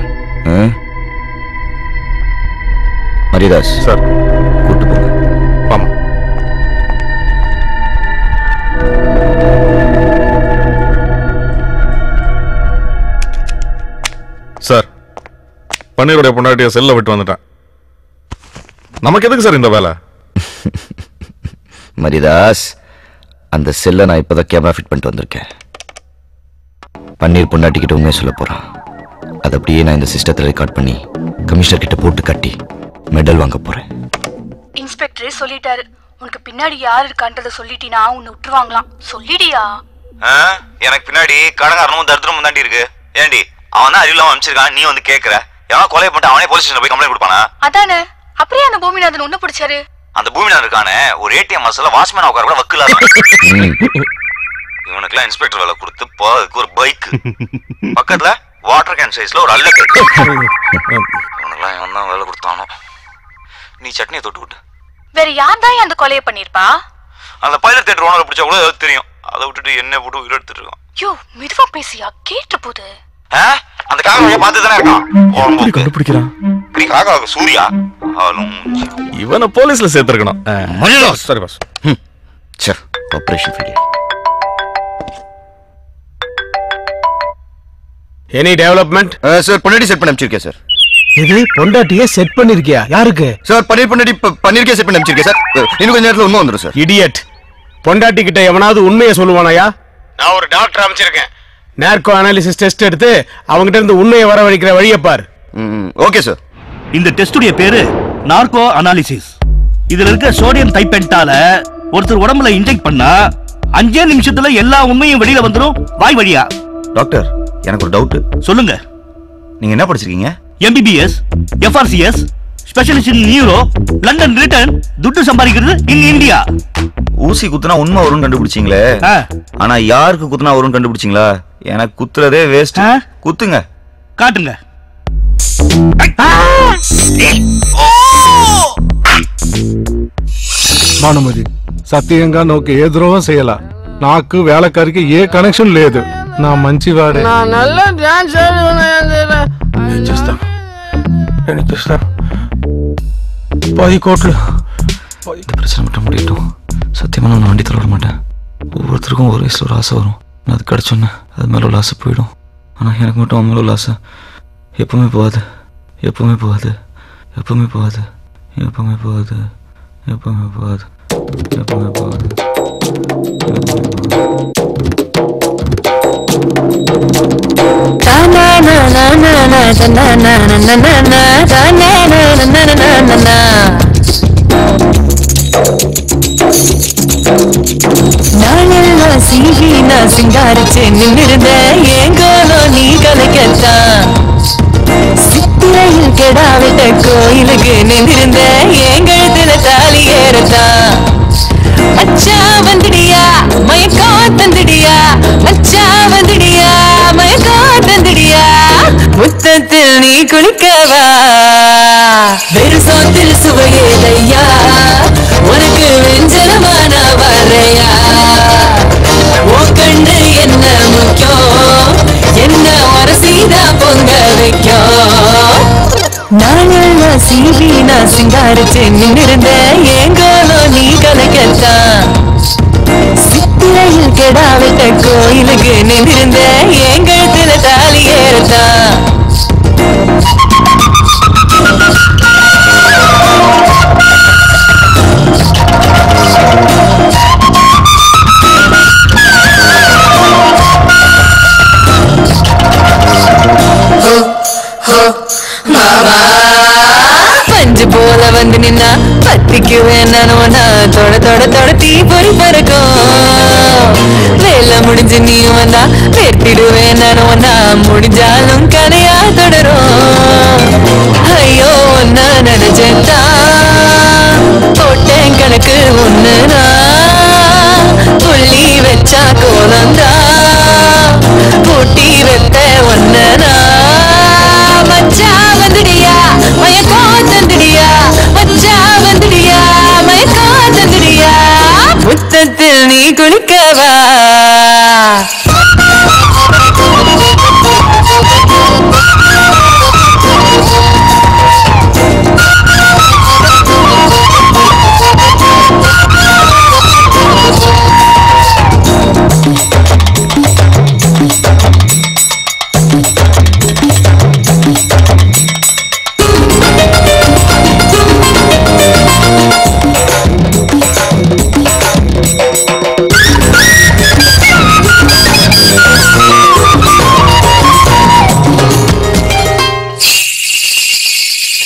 N: மரியதாஸ்
U: சார்
N: கூட்டு போங்க.
U: ஆமா சார். பன்னீருடைய பொண்டாட்டிய செல்ல விட்டு வந்துட்டேன். நமக்கு எதுக்கு சார் இந்த வேலை?
N: மரியதாஸ், அந்த செல்லை நான் இப்பதான் கேமரா ஃபிட் பண்ணிட்டு வந்திருக்கேன். பன்னீர் பொண்டாட்டிக்கிட்ட உண்மையை சொல்ல போறான். அதை அப்படியே நான் இந்த சிஸ்டத்தில் ரெக்கார்ட் பண்ணி கமிஷனர் கிட்ட போட்டு கட்டி மெடல் வாங்க போறேன்.
H: இன்ஸ்பெக்டரே சொல்லிட்டாரு, உனக்கு பின்னாடி யார் இருக்கான்றத சொல்லிட்டீனா உன்னை விட்டுருவாங்களாம். சொல்லிடியா?
E: எனக்கு பின்னாடி கடங்காரனும் தரித்திரமும் தாண்டி இருக்கு. ஏண்டி அவன் தான் அறிவில்லாம அனுப்பிச்சிருக்கான், நீ வந்து கேக்குற? எவனா கொலை பண்ணிட்டு அவனே போலீஸ் ஸ்டேஷன்ல போய் கம்ப்ளைண்ட் கொடுப்பானா?
H: அதானே. அப்படியே அந்த பூமிநாதன் உன்ன பிடிச்சாரு.
E: அந்த பூமிநாதன் இருக்கானே ஒரு ஏடிஎம் மசல வாட்ச்மேன் உட்கார கூட வக்கில்லாத. இவனுக்குலாம் இன்ஸ்பெக்டர் வேலை கொடுத்து போறதுக்கு ஒரு பைக், பக்கத்துல வாட்டர் கேன் சைஸ்ல ஒரு அல்ல. இவனுக்குலாம் இவன் தான் வேலை கொடுத்தானோ. நீ சட்னியை தொட்டு விட்டு.
H: வேற யார் தான் அந்த கொலையை பண்ணிருப்பா?
E: அந்த பைலட் தியேட்டர் ஓனரை பிடிச்சா கூட தெரியும். அதை விட்டுட்டு என்ன போட்டு உயிர் எடுத்துட்டு இருக்கான்.
H: யோ, மெதுவா பேசியா, கேட்டு போகுது.
E: அந்த காக்காவை பார்த்து தானே இருக்கான்.
U: கண்டுபிடிக்கிறான்.
E: காக்காவுக்கு சூர்யா
U: இவனை போலீஸ்ல சேர்த்திருக்கணும். சரி boss.
N: Operation failure.
B: Any development?
N: Sir பொண்டாட்டி செட் பண்ணி அனுப்பிச்சிருக்கேன் சார்.
B: இது பொண்டாட்டியே செட் பண்ணிருக்கியா? யாருக்கு
N: சார்? பன்னீர் பொண்டாட்டி பன்னீருக்கே செட் பண்ணி அனுப்பிச்சிருக்கேன் சார். இன்னும் கொஞ்ச நேரத்துல உண்மை வந்துடும் சார்.
B: இடியட். பொண்டாட்டி கிட்ட எவனாவது உண்மையை சொல்லுவானாயா? நான் ஒரு டாக்டர் அமைச்சிருக்கேன். நார்கோ அனாலிசிஸ் டெஸ்ட் எடுத்து அவங்ககிட்ட இருந்து உண்மையை வரவழைக்கிற வழியை பார்.
N: Okay sir.
K: இந்த டெஸ்டுடைய பேரு நார்கோ அனாலிசிஸ். இதுல இருக்க சோடியம் தைப்பென்டால ஒருத்தர் உடம்புல இன்ஜெக்ட் பண்ணா 5 நிமிஷத்துல எல்லா உண்மையும் வெளியில வந்துரும் வாய் வழியா.
E: டாக்டர், எனக்கு ஒரு டவுட்.
K: சொல்லுங்க.
E: நீங்க என்ன படிச்சிருக்கீங்க?
K: MBBS, FRCS, specialist in neuro, London return, துட்டு சம்பாதிக்கிறது இன் இந்தியா.
E: ஊசி குத்துனா உண்மை வரும்னு கண்டுபிடிச்சீங்களே, ஆனா யாருக்கு குத்துனா வரும்னு கண்டுபிடிச்சீங்களா? எனக்கு குத்துறதே வேஸ்ட். குத்துங்க,
K: காட்டுங்க.
P: భానుమతి సత్యంగా నాకు ఏ ద్రోహం చేయాల. నాకు వేళకారికి ఏ కనెక్షన్ లేదు. నా మంచివాడే.
N: இந்த பிரச்சனை மட்டும் முடியட்டும். சத்தியமா நான் வண்டி தர விட மாட்டேன். ஒவ்வொருத்தருக்கும் ஒரு வயசுல ஒரு ஆசை வரும். நான் அது கிடைச்சோன்னே அது மேல உள்ள ஆசை போயிடும். ஆனா எனக்கு மட்டும் அவன் மேல உள்ள ஆசை எப்பவுமே போகாது. எப்பவுமே போகாது. எப்பவுமே போகாது. எப்பவுமே போகாது. எப்பவுமே போகாது. எப்பவுமே போகாது.
W: நானெல்லாம் சீகி நான் சிங்காரிச்சு நின்னிருந்த ஏங்கோலோ நீ கலைக்கத்தான். சித்திரையில் கெடாவிட்ட கோயிலுக்கு நின்றிருந்த ஏங்கழுத்துல தாலி ஏறத்தான். மச்சா வந்துடியா மயக்கம் தந்துடியா. மச்சா வந்துடியா மயக்கம் தந்துடியா. முத்தத்தில் நீ குளிக்கவா. வெறு சோத்தில் சுவையேதையா. உனக்கு வெஞ்சனமான வரையா. ஓ கண்டு என்ன முக்கியம். என்ன வரசீதா பொங்க வைக்கும். நானெல்லாம் சீவி நான் சிங்காரிச்சு நின்னிருந்த ஏங்கோலோ நீ கலைக்கத்தான். சித்திரையில் கெடாவிட்ட கோயிலுக்கு நின்றிருந்த ஏங்கழுத்துல தாலி ஏறத்தான். அடிக்குவேன் நானும் தொட தொட தொட தீ பொறி பறக்கும் வேலை முடிஞ்சு நீ வந்தா வெட்டிடுவேன் நானும் முடிஞ்சாலும் கதையா தொடரும் ஐயோ ஒன்னா நினைச்சேன்டா போட்டேன் கணக்கு ஒண்ணுனா புள்ளி வச்சா கோலந்தா பூட்டி வைத்த ஒன்னனா மச்சா வந்துடியா மயக்கம் தந்துடியா மச்சா வந்துடியா மயக்கம் தந்துடியா முத்தத்தில் நீ குளிக்கவா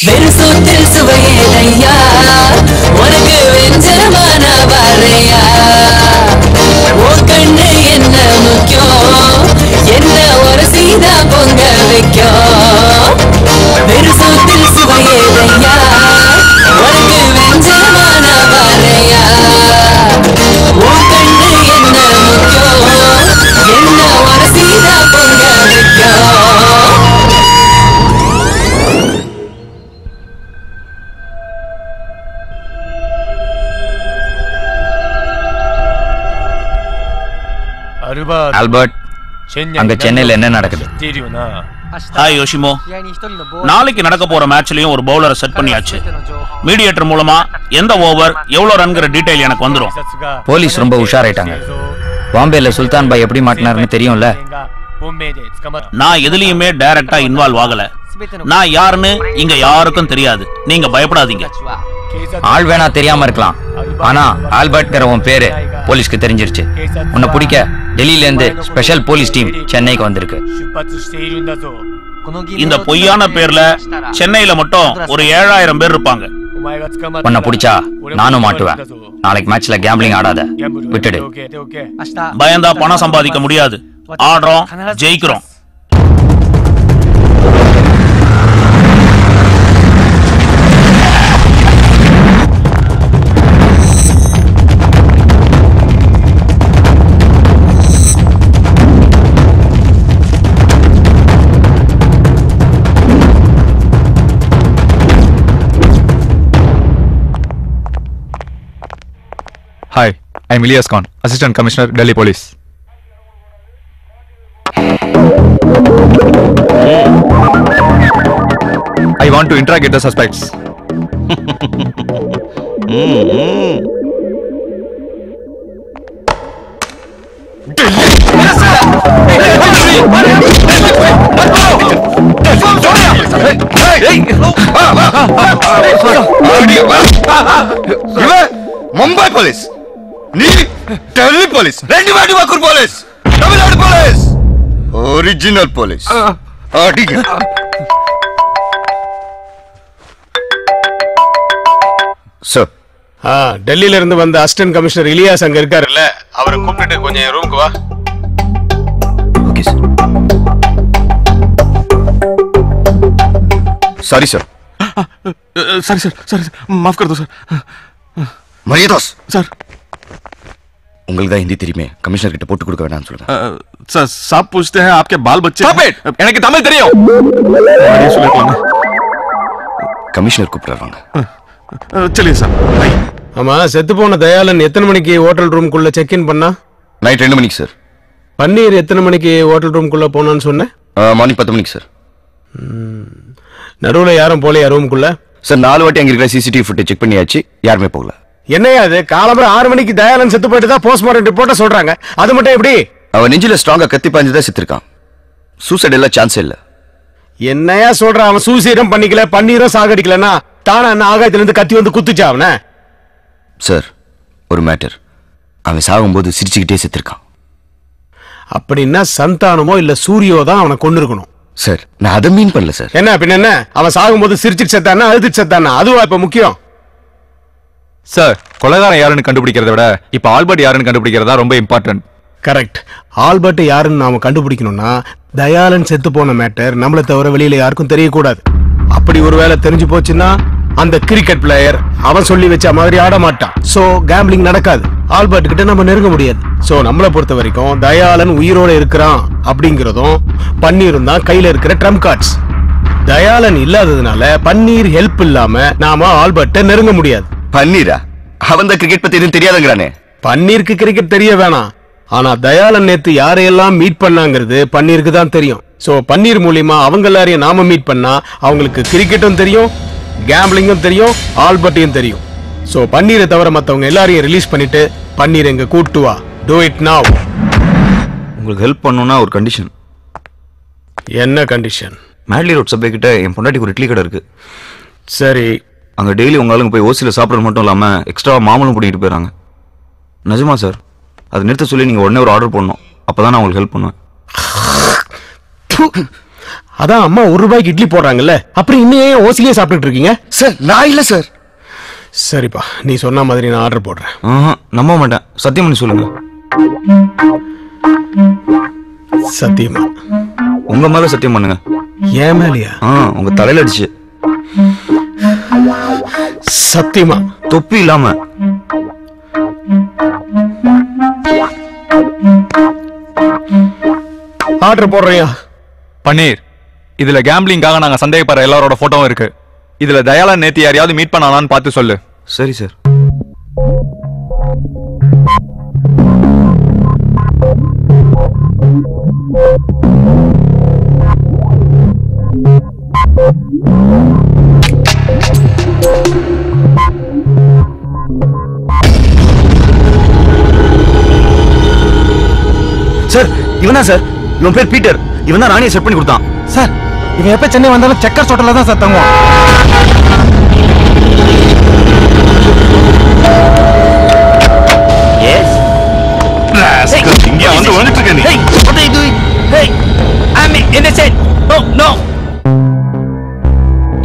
W: வெறுசோத்தில் சுவையேதையா உனக்கு வெஞ்சமான வரையா உன் கண்ணு என்ன முக்கியம் என்ன ஒரு சீதா பொங்க வைக்கும் வெறுசோத்தில் சுவையேதையா உனக்கு வெஞ்சமான வரையா உன் கண்ணு என்ன முக்கியம் என்ன ஒரு சீதா பொங்க வைக்கும்
V: ஆல்பர்ட் அங்க சென்னையில என்ன நடக்குது?
A: ஹாய் யோஷிமோ, நாளைக்கு நடக்க போற மேட்ச்லயும் ஒரு பவுலரை செட் பண்ணியாச்சு. மீடியேட்டர் மூலமா எந்த ஓவர் எவ்வளவு ரன்ங்கிற டீடைல் எனக்கு வந்துரும்.
V: போலீஸ் ரொம்ப உஷாராயிட்டாங்க. பாம்பேல சுல்தான் பாய் எப்படி மாட்டினாருன்னு தெரியும்ல.
A: நான் எதுலயுமே டைரக்டா இன்வால்வ் ஆகல. நான் யாருன்னு இங்க யாருக்கும் தெரியாது. நீங்க பயப்படாதீங்க.
V: ஆள் வேணா தெரியாம இருக்கலாம், ஆனா ஆல்பர்ட்ங்கிற உன் பேரு போலீஸ்க்கு தெரிஞ்சிருச்சு. உன்னை பிடிக்க டெல்லியில இருந்து ஸ்பெஷல் போலீஸ் டீம் சென்னைக்கு வந்திருக்கு.
A: இந்த பொய்யான பேர்ல சென்னையில மட்டும் ஒரு 7000 பேர் இருப்பாங்க.
V: உன்னை பிடிச்சா நானும் மாட்டுவேன். நாளைக்கு மேட்ச்ல கேம்பிளிங் ஆடாத, விட்டுடு.
A: பயந்தா பணம் சம்பாதிக்க முடியாது. ஆடுறோம், ஜெயிக்கிறோம்.
Q: Hi, I'm Ilyas Khan, Assistant Commissioner, Delhi Police. I want to interrogate the suspects.
E: Mumbai police नी दिल्ली पुलिस रेंडी वाडी वाकुर police Tamil Nadu police original police ठीक है
B: சார். டெல்லியில இருந்து வந்த அசிஸ்டன்ட் கமிஷனர் இலியாஸ் அங்க இருக்காருல்ல, அவரை கூப்பிட்டு கொஞ்சம் ரூமுக்கு வா.
N: Okay sir. Sorry sir.
U: Sorry sir, sorry माफ कर दो सर.
E: मरियदास
U: सर,
N: உங்களுக்கு தான் ஹிந்தி தெரியுமே, கமிஷனர் கிட்ட போட்டு கொடுக்க வேணாம்னு சொல்லுங்க.
U: सर साहब पूछते हैं आपके बाल बच्चे.
N: Stop it! எனக்கு தமிழ் தெரியும். கமிஷனர் கூப்பிடுறாங்க.
U: चलिए सर.
B: ஆமா, செத்து போன தயாளன் எத்தனை மணிக்கு ஹோட்டல் ரூம்குள்ள செக் இன் பண்ணா?
N: நைட் 2 மணிக்கு சார்.
B: பன்னீர் எத்தனை மணிக்கு ஹோட்டல் ரூம்குள்ள போனான்னு சொன்னேன்?
N: மார்னிங் 10 மணிக்கு சார்.
B: நடுவுல யாரும் போலையா ரூம்குள்ள?
N: சார் 4 வாட்டி அங்க இருக்கிற சிசிடிவி ஃபுட்டேஜ் செக் பண்ணியாச்சு, யாருமே போகல.
B: என்னையா அது? காலம்பர 6 மணிக்கு தயாளன் செத்து போயிட்டு தான் போஸ்ட்மார்ட்டம் ரிப்போர்ட்ட சொல்றாங்க. அது மட்டும் எப்படி?
N: அவன் நெஞ்சில ஸ்ட்ராங்கா கத்தி பாஞ்சு தான் செத்துருக்கான். சூசைட் எல்லாம் சான்ஸே இல்ல.
B: என்னையா சொல்ற? அவன் சூசைடும் பண்ணிக்கல, பன்னீரும் சாகடிக்கலன்னா தானா என்ன ஆகாயத்துல இருந்து கத்தி வந்து குத்துச்சா அவன?
N: சார், ஒரு மேட்டர். அவன் சாகும்போது சிரிச்சுக்கிட்டே செத்துருக்கான்.
B: அப்படின்னா சந்தானமோ இல்ல சூரியோ தான் அவனை கொண்டு இருக்கணும்.
N: சார், நான் அதை மீன் பண்ணல சார்.
B: என்ன பின்ன என்ன? அவன் சாகும்போது சிரிச்சுட்டு செத்தானா அழுதுட்டு செத்தானா? அதுவா இப்ப முக்கியம்?
Q: சார் கொலைகாரன் யாருன்னு கண்டுபிடிக்கிறத விட இப்ப ஆல்பர்ட் யாருன்னு கண்டுபிடிக்கிறதா ரொம்ப இம்பார்ட்டன்ட்.
B: கரெக்ட். ஆல்பர்ட் யாருன்னு நாம கண்டுபிடிக்கணும்னா தயாளன் செத்து போன மேட்டர் நம்மளை தவிர வெளியில யாருக்கும் தெரியக்கூடாது. அப்படி ஒருவேளை தெரிஞ்சு போச்சுன்னா அந்த கிரிக்கெட் பிளேயர் அவன் சொல்லி வச்ச மாதிரி ஆட மாட்டான். சோ கேம்பிளிங் நடக்காது. ஆல்பர்ட் கிட்ட நம்ம நெருங்க முடியாது. சோ நம்மளை பொறுத்த வரைக்கும் தயாளன் உயிரோட இருக்கிறான் அப்படிங்கறதும் பன்னீரும் தான் கையில இருக்கிற ட்ரம்ப் கார்ட்ஸ். தயாளன் இல்லாததுனால பன்னீர் ஹெல்ப் இல்லாம நாம ஆல்பர்ட்ட நெருங்க முடியாது.
C: பன்னீரா? அவன் தான் கிரிக்கெட் பத்தி எதுவும் தெரியாதுங்கிறானே.
B: பன்னீருக்கு கிரிக்கெட் தெரிய வேணாம். ஆனா தயாளன் நேத்து யாரையெல்லாம் மீட் பண்ணாங்கிறது பன்னீருக்கு தான் தெரியும். சோ பன்னீர் மூலியமா அவங்க எல்லாரையும் நாம மீட் பண்ணா அவங்களுக்கு கிரிக்கெட்டும் தெரியும், கேம்பிளிங்கும் தெரியும், ஆல்பர்ட்டையும் தெரியும். சோ பன்னீரை தவிர மத்தவங்க எல்லாரையும் ரிலீஸ் பண்ணிட்டு பன்னீர் எங்க கூட்டு வா. டு இட் நவ.
E: உங்களுக்கு ஹெல்ப் பண்ணனும்னா ஒரு கண்டிஷன்.
B: என்ன கண்டிஷன்?
E: மேட்லி ரோட் சப்வே கிட்ட என் பொண்டாட்டிக்கு ஒரு இட்லி கடை இருக்கு.
B: சரி.
E: அங்க டெய்லி உங்க ஆளுங்க போய் ஓசில சாப்பிடுறது மட்டும் இல்லாம எக்ஸ்ட்ரா மாமலும் கூட்டிட்டு போயிறாங்க. நிஜமா சார்? அது நிறுத்த சொல்லி நீங்க உடனே ஒரு ஆர்டர் பண்ணணும். அப்பதான் நான் உங்களுக்கு ஹெல்ப் பண்ணுவேன்.
B: அதான் அம்மா ₹1 இட்லி போடுறாங்கல்ல, அப்புறம் இன்னும் ஓசிலே சாப்பிட்டுட்டு இருக்கீங்க?
C: சார் நான் இல்ல சார்.
B: சரிப்பா, நீ சொன்ன மாதிரி நான் ஆர்டர் போடுறேன்.
E: நம்ப மாட்டேன். சத்தியம் பண்ணி சொல்லுங்க.
B: சத்தியமா?
E: உங்க மேல சத்தியம் பண்ணுங்க.
B: ஏன் மேலையா?
E: உங்க தலையில அடிச்சு.
B: சத்தியமா?
E: தொப்பி இல்லாம.
B: ஆர்டர் போடுறியா?
Q: பன்னீர், இதுல கேம்பிளிங்காக நாங்க சந்தேகப்படுற எல்லாரோட போட்டோவும் இருக்கு. இதுல தயாளன் நேத்து யாரையாவது மீட் பண்ணானான்னு பார்த்து சொல்லு.
E: சரி சார். சார் இவனா சார்? இவன் பேர் பீட்டர். இவன் தான் ராணியை செட் பண்ணி கொடுத்தான்.
U: சார் இவன் எப்ப சென்னை வந்தாலும் செக்கர்ஸ் ஹோட்டல்ல தான் சார் தங்குவான்.
O: எஸ் ராஸ்கல், இங்க வந்து வந்துட்டு இருக்க நீ.
L: What are you doing? Hey, I'm innocent. No, no.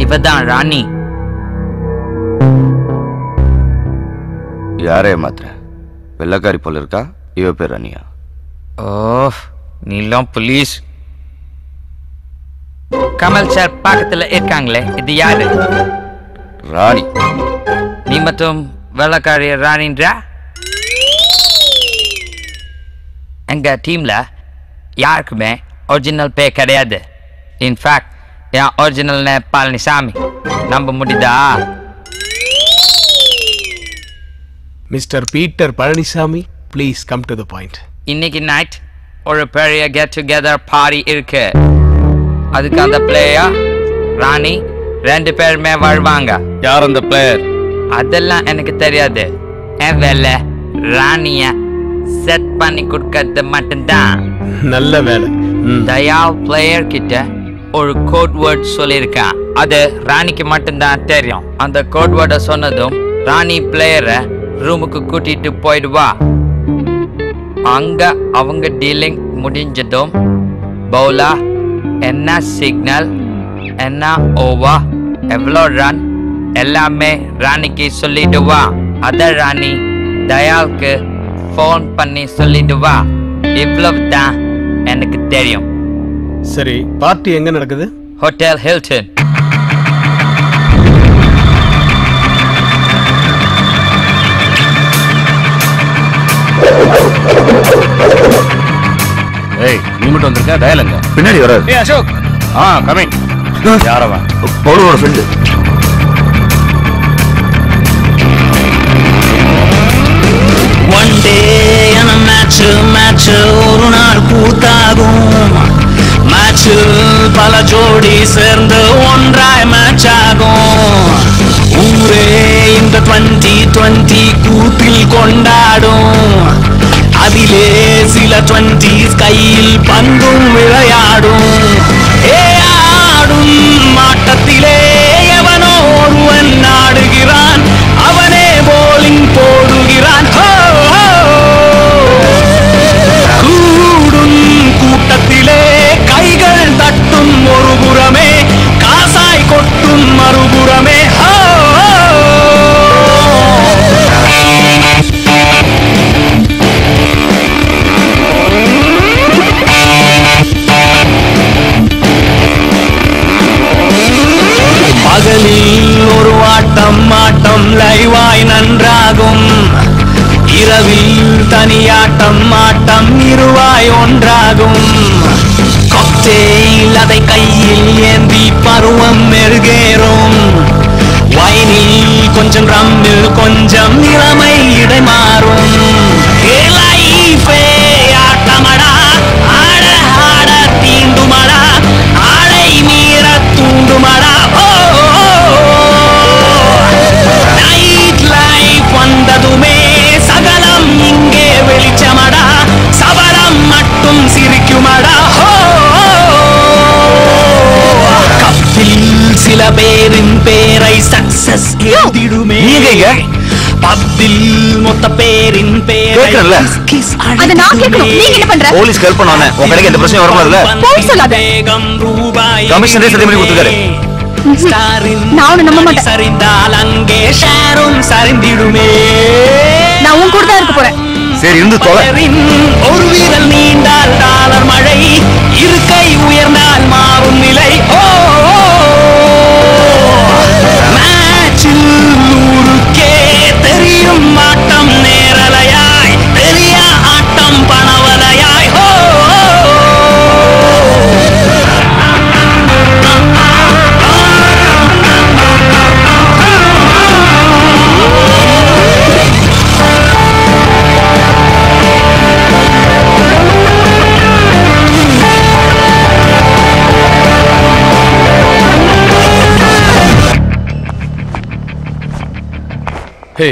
L: இவதான் ராணி.
C: யாரே மாத்திர வெள்ளக்காரி போல இருக்கா? இவ பேர் ராணியா?
V: ஓ, நீலாம் போலீஸ். கமல் சார் பக்கத்துல இருக்காங்களே, இது யாரு?
C: ராணி.
V: நீ மட்டும் வெள்ளக்காரிய ராணின்றா? எங்க டீம்ல யாருக்குமே ஒரிஜினல் பேர் கிடையாது. இன்ஃபேக்ட் என் ஒரிஜினல் பழனிசாமி. நம்ப முடியுதா?
B: Mister Peter Palaniswami, please come to the point.
V: இன்னைக்கு நைட் ஒரு பெரிய கெட் டுகெதர் பார்ட்டி இருக்கு. அதுக்கு அந்த பிளேயர் ராணி 2 பேருமே வருவாங்க.
A: யார் அந்த பிளேயர்?
V: அதெல்லாம் எனக்கு தெரியாது. என் வேலை ராணிய செட் பண்ணி கொடுக்கறது மட்டும்தான்.
B: நல்ல வேலை.
V: தயால் பிளேயர் கிட்ட ஒரு கோட் வேர்ட் சொல்லியிருக்கான். அது ராணிக்கு மட்டும்தான் தெரியும். அந்த கோட் வேர்டை சொன்னதும் ராணி பிளேயரை ரூமுக்கு கூட்டிட்டு போயிடுவா. அங்க அவங்க டீலிங் முடிஞ்சதும் பவுலா என்ன சிக்னல், என்ன ஓவர், எவ்வளோ ரன் எல்லாமே ராணிக்கு சொல்லிடுவா. அத ராணி தயாலுக்கு ஃபோன் பண்ணி சொல்லிடுவா. இவ்வளவு தான் எனக்கு தெரியும்.
B: சரி, பார்ட்டி எங்க நடக்குது?
V: Hotel Hilton.
E: ஏய், நீ மட்டும் வந்திருக்க? தயாலங்க பின்னாடி வராது.
A: ஏய் அசோக். கமிங். யாரவா?
E: பவுலோட friend.
W: One day on a match ஒரு நாள் கூத்தாகும். மேட்ச் பல ஜோடி சேர்ந்து ஒன்றாய் மேட்ச் ஆகும். ஊரே இந்த 2020 கூத்தில் கொண்டாடும். அதிலே சில 20s கையில் பந்தும் விளையாடும். ஆடும் மாட்டத்திலே எவனோ ஒருவன் ஆடுகிறான். அவனே போலிங் போடுகிறான். கூடும் கூட்டத்திலே கைகள் தட்டும் ஒரு புறமே, காசாய் கொட்டும் மறுபுறமே. இரவில் தனியாட்டம் ஆட்டம் இருவாய் ஒன்றாகும் காக்டெயில் அதை கையில் ஏந்தி பருவம் மெருகேறும் வைனில் கொஞ்சம் ரம்மில் கொஞ்சம் இளமை இடை மாறும் லைஃபே ஆட்டமடா ஆட ஆட தீண்டுமடா ஆடை மீற தூண்டுமடா நைட் லைஃப் வந்ததுமே சகலம் இங்கே வெளிச்சமடா சபலம் மட்டும் சிரிக்குமடா கப்பில் சில பேரின் பேரை சக்சஸ் எழுதிடுமே பப்பில் மொத்த பேரின் பேரை கிஸ்
E: அத நான் கேட்கணும் நீங்க என்ன பண்ற போலீஸ் ஹெல்ப் பண்ணானே உங்க கடைக்கு எந்த பிரச்சனையும் வரக்கூடாதுல
W: போய் சொல்லாத
E: கமிஷனரே சத்தியம் பண்ணி கொடுத்துட்டாரு
W: நான் உன்னை நம்ப மாட்டேன் சரிந்தால் அங்கே ஷேரும் சரிந்திடுமே
H: நான் உன் கூட தான் இருக்க போறேன்
E: சரி இருந்து தொலை
W: ஒரு வீரல் நீண்டால் டாலர் மழை இருக்கை உயர்ந்தால் மாறும் நிலை மேட்சில் ஊருக்கே தெரியும் ஆட்டம் நேரலையாய் பெரிய ஆட்டம் பணவலையாய்
V: ஹே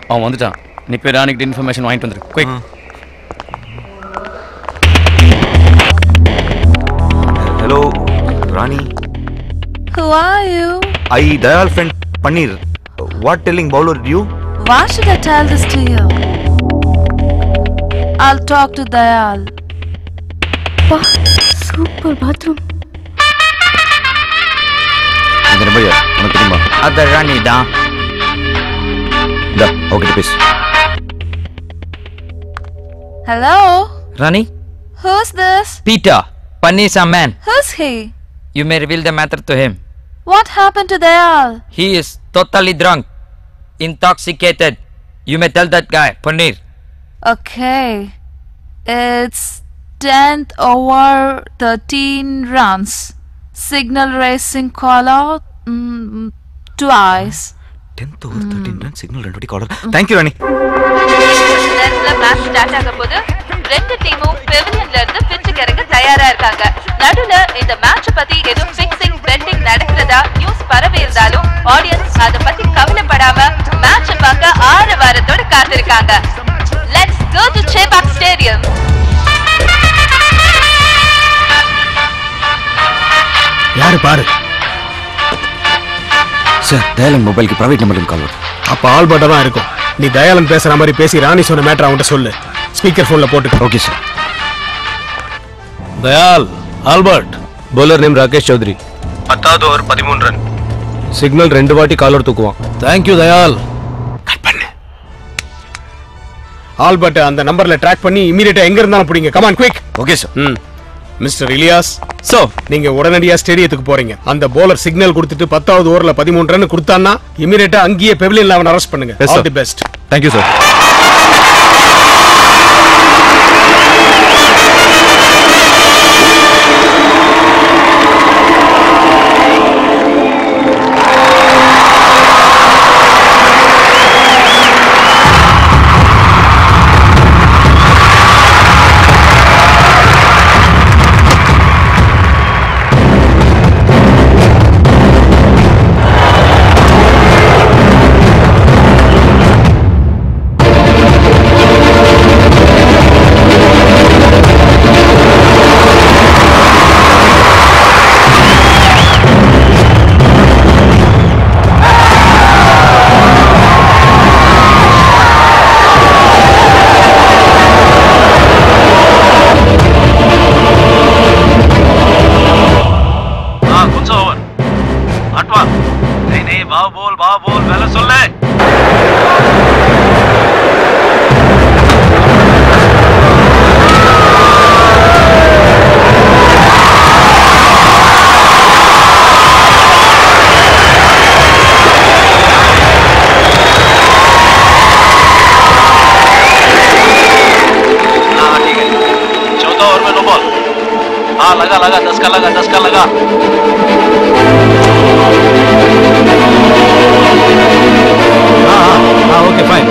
V: அவன் வந்துட்டான் நீ போய் ராணிக்கிட்ட இன்ஃபர்மேஷன் வாங்கிட்டு வந்துரு quick
E: hello Rani
F: Who are you?
E: I Dayal friend Panneer what telling bowler you
F: Why should I tell this to you? I'll talk to Dayal.
H: Super bathroom.
E: இந்த நம்பர் யார் உனக்கு தெரியுமா
V: அத ராணி தான்
E: Da, okay, please.
F: Hello?
V: Rani?
F: Who's this?
V: Peter, Panisa man.
F: Who's he?
V: You may reveal the matter to him.
F: What happened to Dayal?
V: He is totally drunk, intoxicated. You may tell that guy, Paneer.
F: Okay. It's 10th over 13 runs. Signal racing call out twice.
E: 10th over 13 run signal ரெண்டு வாட்டி கால். Thank you ராணி.
F: நெட்ல match start ஆக போது ரெண்டு டீமும் பெவிலியன்ல இருந்து பிட்சுக்கு இறங்க தயாரா இருக்காங்க. நடுவுல இந்த மேட்ச் பத்தி எதுவும் ஃபிக்ஸிங் பெட்டிங் நடக்கிறதா நியூஸ் பரவி இருந்தாலும் ஆடியன்ஸ் அத பத்தி கவலைப்படாம மேட்ச் பார்க்க ஆரவாரத்தோட காத்திருக்காங்க. Let's go to Chepauk Stadium.
B: யாரு பாரு
E: சார் தயாளன் மொபைலுக்கு பிரைவேட் நம்பருக்கு கால் வரும்.
B: அப்ப ஆல்பர்ட்டா தான் இருக்கும். நீ தயாளன் பேசுற மாதிரி பேசி ராணி சொன்ன மேட்டர் அவன்கிட்ட சொல்லு. ஸ்பீக்கர் போன்ல போட்டு.
E: Okay sir.
B: Dayal Albert
T: bowler name Rakesh Chaudhary
U: 10வது ஓவர் 13 ரன்
T: சிக்னல் ரெண்டு வாட்டி காலர் தூக்குவான்.
B: தேங்க்யூ தயால். கட் பண்ணு. ஆல்பர்ட் அந்த நம்பர்ல ட்ராக் பண்ணி இமிடியேட்டா எங்க இருந்தாலும் பிடிங்க. Come on quick.
E: Okay sir.
B: Mister Ilyas so நீங்க உடனடியா ஸ்டேடியத்துக்கு போறீங்க. அந்த bowler சிக்னல் கொடுத்துட்டு 10வது ஓவர்ல 13 ரன் கொடுத்தான்னா இமிடியேட்டா அங்கேயே பெவிலியன்ல அவனை அரெஸ்ட் பண்ணுங்க. All the best.
U: Thank you sir.
V: आधा लगा, 10 का लगा, 10 का लगा।
T: हाँ okay fine.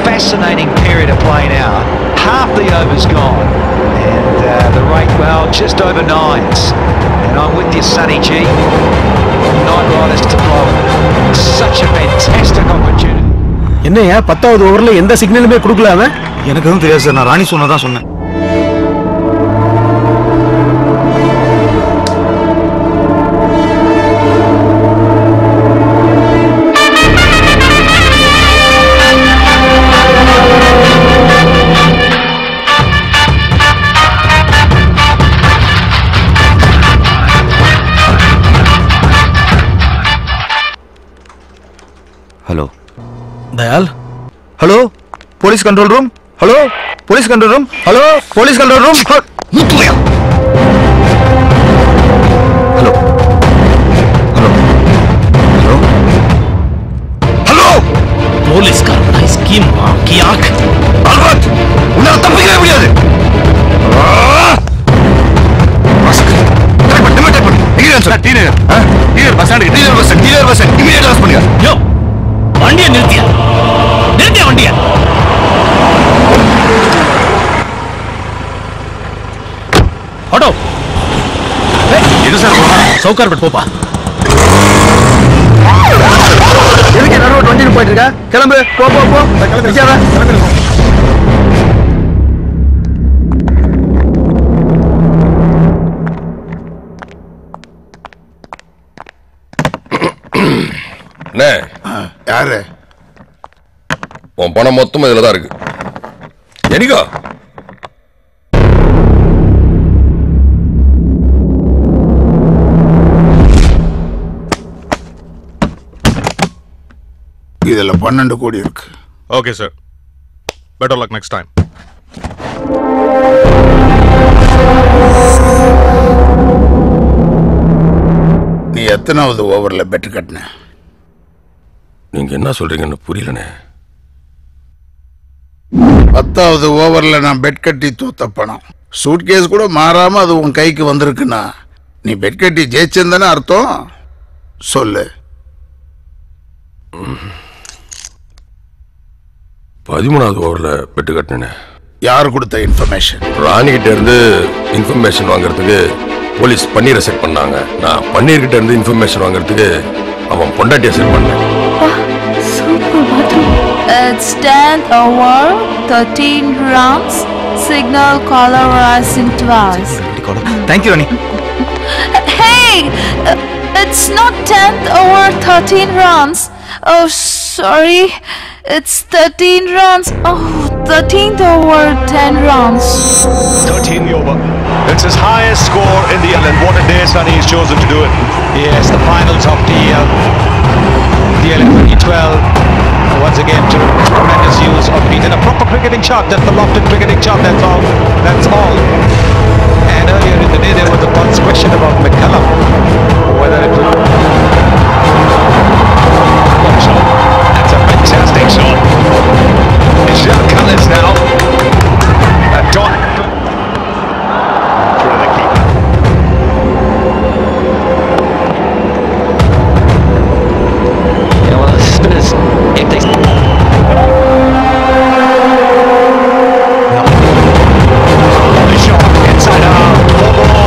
G: Fascinating period of play now. Half the over's gone, and the rate, well, just over 9s. And I'm with you, Sonny G. 9 riders to blow it. Such a fantastic opportunity.
B: என்னையா 10வது ஓவர்ல எந்த சிக்னலுமே கொடுக்கல அவன்?
U: எனக்கு எதுவும் தெரியாது sir, நான் ராணி சொன்னதான் சொன்னேன்.
E: Hello
U: Dayal, hello police control room, hello police control room, hello police control room. Hello hello hello hello
W: police காரனா ஸ்கீம் की आंख
U: அல்பர்ட், உன்னால தப்பிக்கவே முடியாது.
W: வண்டியை நிறுத்தியா, நிறுத்தியா வண்டியை. ஆட்டோ
U: எது சார்
W: சவுக்கார் பட் போப்பா.
U: எதுக்கு நடுவோட வண்டியில் போயிட்டு இருக்க? கிளம்பு, போ போ போ.
D: யாரு? உன் பணம் மொத்தம் இதுல தான் இருக்கு. எனிகா இதுல 12 கோடி இருக்கு.
U: Okay sir, better luck next time.
D: நீ எத்தனாவது ஓவர்ல பெட் கட்டின? நீங்க என்ன சொல்றீங்கன்னு புரியலனே. 10வது ஓவர்ல நான் பெட் கட்டி தோத்த பணம். சூட்கேஸ் கூட மாறாம அது உன் கைக்கு வந்திருக்குன்னா நீ பெட் கட்டி ஜெயிச்சேன்னு அர்த்தம். சொல்லு. 13வது ஓவர்ல பெட்டு கட்டினேன். யார் கொடுத்த இன்ஃபர்மேஷன்? ராணி கிட்ட இருந்து இன்ஃபர்மேஷன் வாங்குறதுக்கு போலீஸ் பன்னீரை செட் பண்ணாங்க. நான் பன்னீர் கிட்ட இருந்து இன்ஃபர்மேஷன் வாங்குறதுக்கு அவன் பொண்டாட்டியை செட் பண்ணேன்.
F: It's 10th over, 13 rounds. Signal caller rising twice.
U: Thank you, Rani.
F: Hey! It's not 10th over, 13 rounds. Oh, sorry. It's 13 rounds. Oh, 13th over, 10 rounds.
R: 13 over. It's his highest score in the L, and what a day Sonny has chosen to do it.
G: Yes, the finals of DL 2012. Once again, tremendous use of beat and a proper cricketing shot. That's the lofted cricketing shot. That's all. That's all. And earlier in the day, there was a pulse question about McCullum, whether it would.
R: That's a fantastic shot. It's Jacques Cullis now. And Don. For the keeper.
G: Yeah, well, the spinners, if they.
R: The shot inside arm. 4 ball.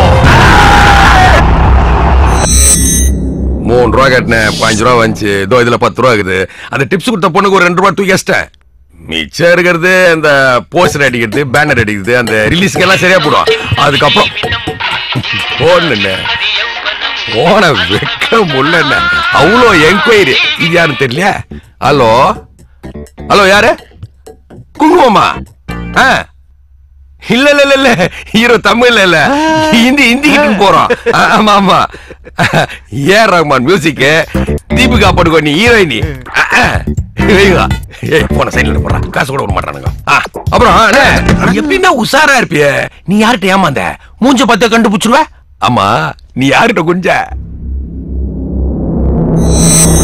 D: 3 ரூபா கட்டினேன், 5 ரூபா வந்துச்சு. இதோ இதுல 10 ரூபா இருக்குது. அந்த tips கொடுத்த பொண்ணுக்கு ஒரு 2 ரூபா தூக்கி வச்சிட்டேன். மிச்சம் இருக்கிறது அந்த போஸ்டர் அடிக்கிறது, பேனர் அடிக்கிறது, அந்த ரிலீஸ்க்கு எல்லாம் சரியா போடுவான். அதுக்கப்புறம் போன வெக்க முள்ள அவ்வளோ என்கொயரி. இது யாருன்னு தெரியல. ஹலோ ஹலோ, யாரு? குங்குமமா? இல்ல இல்ல இல்ல, ஹீரோ தமிழ்ல இல்ல, ஹிந்திக்கு போறோம். ஆமா ஆமா, ஏஆர் ரஹ்மான் மியூசிக், தீபிகா படுகோனி ஹீரோயினி. போன சைட்ல போடுறா, காசு கூட விட மாட்டானுங்க. அப்புறம் எப்படின்னா உஷாரா இருப்பிய. நீ யார்கிட்ட ஏமாந்த? மூஞ்ச பார்த்து கண்டுபிடிச்சிருவ. ஆமா, நீ யார்கிட்ட குஞ்ச?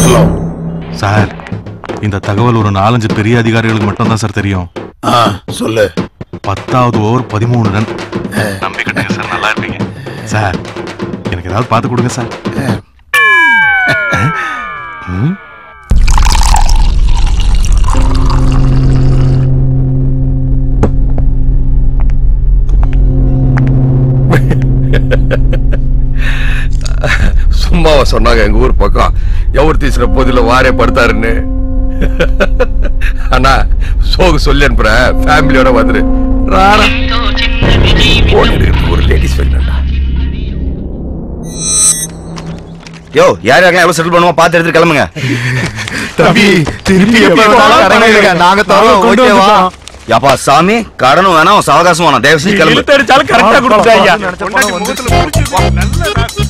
U: ஹலோ சார், இந்த தகவல் ஒரு 4-5 பெரிய அதிகாரிகளுக்கு மட்டும் தான் சார் தெரியும்.
B: சொல்லு.
U: 10வது ஓவர் 13 ரன். நம்பி கட்டுங்க சார், நல்லா இருப்பீங்க சார். எனக்கு ஏதாவது பார்த்து கொடுங்க சார்.
D: சும்மாவா சொன்னாங்க எங்க ஊர் பக்கம் எவர் தீசுற போதில வாரே படுத்தாருன்னு. ஆனா சோகு சொல்லி அனுப்புற, ஃபேமிலியோட வந்துரு. ஒரு லேடிஸ் வேணும்டா.
E: யோ, யார் யாரெல்லாம் எவ்வளவு செட்டில் பண்ணுவோம் பார்த்து எடுத்து கிளம்புங்க.
U: தம்பி திருப்பி நாங்க தரோம். ஓகேவா?
E: யாப்பா சாமி, கடனும் வேணாம், சவகாசம் வேணாம், தயவு செஞ்சு கிளம்பு.
U: கரெக்டா கொடுத்தாங்க.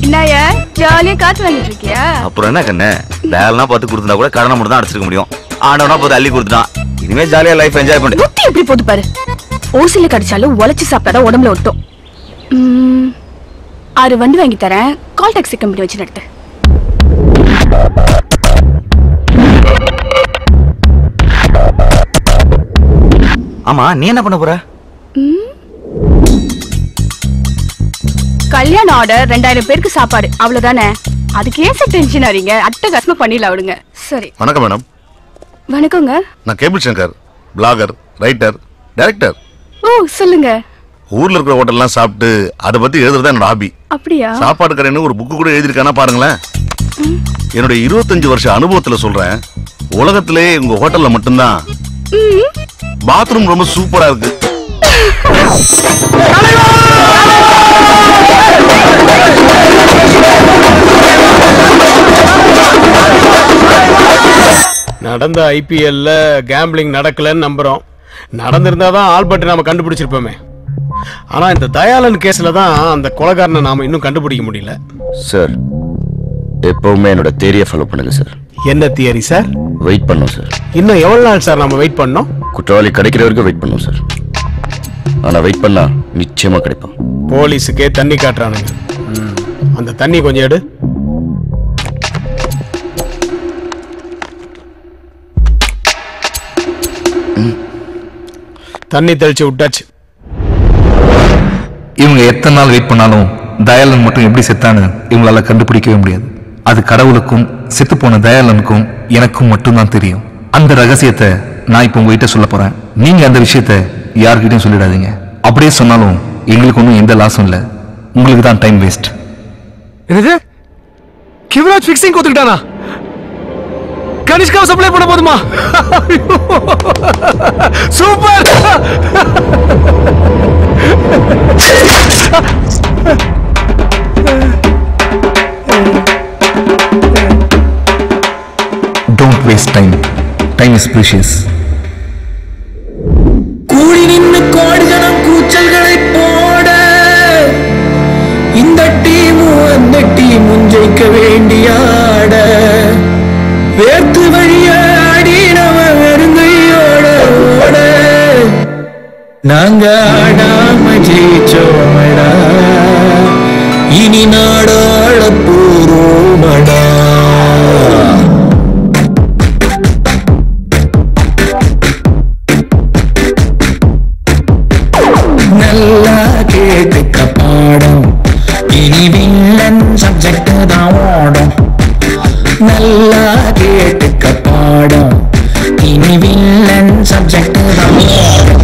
H: என்னையா ஜாலியா காத்து வாங்கிட்டு இருக்கியா?
E: அப்புறம் என்ன கண்ணு, வேலைனா பார்த்து கொடுத்தா கூட கடனை மட்டும் தான் அடிச்சிருக்க முடியும். ஆண்டவனா பார்த்து அள்ளி கொடுத்துட்டான். இனிமே ஜாலியா லைஃப் என்ஜாய் பண்ணு.
H: புத்தி எப்படி போட்டு பாரு. ஓசில கடிச்சாலும் உழைச்சு சாப்பிட்டாதான் உடம்புல ஒட்டும். 6 வண்டி வாங்கி தரேன், கால் டாக்ஸி கம்பெனி வச்சு நடத்து.
E: ஆமா, நீ என்ன பண்ண போற?
H: கல்யாண ஆர்டர் 2000 பேருக்கு சாப்பாடு, அவ்வளவுதானே. அதுக்கு ஏன் சார் டென்ஷன் ஆறீங்க? அட்டகாசமா பண்ணிடலாம் விடுங்க. சரி.
U: வணக்கம் மேடம்.
H: வணக்கங்க.
U: நான் cable Shankar, blogger, writer, director.
H: Oh, சொல்லுங்க.
U: ஊர்ல இருக்கிற ஹோட்டல்லாம் சாப்பிட்டு அதை பத்தி எழுதுறது என்னோட ஹாபி.
H: அப்படியா?
U: சாப்பாடு கடைன்னு ஒரு புக்கு கூட எழுதிருக்கானா பாருங்களேன். என்னோட 25 வருஷ அனுபவத்துல சொல்றேன், உலகத்திலே உங்க ஹோட்டல்ல மட்டும்தான் பாத்ரூம் ரொம்ப சூப்பரா இருக்கு.
B: நடந்த ஐபிஎல்ல கேம்பிளிங் நடக்கலன்னு நம்புறோம். நடந்திருந்தாதான் ஆல்பர்ட் நாம கண்டுபிடிச்சிருப்போமே. ஆனா இந்த தயாளன் கேஸ்ல தான் அந்த கொலைகாரனை நாம இன்னும் கண்டுபிடிக்க முடியல.
C: சார், எப்பவுமே என்னோட தியரியை ஃபாலோ பண்ணுங்க சார்.
B: என்ன தியரி சார்?
C: வெயிட் பண்ணோம் சார்.
B: இன்னும் எவ்வளவு நாள் சார் நம்ம வெயிட் பண்ணோம்?
C: குற்றவாளி கிடைக்கிற வரைக்கும் வெயிட் பண்ணோம் சார். ஆனா வெயிட் பண்ணா நிச்சயமா கிடைப்பான்.
B: போலீஸுக்கே தண்ணி காட்டுறானுங்க. அந்த தண்ணி கொஞ்சம் எடு. தண்ணி தெளிச்சு விட்டாச்சு.
I: இவங்க எத்தனை நாள் வெயிட் பண்ணாலும் தயாளன் மட்டும் எப்படி செத்தான்னு இவங்களால கண்டுபிடிக்கவே முடியாது. அது கடவுளுக்கும் செத்து போன தயாளனுக்கும் எனக்கும் மட்டும்தான் தெரியும். அந்த ரகசியத்தை நான் இப்போ உங்ககிட்ட சொல்ல போறேன். நீங்க அந்த விஷயத்த யார்கிட்டையும் சொல்லிடாதீங்க. அப்படியே சொன்னாலும் எங்களுக்கு ஒன்றும் எந்த லாஸும் இல்லை, உங்களுக்கு தான் டைம் வேஸ்ட்.
T: என்னது? கிவராஜ் ஃபிக்ஸிங் கொடுத்துட்டானா? கனிஷ்காவை சப்ளை பண்ண போதுமா? Super!
I: Don't waste time. Time is precious.
W: கூடி நின்று கோடிகளும் கூச்சல்களை போட இந்த டீமும் அந்த டீமும் ஜெயிக்க வேண்டியாட வேர்த்து வழிய ஆடினவ வெறுங்கையோட ஓட நாங்க ஆடாம ஜெயிச்சோமடா, இனி நாடாள போறோமடா. நல்லா கேட்டுக்க பாடம், இனி வில்லன் சப்ஜெக்ட் தான் ஓடும். நல்லா கேட்டுக்க பாடம், இனி வில்லன் சப்ஜெக்ட் தான் ஓடும்.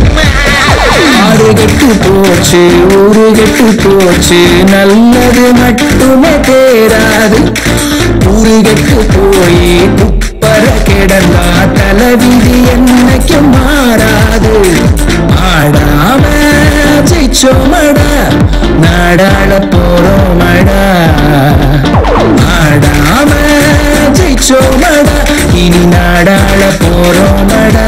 W: ஆறு கெட்டு போச்சு, ஊரு கெட்டு போச்சு, நல்லது மட்டுமே தேராது. ஊரு கெட்டு போய் குப்பர கிடந்தா தலைவிதி என்னைக்கும் ஜெயிச்சோமடா நாடாள போறோமடா ஆடாம ஜெயிச்சோமடா இனி நாடாள போறோமடா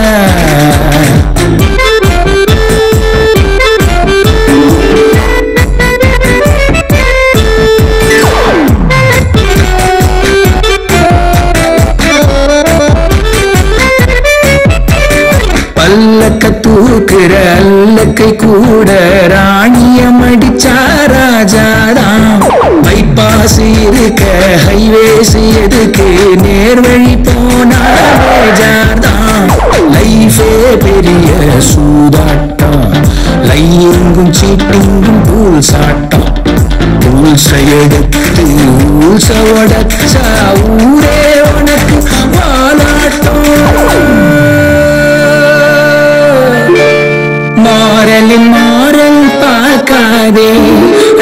W: பல்லக்க தூக்குற அல்லக்கை கூட ராணியம் அடிச்சா ராஜாதான் பைபாஸ் இருக்க ஹைவேஸ் எதுக்கு நேர்வழி போனா ஜார்தான் லைஃபே பெரிய சூதாட்டம் லையிங்கும் சீட்டிங்கும் பூல்ஸ் ஆட்டம் பூல்ஸை எடுத்து ஊல்ஸ உடச்சா ஊரே உனக்கு வாலாட்டம் மாறலின் மாறல் பார்க்காதே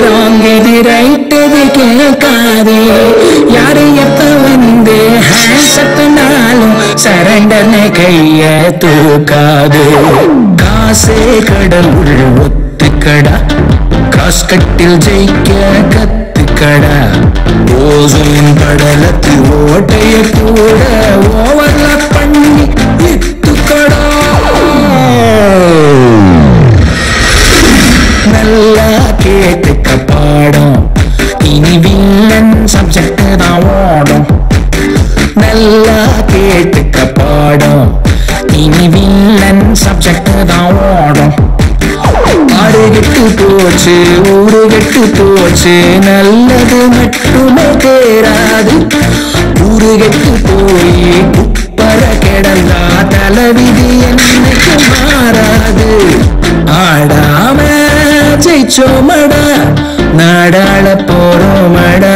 W: ராங் எது ரைட் எது கேட்காதே யாரு எப்ப வந்து ஹேண்ட்ஸ் அப்னாலும் சரண்டர்னு கைய தூக்காது காசே கடவுள் ஒத்துக்கடா காஸ்கட்டில் ஜெயிக்க கத்துக்கடா ஓசோன் படலத்து ஓட்டைய கூட ஓவர்லாப் பண்ணி வித்துக்கடா நல்லா கேட்டுக்க பாடம் இனி வில்லன் சப்ஜெக்ட் தான் ஓடும் நல்லா கேட்டுக்க பாடம் இனி வில்லன் சப்ஜெக்ட் தான் ஓடும் ஆடு கெட்டு போச்சு ஊரு கெட்டு போச்சு நல்லது மட்டுமே தேராது ஊரு கெட்டு போய் குப்பர கிடந்தா தலைவிதி என்னைக்கு மாறாது ஆடாம ஜெயிச்சோமடா நாடாள போறோமடா